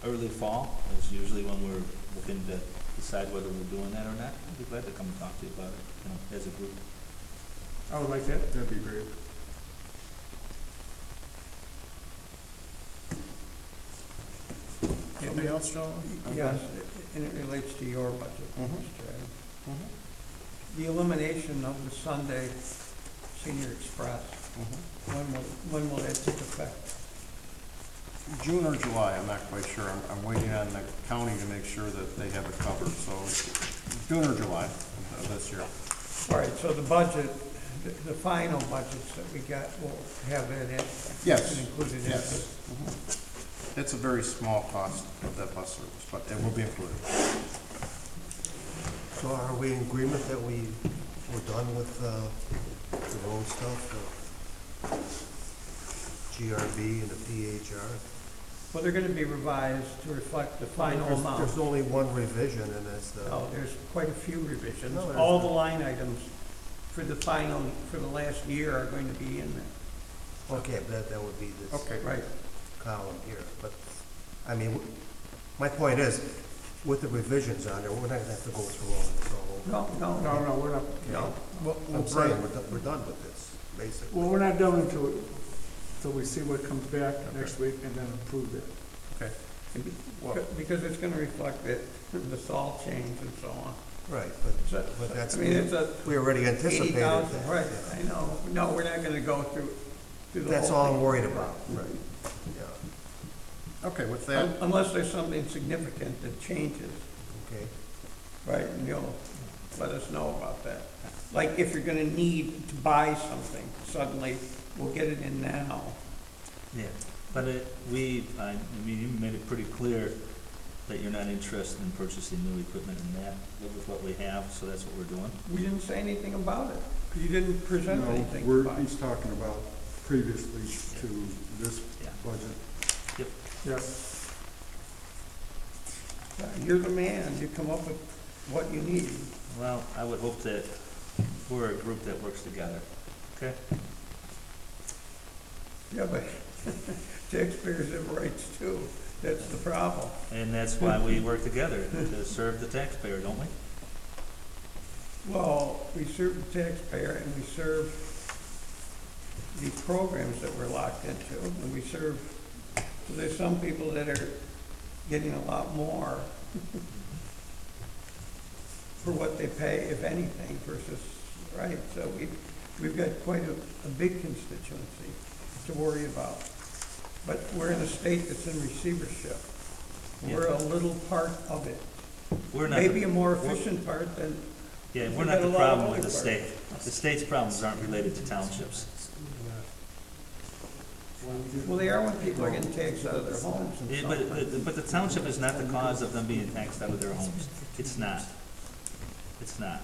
early fall, is usually when we're looking to decide whether we're doing that or not, I'd be glad to come and talk to you about it, you know, as a group. I would like that. That'd be great. Somebody else, Joe? Yes, and it relates to your budget, Mr. Ed. The elimination of the Sunday Senior Express, when will that take effect? June or July, I'm not quite sure. I'm waiting on the county to make sure that they have it covered, so June or July of this year. All right, so the budget, the final budgets that we got will have that in? Yes. Included in Yes. this? It's a very small cost of that bus service, but it will be included. So are we in agreement that we're done with the road stuff, the GRB and the PHR? Well, they're gonna be revised to reflect the final amount. There's only one revision, and that's the, Oh, there's quite a few revisions. No, there's All the not. line items for the final, for the last year are going to be in there. okay, that would be this Okay. Right. column here. But, I mean, my point is, with the revisions on there, we're not gonna have to go through all this all over. No, No, we're not. no. I'm saying, we're done with this, basically. Well, we're not done until we see what comes back next week and then approve it. Okay. Because it's gonna reflect the salt change and so on. Right, So, but that's, I mean, it's a we already anticipated 80,000, that. right, I know. No, we're not gonna go through the whole That's all I'm thing. worried about. Right. Yeah, Okay, with that, Unless there's something significant that changes, okay. right, and you'll let us know about that. Like if you're gonna need to buy something suddenly, we'll get it in now. Yeah, but I mean, you made it pretty clear that you're not interested in purchasing new equipment and that, live with what we have, so that's what we're doing. We didn't say anything about it. You didn't present No, anything about it. he's talking about previously to this Yeah. budget. Yes. You're the man, you come up with what you need. Well, I would hope that we're a group that works together, okay? Yeah, but taxpayers have rights too. That's the problem. And that's why we work together, to serve the taxpayer, don't we? Well, we serve the taxpayer and we serve the programs that we're locked into, and we serve, so there's some people that are getting a lot more for what they pay, if anything, versus, right, so we've got quite a big constituency to worry about. But we're in a state that's in receivership. We're a little part of it. We're not, Maybe a more efficient part than, yeah, we're we've not got a the lot of problem with other the state. The state's problems aren't related to townships. well, they are when people are getting taxed out of their homes and Yeah, stuff. but the township is not the cause of them being taxed out of their homes. It's not. It's not.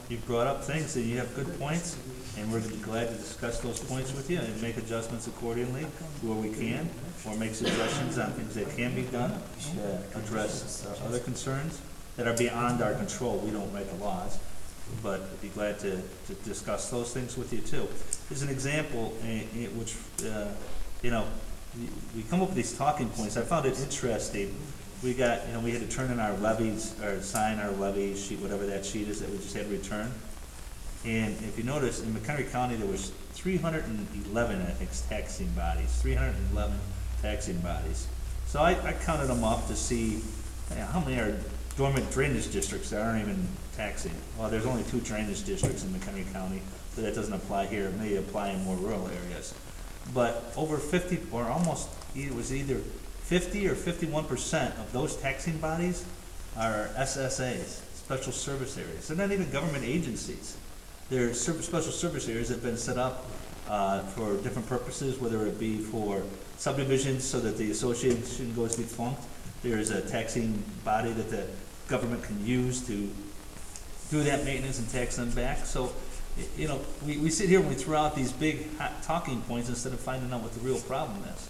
You brought up things, and you have good points, and we're glad to discuss those points with you and make adjustments accordingly where we can, or make suggestions on things that can be done to address other concerns that are beyond our control. We don't write the laws. but I'd be glad to discuss those things with you too. As an example, which, you know, we come up with these talking points. I found it interesting. We got, you know, we had to turn in our levies, or sign our levy sheet, whatever that sheet is that we just had to return. And if you notice, in McHenry County, there was 311, I think, taxing bodies, 311 taxing bodies. So I counted them up to see how many are dormant drainage districts that aren't even taxing. Well, there's only 2 drainage districts in McHenry County, so that doesn't apply here. It may apply in more rural areas. But over 50, or almost, it was either 50 or 51% of those taxing bodies are SSAs, special service areas. They're not even government agencies. They're special service areas that have been set up for different purposes, whether it be for subdivisions so that the association goes defunct. There's a taxing body that the government can use to do that maintenance and tax them back. So, you know, we sit here and we throw out these big hot talking points instead of finding out what the real problem is.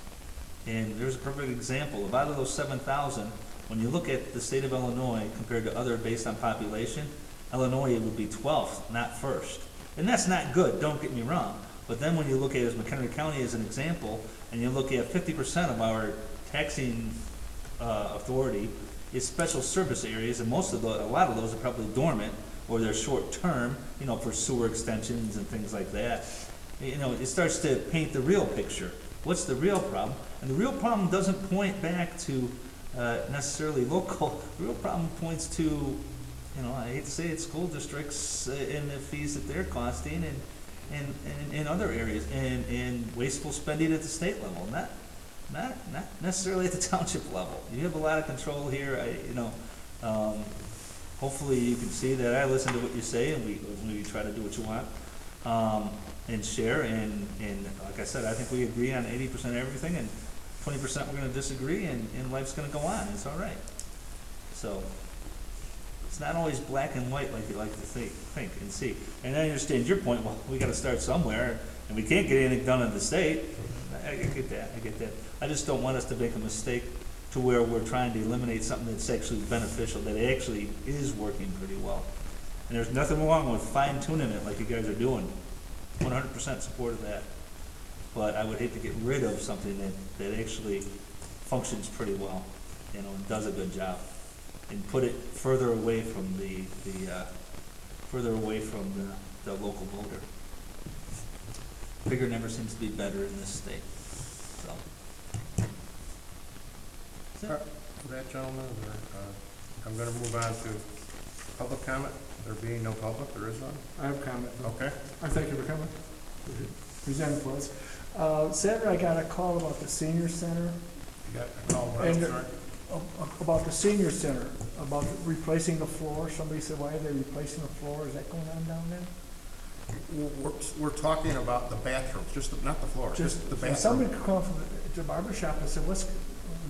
And there's a perfect example. Of out of those 7,000, when you look at the state of Illinois compared to other based on population, Illinois would be 12th, not first. And that's not good, don't get me wrong. But then when you look at it as McHenry County as an example, and you look at 50% of our taxing authority is special service areas, and a lot of those are probably dormant, or they're short term, you know, for sewer extensions and things like that. You know, it starts to paint the real picture. What's the real problem? And the real problem doesn't point back to necessarily local. The real problem points to, you know, I hate to say it, school districts and the fees that they're costing, and in other areas, and wasteful spending at the state level, not necessarily at the township level. You have a lot of control here. Hopefully you can see that I listen to what you say, and we try to do what you want, and share. And like I said, I think we agree on 80% of everything, and 20% we're going to disagree, and life's going to go on. It's all right. So it's not always black and white like you like to think and see. And I understand your point. Well, we got to start somewhere, and we can't get anything done in the state. I get that. I just don't want us to make a mistake to where we're trying to eliminate something that's actually beneficial, that actually is working pretty well. And there's nothing wrong with fine-tuning it like you guys are doing. 100% support of that. But I would hate to get rid of something that actually functions pretty well, you know, and does a good job, and put it further away from the local voter. Bigger never seems to be better in this state. So. For that gentleman, I'm gonna move on to public comment. There being no public, there is none? I have a comment. Okay. I thank you for coming. Present it for us. Saturday, I got a call about the senior center. You got a call, I'm sorry? About the senior center, about replacing the floor. Somebody said, why are they replacing the floor? Is that going on down there? We're talking about the bathrooms, not the floor, just the bathroom. Somebody called from the barber shop and said,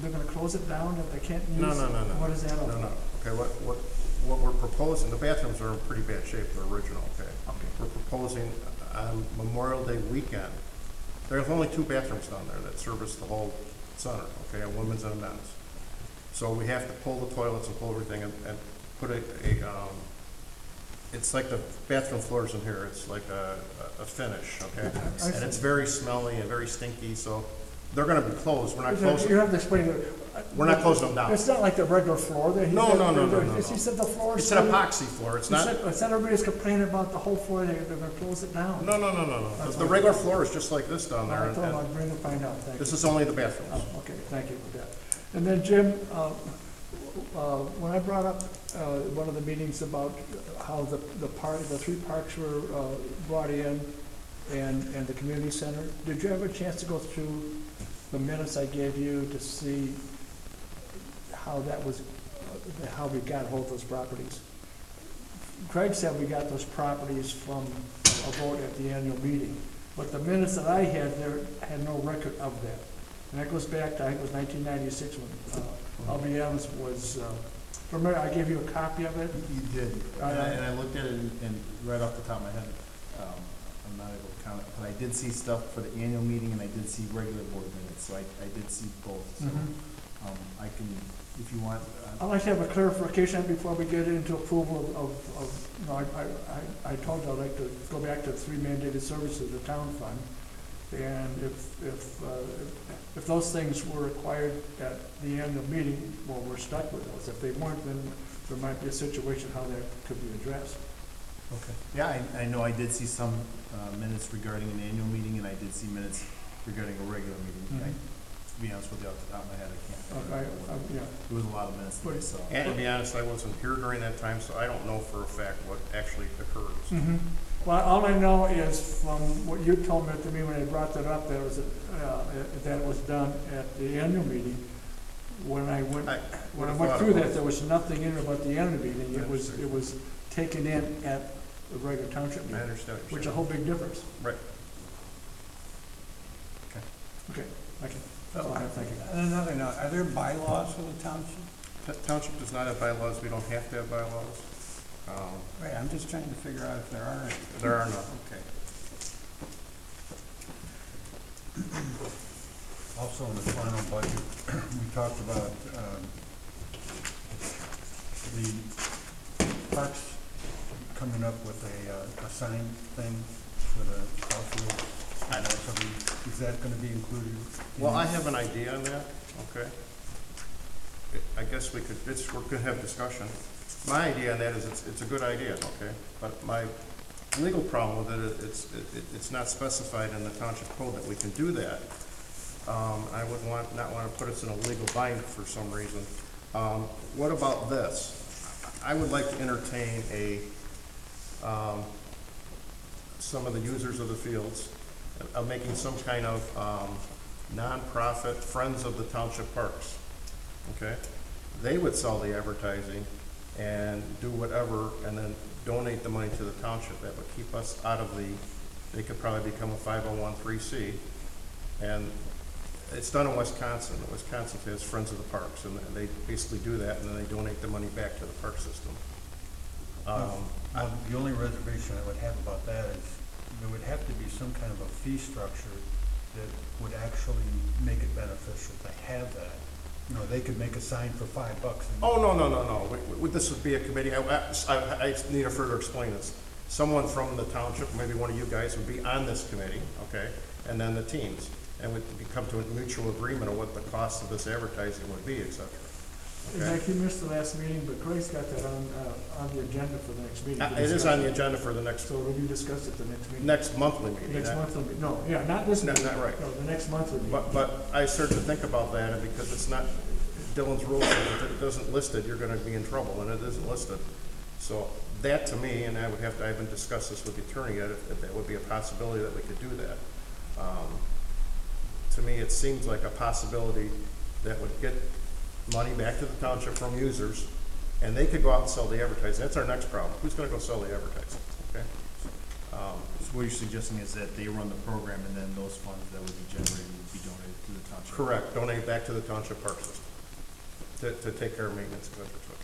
they're gonna close it down if they can't use? No. What is that all about? No. Okay, what we're proposing, the bathrooms are in pretty bad shape, the original, okay? Okay. We're proposing on Memorial Day weekend, there's only 2 bathrooms down there that service the whole center, okay, a women's and a men's. So we have to pull the toilets and pull everything and put it's like the bathroom floors in here, it's like a finish, okay? And it's very smelly and very stinky, so they're gonna be closed. We're not closing. You have to explain it. We're not closing them down. It's not like the regular floor. No. He said the floor. It's an epoxy floor, it's not. He said everybody's complaining about the whole floor, they're gonna close it down. No. The regular floor is just like this down there. I told him I'd bring it, find out, thank you. This is only the bathrooms. Oh, okay, thank you for that. And then Jim, when I brought up one of the meetings about how the 3 parks were brought in and the community center, did you have a chance to go through the minutes I gave you to see how that was, how we got hold of those properties? Craig said we got those properties from a vote at the annual meeting, but the minutes that I had there had no record of that. And that goes back to, I think it was 1996 when Albie Adams was, remember I gave you a copy of it? You did, and I looked at it, and right off the top of my head, I'm not able to comment, but I did see stuff for the annual meeting, and I did see regular board minutes, so I did see both. So, I can, if you want, I'd like to have a clarification before we get into approval you know, I told you I'd like to go back to 3 mandated services of the town fund. And if those things were required at the end of the meeting, well, we're stuck with those. If they weren't, then there might be a situation how that could be addressed. okay. Yeah, I know I did see some minutes regarding an annual meeting, and I did see minutes regarding a regular meeting. Mhm. To be honest with you, off the top of my head, I can't. Okay, yeah. There was a lot of minutes that I saw. And to be honest, I wasn't here during that time, so I don't know for a fact what actually occurred. Mhm. Well, all I know is from what you told me to me when I brought that up, that was done at the annual meeting. When I went through that, there was nothing in it about the annual meeting. It was taken in at the regular township I meeting, understand what you're which is a saying. whole big difference. Right. Okay, thank you. That's all I have, thank you. And another note, are there bylaws for the township? Township does not have bylaws, we don't have to have bylaws. Right, I'm just trying to figure out if there are any. There are none. Okay. Also, in the final budget, we talked about, the parks coming up with a sign thing for the outfield. Is that gonna be included? Well, I have an idea on that, okay? I guess we're gonna have discussion. My idea on that is it's a good idea, okay? But my legal problem with it, it's not specified in the township code that we can do that. I would not want to put us in a legal bind for some reason. What about this? I would like to entertain some of the users of the fields of making some kind of nonprofit Friends of the Township Parks, okay? They would sell the advertising and do whatever, and then donate the money to the township. That would keep us out of they could probably become a 501(c), and it's done in Wisconsin. Wisconsin has Friends of the Parks, and they basically do that, and then they donate the money back to the park system. Well, the only reservation I would have about that is there would have to be some kind of a fee structure that would actually make it beneficial to have that. You know, they could make a sign for $5. Oh, no. This would be a committee. I need to further explain this. Someone from the township, maybe one of you guys, would be on this committee, okay? And then the teams. And we'd come to a mutual agreement on what the cost of this advertising would be, et cetera. And Okay? Mike, you missed the last meeting, but Grace got that on the agenda for the next meeting. It is on the agenda for the next So will you discuss it the next meeting? monthly meeting. Next That- monthly, no, yeah, not this No, meeting. not right. No, the next monthly meeting. But I started to think about that, and because it's not, Dylan's rule says if it doesn't list it, you're gonna be in trouble, and it isn't listed. So that to me, and I haven't discussed this with the attorney yet, if that would be a possibility that we could do that. To me, it seems like a possibility that would get money back to the township from users, and they could go out and sell the advertising. That's our next problem. Who's gonna go sell the advertising, okay? So what you're suggesting is that they run the program, and then those funds that would be generated would be donated to the township? Correct, donate back to the township park system to take care of maintenance, et cetera, et cetera.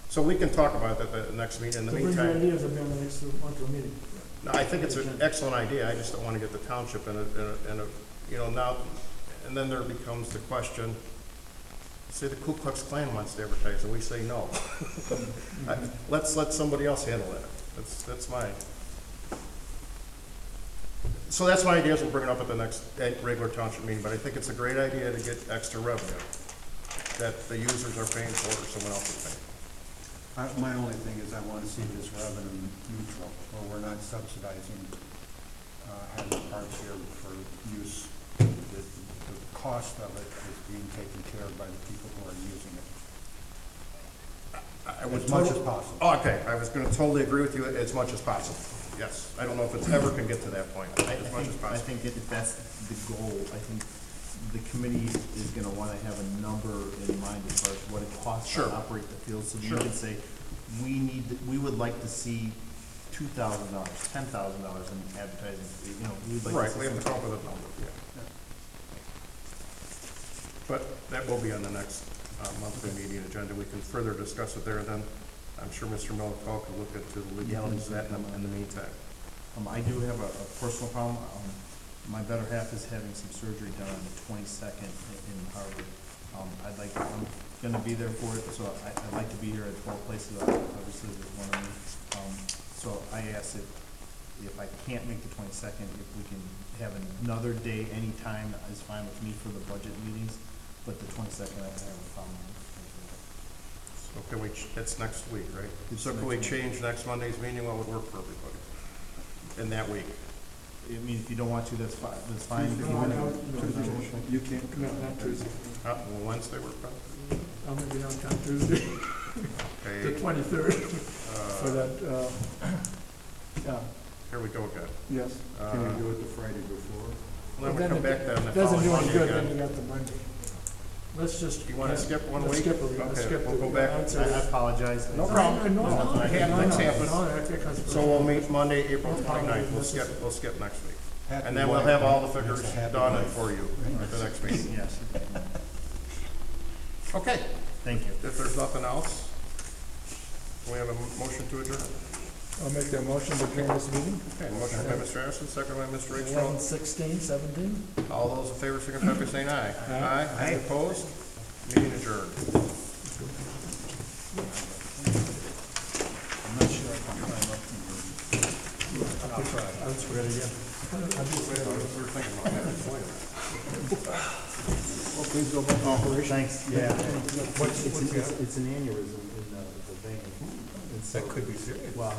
So we can talk about that at the next meeting. In the So bring your meantime, ideas up in the next monthly meeting. no, I think it's an excellent idea. I just don't want to get the township in a, you know, now, and then there becomes the question, say the Ku Klux Klan wants to advertise, and we say no. Let's let somebody else handle that. That's my, so that's my ideas. We'll bring it up at the next regular township meeting, but I think it's a great idea to get extra revenue that the users are paying for or someone else is paying. My only thing is I want to see this revenue neutral, where we're not subsidizing having parks here for use. The cost of it is being taken care of by the people who are using it. As much as possible. Oh, okay, I was gonna totally agree with you, as much as possible. Yes, I don't know if it's ever can get to that point, as much as I possible. think if that's the goal, I think the committee is gonna wanna have a number in mind as far as what it costs Sure. to operate the field. So you Sure. can say, we would like to see $2,000, $10,000 in advertising, you know, we'd like to Right, see we have to some- come up with a number, yeah. But that will be on the next monthly meeting agenda. We can further discuss it there, then I'm sure Mr. Millicall can look into the legalities of that in the meantime. I do have a personal problem. My better half is having some surgery done on the 22nd in Harvard. I'm gonna be there for it, so I'd like to be here at both places, obviously there's one of me. So I asked if I can't make the 22nd, if we can have another day, anytime is fine with me for the budget meetings, but the 22nd I have a problem with. So can we, that's next week, right? It's So can next we week. change next Monday's meeting, what would work for everybody? In that week? I mean, if you don't want to, that's fine. If you No, wanna- no, you can't, no, not Tuesday. Will Wednesday work better? I'm gonna be downtown Tuesday, the Okay, 23rd, for that, yeah, here we go again. yes. Can you do it the Friday before? Well, then we Then come it back then the Doesn't do following any Monday good, then again. you got the Monday. Let's just. You wanna skip one let's week? skip it, we're gonna Okay, skip we'll it. go back. I'd I say- apologize. No problem. No, no, No, no, things happen. no, that because. So we'll meet Monday, April No problem. 29th, we'll skip next week. Happy And then we'll wife. have all the That's figures a happy done wife. for you at the next meeting. Yes, Okay, thank you. if there's nothing else, we have a motion to adjourn. I'll make that motion to adjourn this meeting. Okay, motion by Mr. Anderson, second by Mr. 11, Rachel. 16, 17. All those in favor, signify by saying aye. Aye. Any opposed? Meeting adjourned. I'm not sure I can climb up to your. I'll try. That's great, yeah. We were thinking about that. Well, please go back to operation. Thanks, yeah. It's an aneurysm in the vein. And so- That could be serious. Well,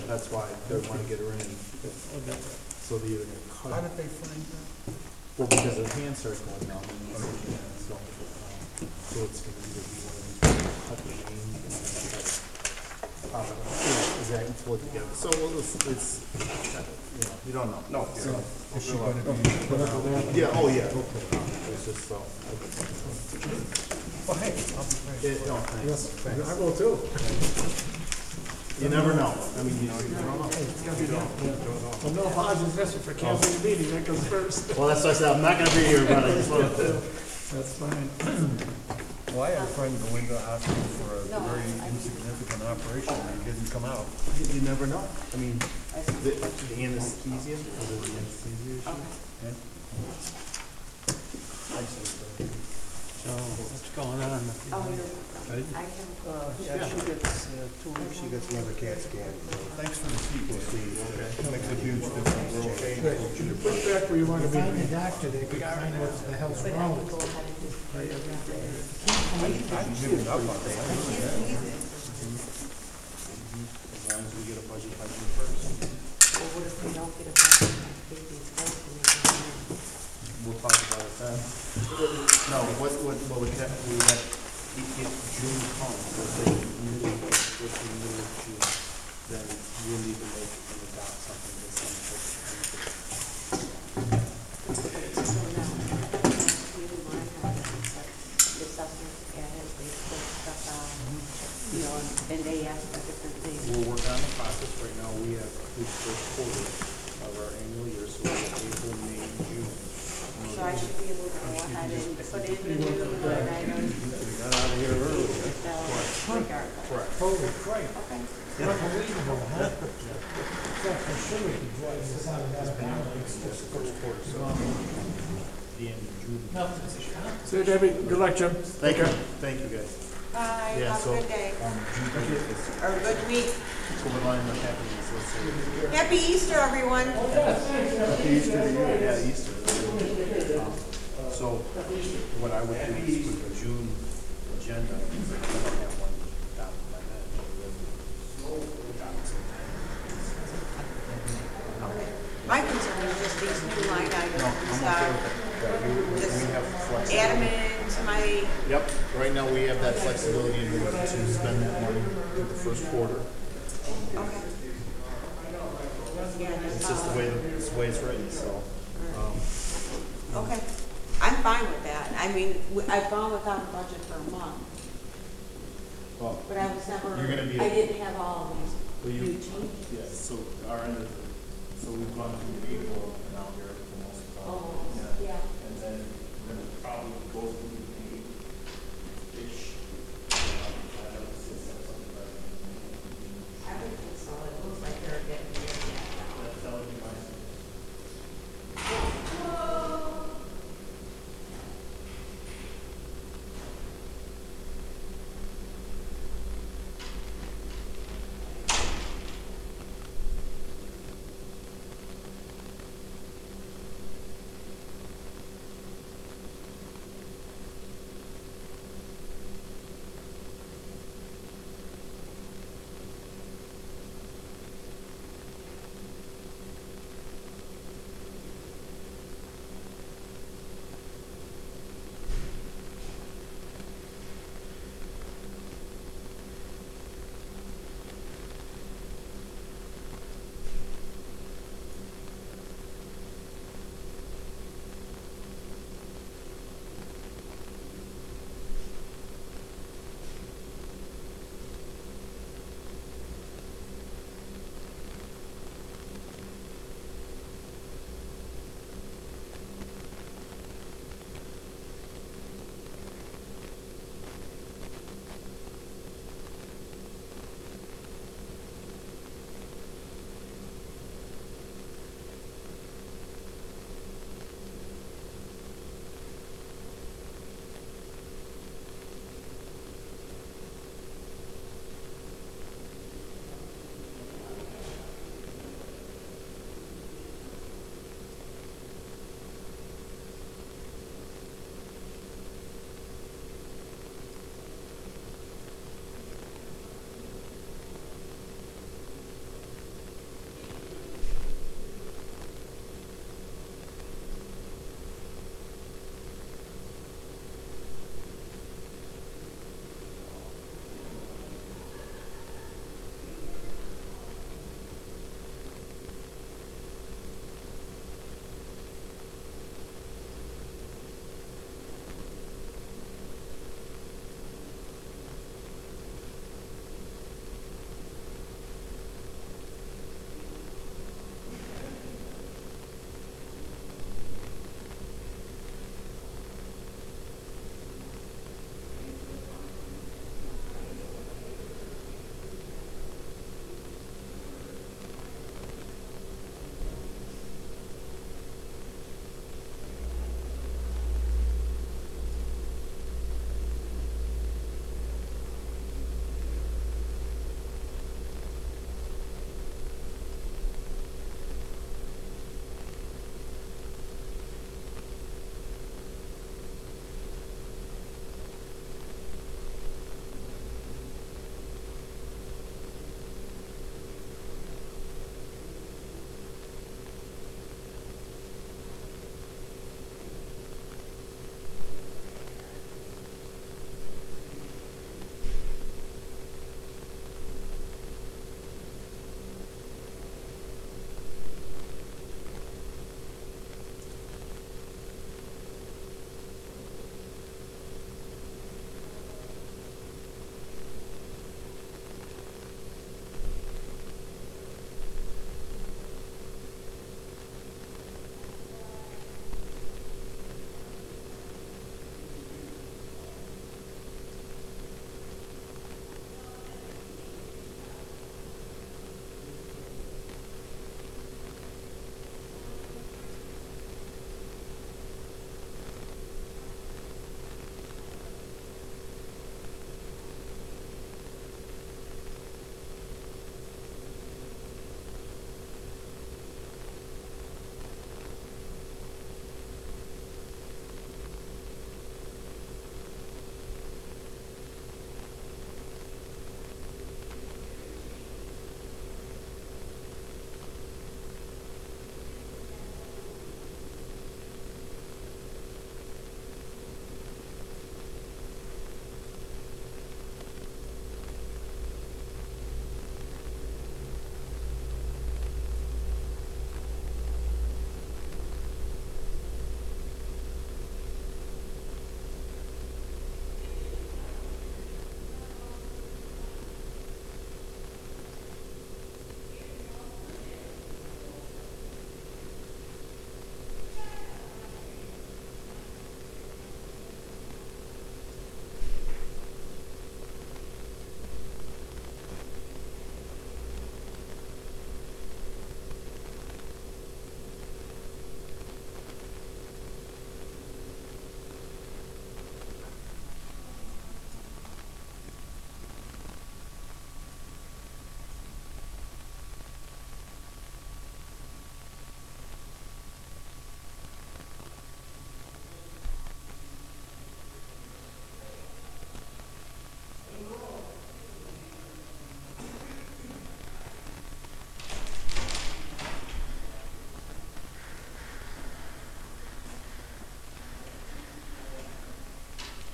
that's why they want to get her in. So they're either gonna cut. How did they find that? Well, because her hand starts going numb, and so it's gonna either be one of these, cut the vein, exactly, pull it together. So it's, you don't know. No. Is she gonna be? Yeah, oh, yeah. It's just so. Well, hey, I'll be great. No, thanks. Yes, I will too. You never know. I mean, you don't know. Well, no apologies necessary for canceling the meeting, that goes first. Well, that's why I said, I'm not gonna be here, but I just wanted to. That's fine. Well, I had a friend go into the hospital for a very insignificant operation and he didn't come out. You never know. I mean, the anesthesia, or the anesthesia issue. So what's going on? Oh, I have, Yeah, she gets, 2 weeks, she gets another CAT scan. Thanks for the people, Steve. Makes a huge difference. Good. Can you put it back where you want to be? Find a doctor that can find what the hell's but I wrong can with go it. ahead and just. I've given up on it. As long as we get a budget by June first. Well, what if we don't get a budget, like, baby's health and everything? We'll talk about it then. No, what we have, if June comes, let's say middle, what's the middle of June, then we'll need to make and adopt something that's going to So now, we do mine, have the assessment added, they put stuff out, you know, and they ask for different things. We're working on the process right now. We have the first quarter of our annual year, so we have April, May, and June. So I should be able to go ahead and put in the new line items. We got out of here early. Regardless. Correct. Holy crap. Okay. Unbelievable, huh? Yeah, for sure we could drive this out of that balance. First quarter, so the end of June. See you, Debbie. Good luck, Jim. Thank you, thank you, guys. Bye, Yeah, have so, a good day, June or a good week. so we're lining up happening, so let's say. Happy Easter, everyone. Happy Easter to you. Yeah, Easter. So what I would do is with the June agenda, is I don't have one adopted by then. My concern is just these new line items, just We have add flexibility. them into my, Yep, right now we have that flexibility in order to spend that money in the first quarter. okay. Yeah, It's that's just all. the way it's written, so. Okay, I'm fine with that. I mean, I've gone without a budget for a month, Well, but I was never, You're gonna be- I didn't have all of these Well, new you- changes. yeah, so our end of so we've gone through April, and now we're at the most. Oh, yeah. And then we're gonna probably go through